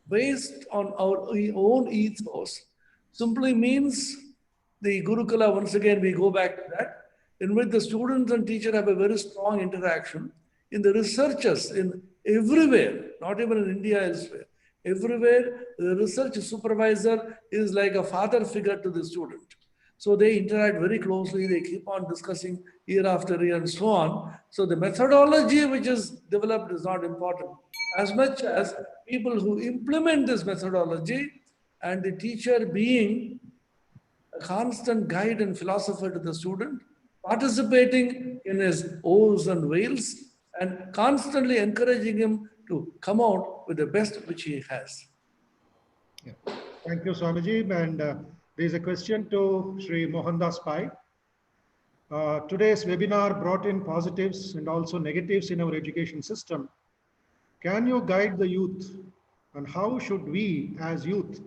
based on our own ethos simply means the Gurukula, once again, we go back to that, in which the students and teacher have a very strong interaction. In the researchers, in everywhere, not even in India, elsewhere, everywhere, the research supervisor is like a father figure to the student. So they interact very closely, they keep on discussing year after year and so on. So the methodology which is developed is not important, as much as people who implement this methodology and the teacher being a constant guide and philosopher to the student, participating in his woes and wails, and constantly encouraging him to come out with the best which he has. Yeah. Thank you, Swamiji. And there is a question to Shri Mohandas Pai. Today's webinar brought in positives and also negatives in our education system. Can you guide the youth on how should we as youth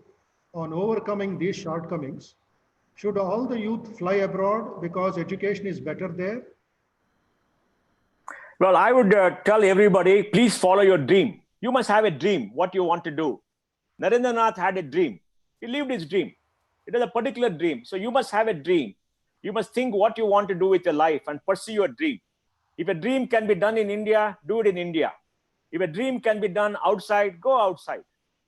on overcoming these shortcomings? Should all the youth fly abroad because education is better there? Well, I would tell everybody, please follow your dream. You must have a dream, what you want to do. Narendranath had a dream. He lived his dream. It is a particular dream. So you must have a dream. You must think what you want to do with your life and pursue your dream. If a dream can be done in India, do it in India. If a dream can be done outside, go outside.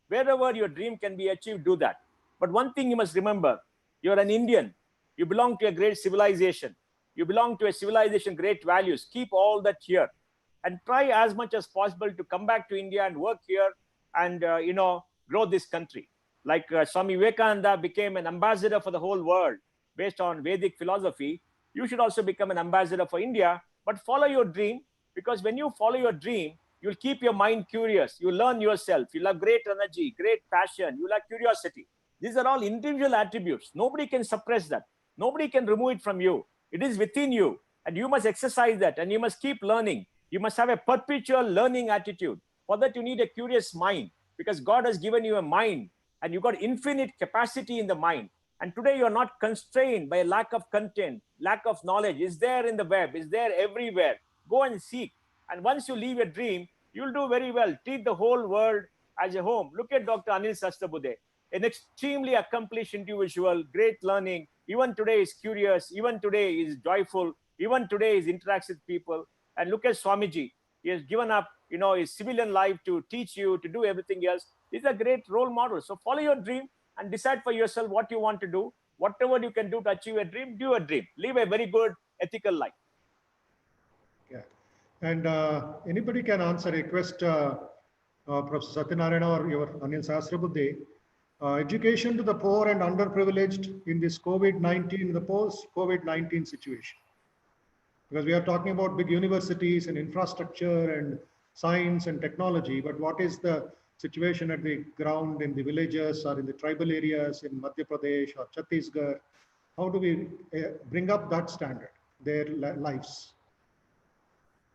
Wherever your dream can be achieved, do that. But one thing you must remember, you're an Indian. You belong to a great civilization. You belong to a civilization, great values. Keep all that here and try as much as possible to come back to India and work here and, grow this country. Like Swami Vivekananda became an ambassador for the whole world based on Vedic philosophy. You should also become an ambassador for India, but follow your dream, because when you follow your dream, you'll keep your mind curious. You learn yourself. You'll have great energy, great passion. You'll have curiosity. These are all individual attributes. Nobody can suppress that. Nobody can remove it from you. It is within you, and you must exercise that, and you must keep learning. You must have a perpetual learning attitude. For that, you need a curious mind, because God has given you a mind, and you've got infinite capacity in the mind. And today, you're not constrained by a lack of content, lack of knowledge. It's there in the web. It's there everywhere. Go and seek. And once you leave a dream, you'll do very well. Treat the whole world as a home. Look at Dr. Anil Sahasrabudhe, an extremely accomplished individual, great learning. Even today is curious. Even today is joyful. Even today is interacts with people. And look at Swamiji. He has given up, his civilian life to teach you, to do everything else. These are great role models. So follow your dream and decide for yourself what you want to do. Whatever you can do to achieve a dream, do a dream. Live a very good, ethical life. Yeah. And anybody can answer a request, Professor Satyanarayana or your Anil Sahasrabudhe. Education to the poor and underprivileged in this COVID-19, the post-COVID-19 situation. Because we are talking about big universities and infrastructure and science and technology, but what is the situation at the ground in the villages or in the tribal areas in Madhya Pradesh or Chhattisgarh? How do we bring up that standard, their lives?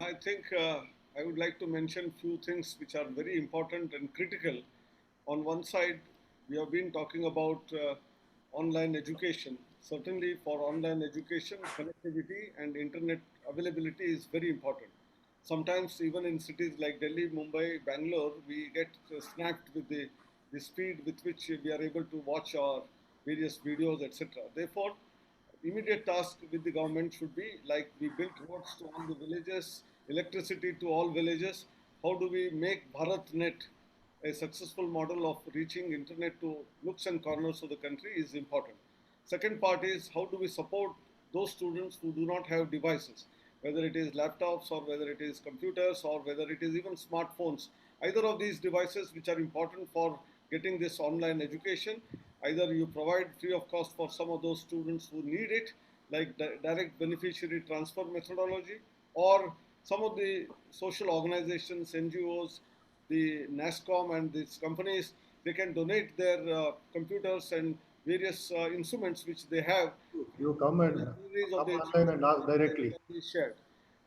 I think I would like to mention a few things which are very important and critical. On one side, we have been talking about online education. Certainly for online education, connectivity and internet availability is very important. Sometimes even in cities like Delhi, Mumbai, Bangalore, we get snapped with the speed with which we are able to watch our various videos, etc. Therefore, immediate task with the government should be like we built roads to all the villages, electricity to all villages. How do we make BharatNet a successful model of reaching internet to nooks and corners of the country is important. Second part is how do we support those students who do not have devices, whether it is laptops or whether it is computers or whether it is even smartphones. Either of these devices which are important for getting this online education, either you provide free of cost for some of those students who need it, like direct beneficiary transfer methodology, or some of the social organizations, NGOs, the NASCOM and these companies, they can donate their computers and various instruments which they have. You come and come online and ask directly. Can be shared.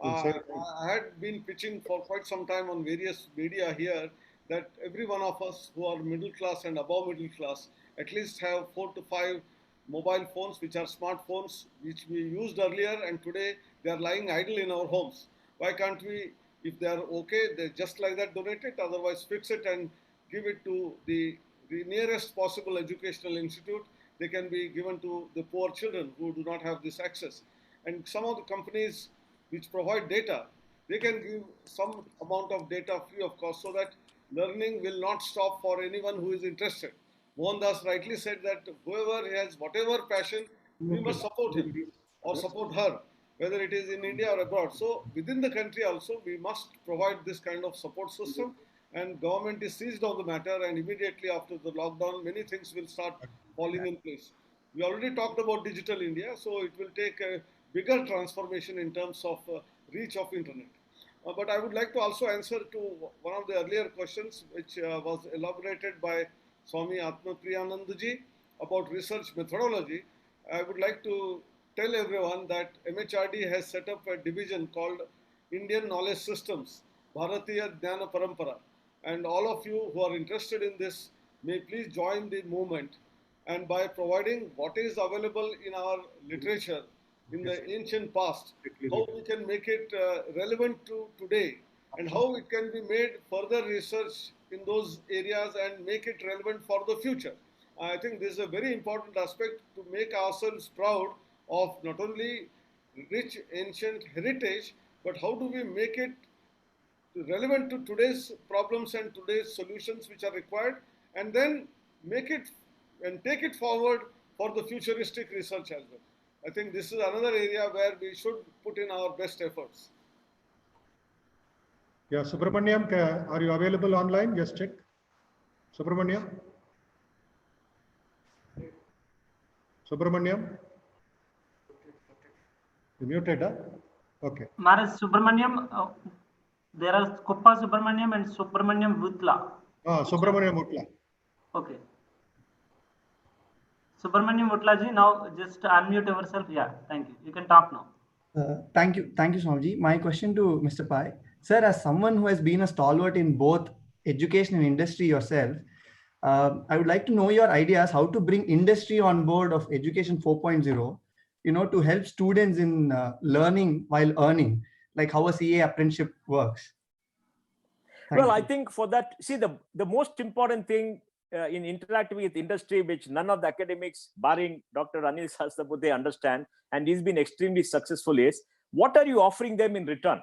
I had been pitching for quite some time on various media here that every one of us who are middle class and above middle class at least have 4 to 5 mobile phones, which are smartphones, which we used earlier, and today they are lying idle in our homes. Why can't we, if they are okay, they just like that donate it, otherwise fix it and give it to the nearest possible educational institute. They can be given to the poor children who do not have this access. And some of the companies which provide data, they can give some amount of data free of cost so that learning will not stop for anyone who is interested. Mohandas rightly said that whoever has whatever passion, we must support him or support her, whether it is in India or abroad. So within the country also, we must provide this kind of support system, and government is seized on the matter, and immediately after the lockdown, many things will start falling in place. We already talked about digital India, so it will take a bigger transformation in terms of reach of internet. But I would like to also answer to one of the earlier questions, which was elaborated by Swami Atmapriyanandaji about research methodology. I would like to tell everyone that MHRD has set up a division called Indian Knowledge Systems, Bharatiya Jnana Parampara. And all of you who are interested in this may please join the movement. And by providing what is available in our literature in the ancient past, how we can make it relevant to today, and how it can be made further research in those areas and make it relevant for the future. I think this is a very important aspect to make ourselves proud of not only rich ancient heritage, but how do we make it relevant to today's problems and today's solutions which are required, and then make it and take it forward for the futuristic research as well. I think this is another area where we should put in our best efforts. Yeah, Subramaniam, are you available online? Just check. Subramaniam? Subramaniam? You muted, huh? Okay. Maharaj Subramaniam, there are Kuppa Subramaniam and Subramaniam Vutla. Subramaniam Vutla. Okay. Subramaniam Vutlaji, now just unmute yourself. Yeah, thank you. You can talk now. Thank you, Swamiji. My question to Mr. Pai. Sir, as someone who has been a stalwart in both education and industry yourself, I would like to know your ideas how to bring industry on board of Education 4.0, to help students in learning while earning, like how a CA apprenticeship works. Thank you. I think for that, see, the most important thing in interacting with industry, which none of the academics, barring Dr. Anil Sahasrabudhe, understand, and he's been extremely successful, is what are you offering them in return?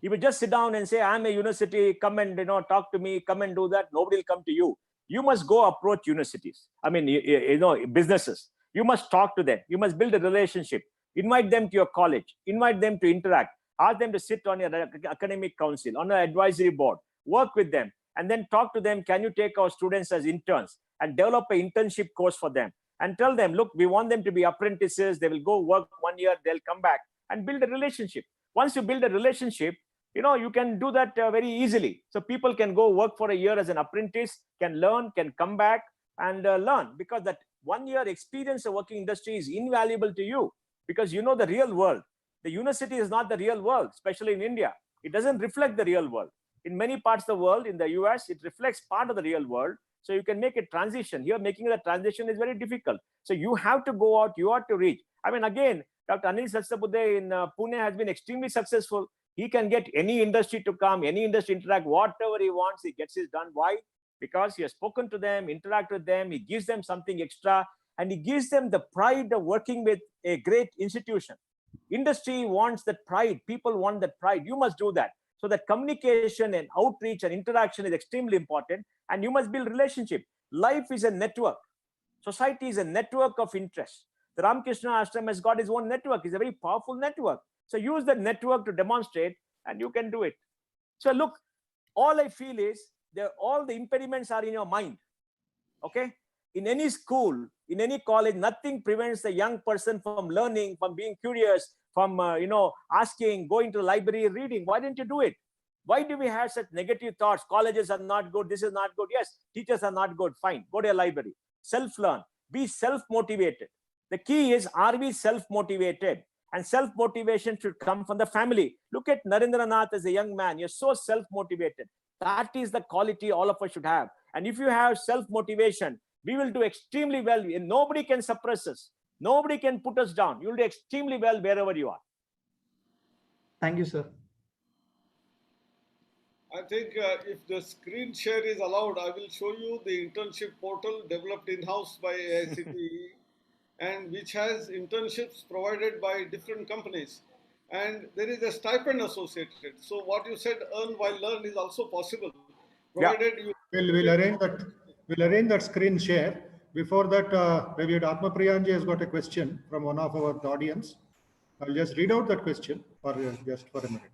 You would just sit down and say, I'm a university, come and talk to me, come and do that. Nobody will come to you. You must go approach universities. I mean, businesses. You must talk to them. You must build a relationship. Invite them to your college. Invite them to interact. Ask them to sit on your academic council, on an advisory board. Work with them. And then talk to them, can you take our students as interns and develop an internship course for them? And tell them, look, we want them to be apprentices. They will go work 1 year, they'll come back and build a relationship. Once you build a relationship, you can do that very easily. So people can go work for a year as an apprentice, can learn, can come back and learn, because that 1 year experience of working industry is invaluable to you, because you know the real world. The university is not the real world, especially in India. It doesn't reflect the real world. In many parts of the world, in the US, it reflects part of the real world. So you can make a transition. Here, making the transition is very difficult. So you have to go out, you have to reach. I mean, again, Dr. Anil Sahasrabudhe in Pune has been extremely successful. He can get any industry to come, any industry interact, whatever he wants, he gets it done. Why? Because he has spoken to them, interact with them, he gives them something extra, and he gives them the pride of working with a great institution. Industry wants that pride. People want that pride. You must do that. So that communication and outreach and interaction is extremely important, and you must build relationship. Life is a network. Society is a network of interest. The Ramakrishna Ashram has got his own network. It's a very powerful network. So use that network to demonstrate, and you can do it. So look, all I feel is that all the impediments are in your mind. Okay? In any school, in any college, nothing prevents the young person from learning, from being curious, from asking, going to the library, reading. Why didn't you do it? Why do we have such negative thoughts? Colleges are not good. This is not good. Yes, teachers are not good. Fine. Go to a library. Self-learn. Be self-motivated. The key is, are we self-motivated? And self-motivation should come from the family. Look at Narendranath as a young man. You're so self-motivated. That is the quality all of us should have. And if you have self-motivation, we will do extremely well. And nobody can suppress us. Nobody can put us down. You will do extremely well wherever you are. Thank you, sir. I think if the screen share is allowed, I will show you the internship portal developed in-house by AICTE and which has internships provided by different companies. And there is a stipend associated. So what you said, earn while learn, is also possible. Provided you... We'll arrange that screen share. Before that, maybe Atmapriyanandaji has got a question from one of our audience. I'll just read out that question for just for a minute.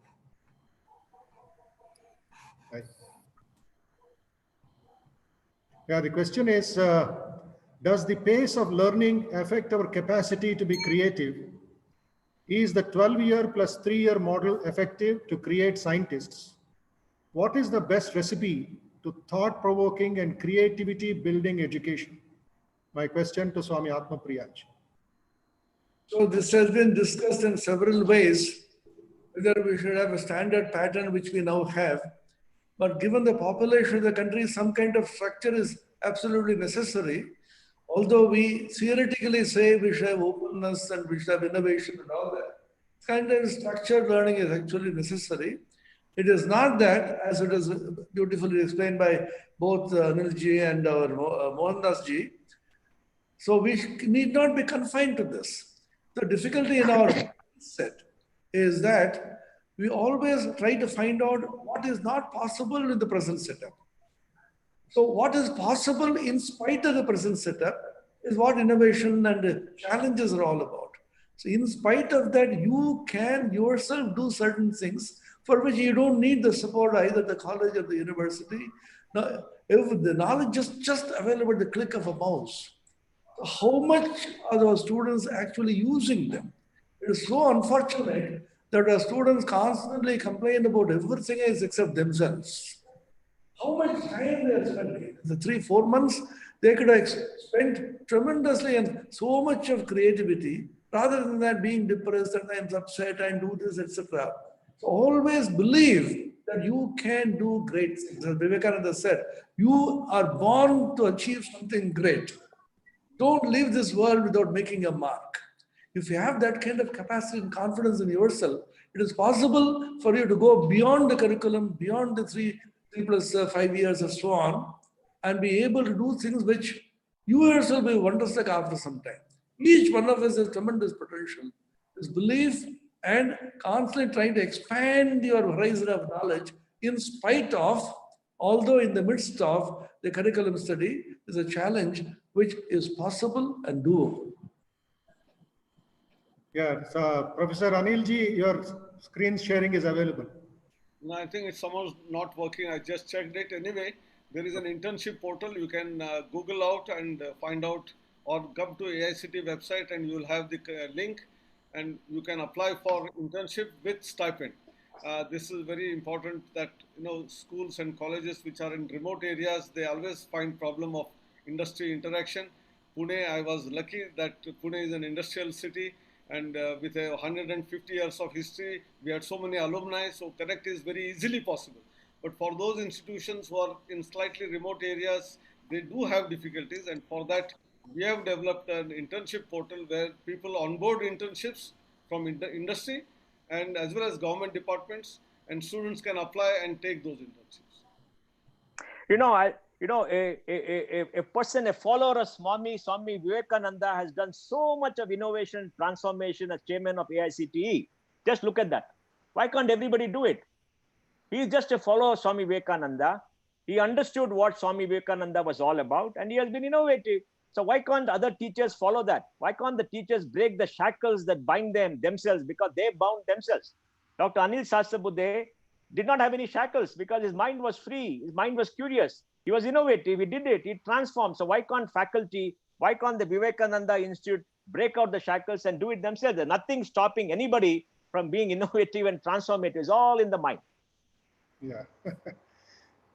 Right. Yeah, the question is, does the pace of learning affect our capacity to be creative? Is the 12-year plus 3-year model effective to create scientists? What is the best recipe to thought-provoking and creativity-building education? My question to Swami Atmapriyanandaji. So this has been discussed in several ways, whether we should have a standard pattern, which we now have. But given the population of the country, some kind of structure is absolutely necessary. Although we theoretically say we should have openness and we should have innovation and all that, kind of structured learning is actually necessary. It is not that, as it is beautifully explained by both Anil ji and our Mohandas ji. So we need not be confined to this. The difficulty in our set is that we always try to find out what is not possible in the present setup. So what is possible in spite of the present setup is what innovation and challenges are all about. So in spite of that, you can yourself do certain things for which you don't need the support either the college or the university. Now, if the knowledge is just available at the click of a mouse, how much are those students actually using them? It is so unfortunate that our students constantly complain about everything else except themselves. How much time they are spending? The 3-4 months, they could have spent tremendously and so much of creativity rather than that being depressed and I'm upset and do this, etc. So always believe that you can do great things. As Vivekananda said, you are born to achieve something great. Don't leave this world without making a mark. If you have that kind of capacity and confidence in yourself, it is possible for you to go beyond the curriculum, beyond the 3 plus 5 years and so on, and be able to do things which you yourself will be wonderstruck after some time. Each one of us has tremendous potential. This belief and constantly trying to expand your horizon of knowledge in spite of, although in the midst of the curriculum study, is a challenge which is possible and doable. Yeah, so Professor Anil ji, your screen sharing is available. No, I think it's somehow not working. I just checked it. Anyway, there is an internship portal. You can Google out and find out, or come to AICTE website and you will have the link and you can apply for internship with stipend. This is very important that, schools and colleges which are in remote areas, they always find problem of industry interaction. Pune, I was lucky that Pune is an industrial city. And with 150 years of history, we had so many alumni, so connect is very easily possible. But for those institutions who are in slightly remote areas, they do have difficulties. And for that, we have developed an internship portal where people onboard internships from industry and as well as government departments, and students can apply and take those internships. A person, a follower of Swami Vivekananda has done so much of innovation, transformation as chairman of AICTE. Just look at that. Why can't everybody do it? He is just a follower of Swami Vivekananda. He understood what Swami Vivekananda was all about and he has been innovative. So why can't other teachers follow that? Why can't the teachers break the shackles that bind them themselves because they bound themselves? Dr. Anil Sahasrabudhe did not have any shackles because his mind was free. His mind was curious. He was innovative. He did it. He transformed. So why can't faculty, why can't the Vivekananda Institute break out the shackles and do it themselves? There's nothing stopping anybody from being innovative and transformative. It's all in the mind. Yeah.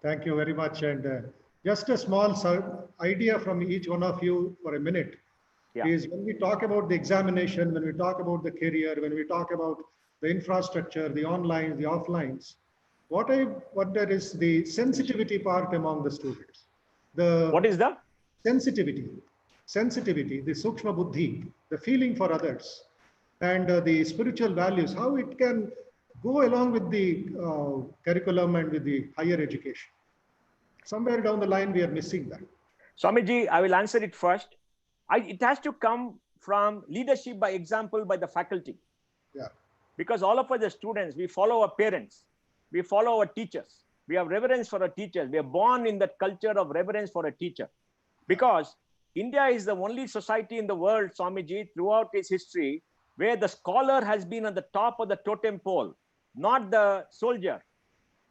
Thank you very much. And just a small idea from each one of you for a minute. is when we talk about the examination, when we talk about the career, when we talk about the infrastructure, the online, the offlines, what there is the sensitivity part among the students. What is the? Sensitivity, the sukshma buddhi, the feeling for others, and the spiritual values, how it can go along with the curriculum and with the higher education. Somewhere down the line, we are missing that. Swamiji, I will answer it first. It has to come from leadership by example by the faculty. Yeah. Because all of us as students, we follow our parents, we follow our teachers, we have reverence for our teachers. We are born in that culture of reverence for a teacher. Because India is the only society in the world, Swamiji, throughout its history, where the scholar has been on the top of the totem pole, not the soldier,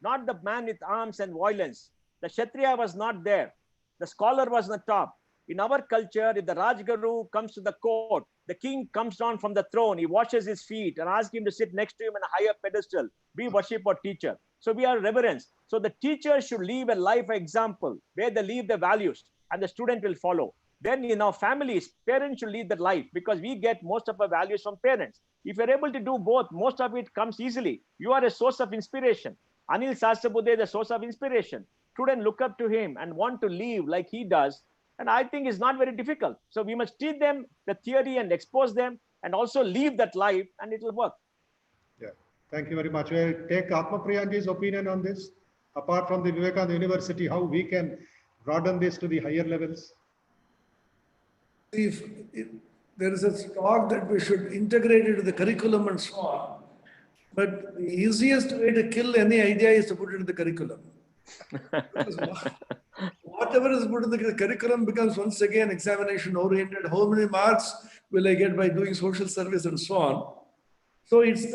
not the man with arms and violence. The Kshatriya was not there. The scholar was on the top. In our culture, if the Rajguru comes to the court, the king comes down from the throne, he washes his feet and asks him to sit next to him on a higher pedestal. We worship our teacher. So we are reverence. So the teacher should leave a life example where they leave the values and the student will follow. Then in our families, parents should lead that life because we get most of our values from parents. If you're able to do both, most of it comes easily. You are a source of inspiration. Anil Sahasrabudhe is a source of inspiration. Students look up to him and want to live like he does. And I think it's not very difficult. So we must teach them the theory and expose them and also live that life and it will work. Yeah, thank you very much. We'll take Atmapriyanandaji's opinion on this. Apart from the Vivekananda University, how we can broaden this to the higher levels? If there is a talk that we should integrate it to the curriculum and so on, but the easiest way to kill any idea is to put it in the curriculum. Whatever is put in the curriculum becomes once again examination oriented. How many marks will I get by doing social service and so on? So it's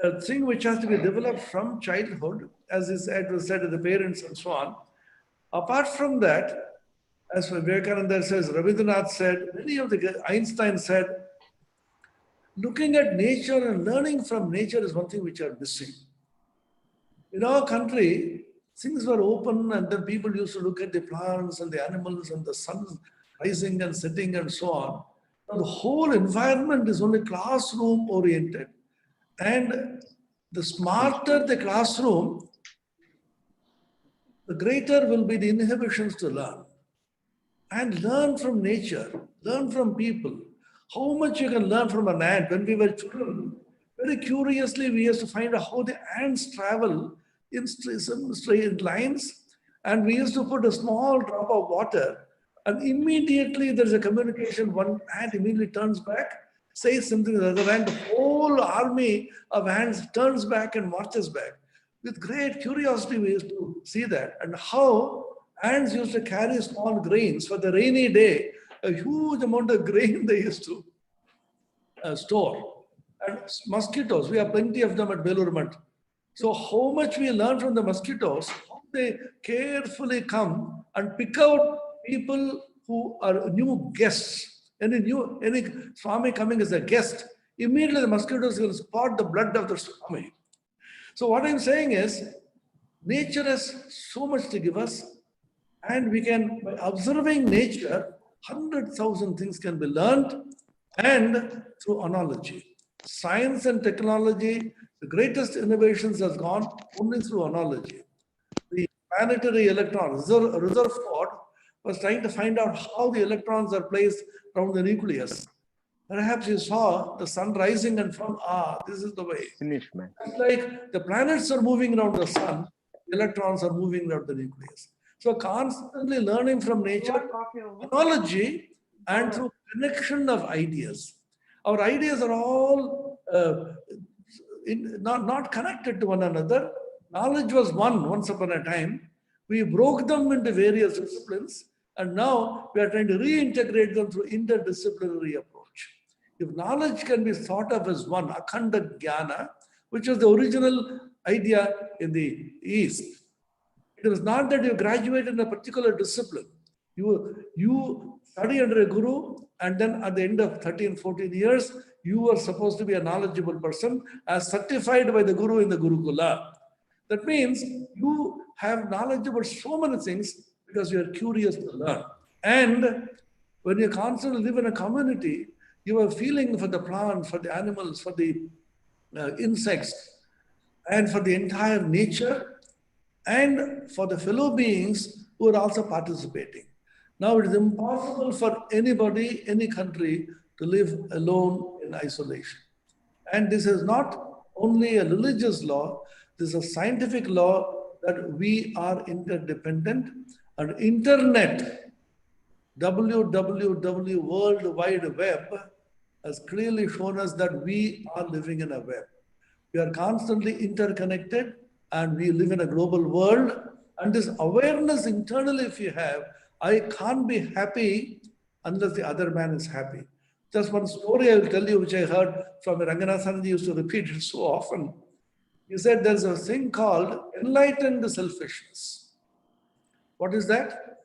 a thing which has to be developed from childhood, as it was said to the parents and so on. Apart from that, as Vivekananda says, Rabindranath said, many of the Einstein said, looking at nature and learning from nature is one thing which are missing. In our country, things were open and then people used to look at the plants and the animals and the sun rising and setting and so on. Now the whole environment is only classroom oriented. And the smarter the classroom, the greater will be the inhibitions to learn. And learn from nature, learn from people. How much you can learn from an ant. When we were children, very curiously, we used to find out how the ants travel in straight lines. And we used to put a small drop of water and immediately there's a communication. One ant immediately turns back, says something to the other ant. The whole army of ants turns back and marches back. With great curiosity, we used to see that. And how ants used to carry small grains for the rainy day, a huge amount of grain they used to store. And mosquitoes, we have plenty of them at Belur. So how much we learn from the mosquitoes, how they carefully come and pick out people who are new guests. Any Swami coming as a guest, immediately the mosquitoes will spot the blood of the Swami. So what I'm saying is, nature has so much to give us. And we can, by observing nature, 100,000 things can be learned and through analogy. Science and technology, the greatest innovations has gone only through analogy. The planetary electron, Rutherford was trying to find out how the electrons are placed around the nucleus. Perhaps you saw the sun rising and found, this is the way. Finish, man. It's like the planets are moving around the sun, the electrons are moving around the nucleus. So constantly learning from nature, analogy, and through connection of ideas. Our ideas are all not connected to one another. Knowledge was one once upon a time. We broke them into various disciplines, and now we are trying to reintegrate them through interdisciplinary approach. If knowledge can be thought of as one, akhanda jnana, which was the original idea in the East. It was not that you graduate in a particular discipline. You study under a guru, and then at the end of 13, 14 years, you are supposed to be a knowledgeable person as certified by the guru in the Gurukula. That means you have knowledge about so many things because you are curious to learn. And When you constantly live in a community, you are feeling for the plants, for the animals, for the insects, and for the entire nature, and for the fellow beings who are also participating. Now it is impossible for anybody, any country, to live alone in isolation. And this is not only a religious law, this is a scientific law that we are interdependent. And internet, www, World Wide Web, has clearly shown us that we are living in a web. We are constantly interconnected and we live in a global world. And this awareness internally, if you have, I can't be happy unless the other man is happy. Just one story I will tell you, which I heard from Ranganathanji, used to repeat it so often. He said there's a thing called enlightened selfishness. What is that?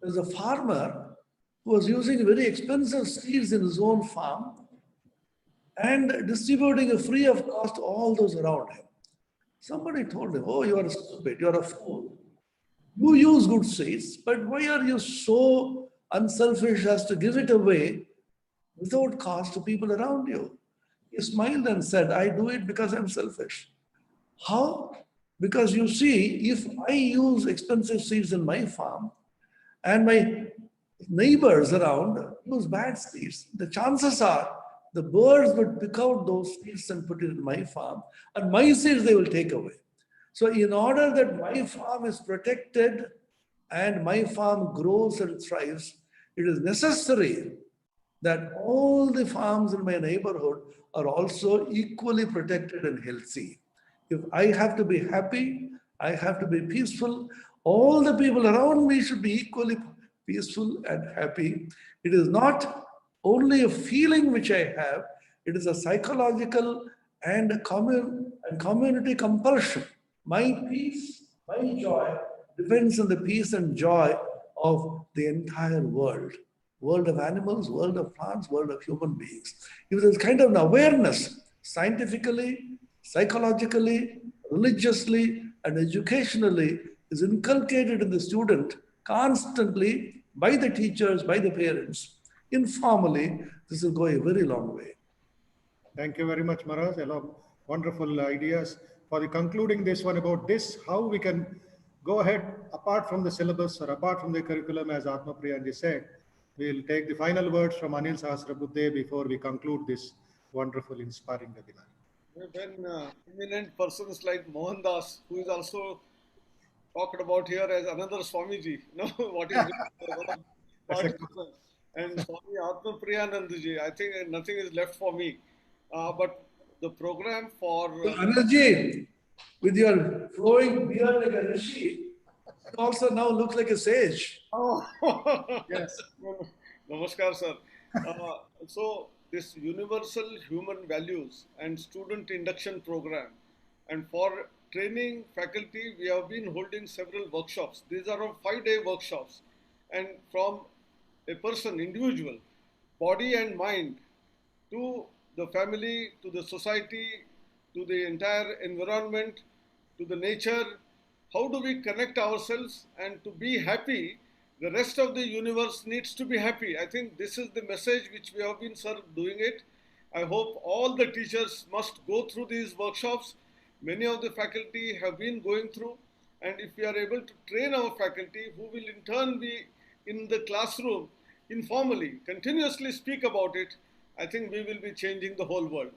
There's a farmer who was using very expensive seeds in his own farm and distributing it free of cost to all those around him. Somebody told him, oh, you are stupid, you are a fool. You use good seeds, but why are you so unselfish as to give it away without cost to people around you? He smiled and said, I do it because I'm selfish. How? Because you see, if I use expensive seeds in my farm and my neighbors around use bad seeds, the chances are the birds would pick out those seeds and put it in my farm, and my seeds they will take away. So in order that my farm is protected and my farm grows and thrives, it is necessary that all the farms in my neighborhood are also equally protected and healthy. If I have to be happy, I have to be peaceful, all the people around me should be equally peaceful and happy. It is not only a feeling which I have, it is a psychological and community compulsion. My peace, my joy depends on the peace and joy of the entire world. World of animals, world of plants, world of human beings. If there's kind of an awareness, scientifically, psychologically, religiously, and educationally, is inculcated in the student constantly by the teachers, by the parents, informally, this will go a very long way. Thank you very much, Maharaj. A lot of wonderful ideas. For the concluding this one about this, how we can go ahead apart from the syllabus or apart from the curriculum, as Atmapriyanandaji said. We'll take the final words from Anil Sahasrabudhe before we conclude this wonderful, inspiring webinar. When eminent persons like Mohandas, who is also talked about here as another Swamiji, what is and Swami Atmapriyanandaji, I think nothing is left for me. But the program for Anilji, with your flowing beard like a rishi, you also now look like a sage. Oh, yes. Namaskar, sir. So this universal human values and student induction program, and for training faculty, we have been holding several workshops. These are 5-day workshops, and from a person, individual, body and mind, to the family, to the society, to the entire environment, to the nature. How do we connect ourselves? And to be happy, the rest of the universe needs to be happy. I think this is the message which we have been, sir, doing it. I hope all the teachers must go through these workshops. Many of the faculty have been going through, and if we are able to train our faculty, who will in turn be in the classroom informally, continuously speak about it, I think we will be changing the whole world.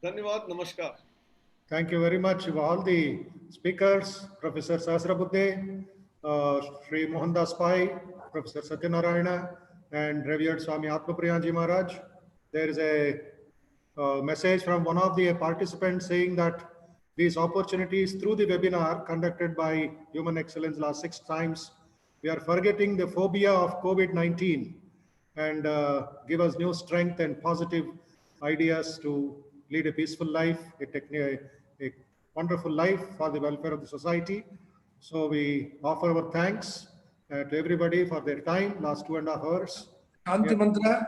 Dhanyavad, namaskar. Thank you very much to all the speakers, Professor Sahasrabudhe, Shri Mohandas Pai, Professor Satyanarayana, and revered Swami Atmapriyanandaji Maharaj. There is a message from one of the participants saying that these opportunities through the webinar conducted by Human Excellence last 6 times, we are forgetting the phobia of COVID-19 and give us new strength and positive ideas to lead a peaceful life, a wonderful life for the welfare of the society. So we offer our thanks to everybody for their time, last 2.5 hours. Shanti Mantra.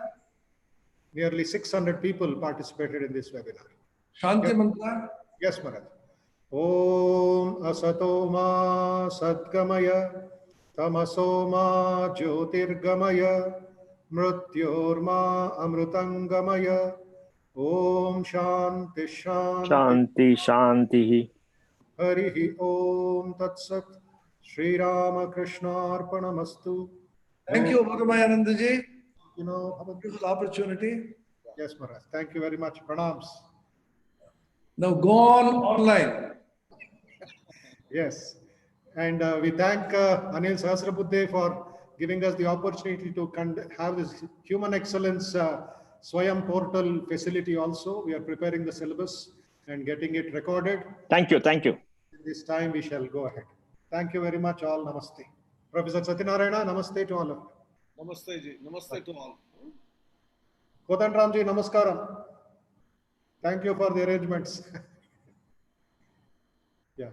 Nearly 600 people participated in this webinar. Shanti Mantra. Yes, Maharaj. Om Asatoma Sadgamaya Tamasoma Jyotirgamaya मृत्योर्मा अमृतंगमय। Om Shanti Shanti Shanti Shanti. Hari ओम तत्सत। Shri रामकृष्णार्पणमस्तु। Thank you, Bodhamayanandaji. You know, Beautiful opportunity. yes, Maharaj. Thank you very much. Pranams. Now go on online. Yes. And we thank Anil Sahasrabudhe for giving us the opportunity to have this human excellence Swayam portal facility also. We are preparing the syllabus and getting it recorded. Thank you. Thank you. This time we shall go ahead. Thank you very much all. Namaste. Professor Satyanarayana, namaste to all of you. Namaste ji. Namaste to all. Kodan Ramji, namaskaram. Thank you for the arrangements. Yeah.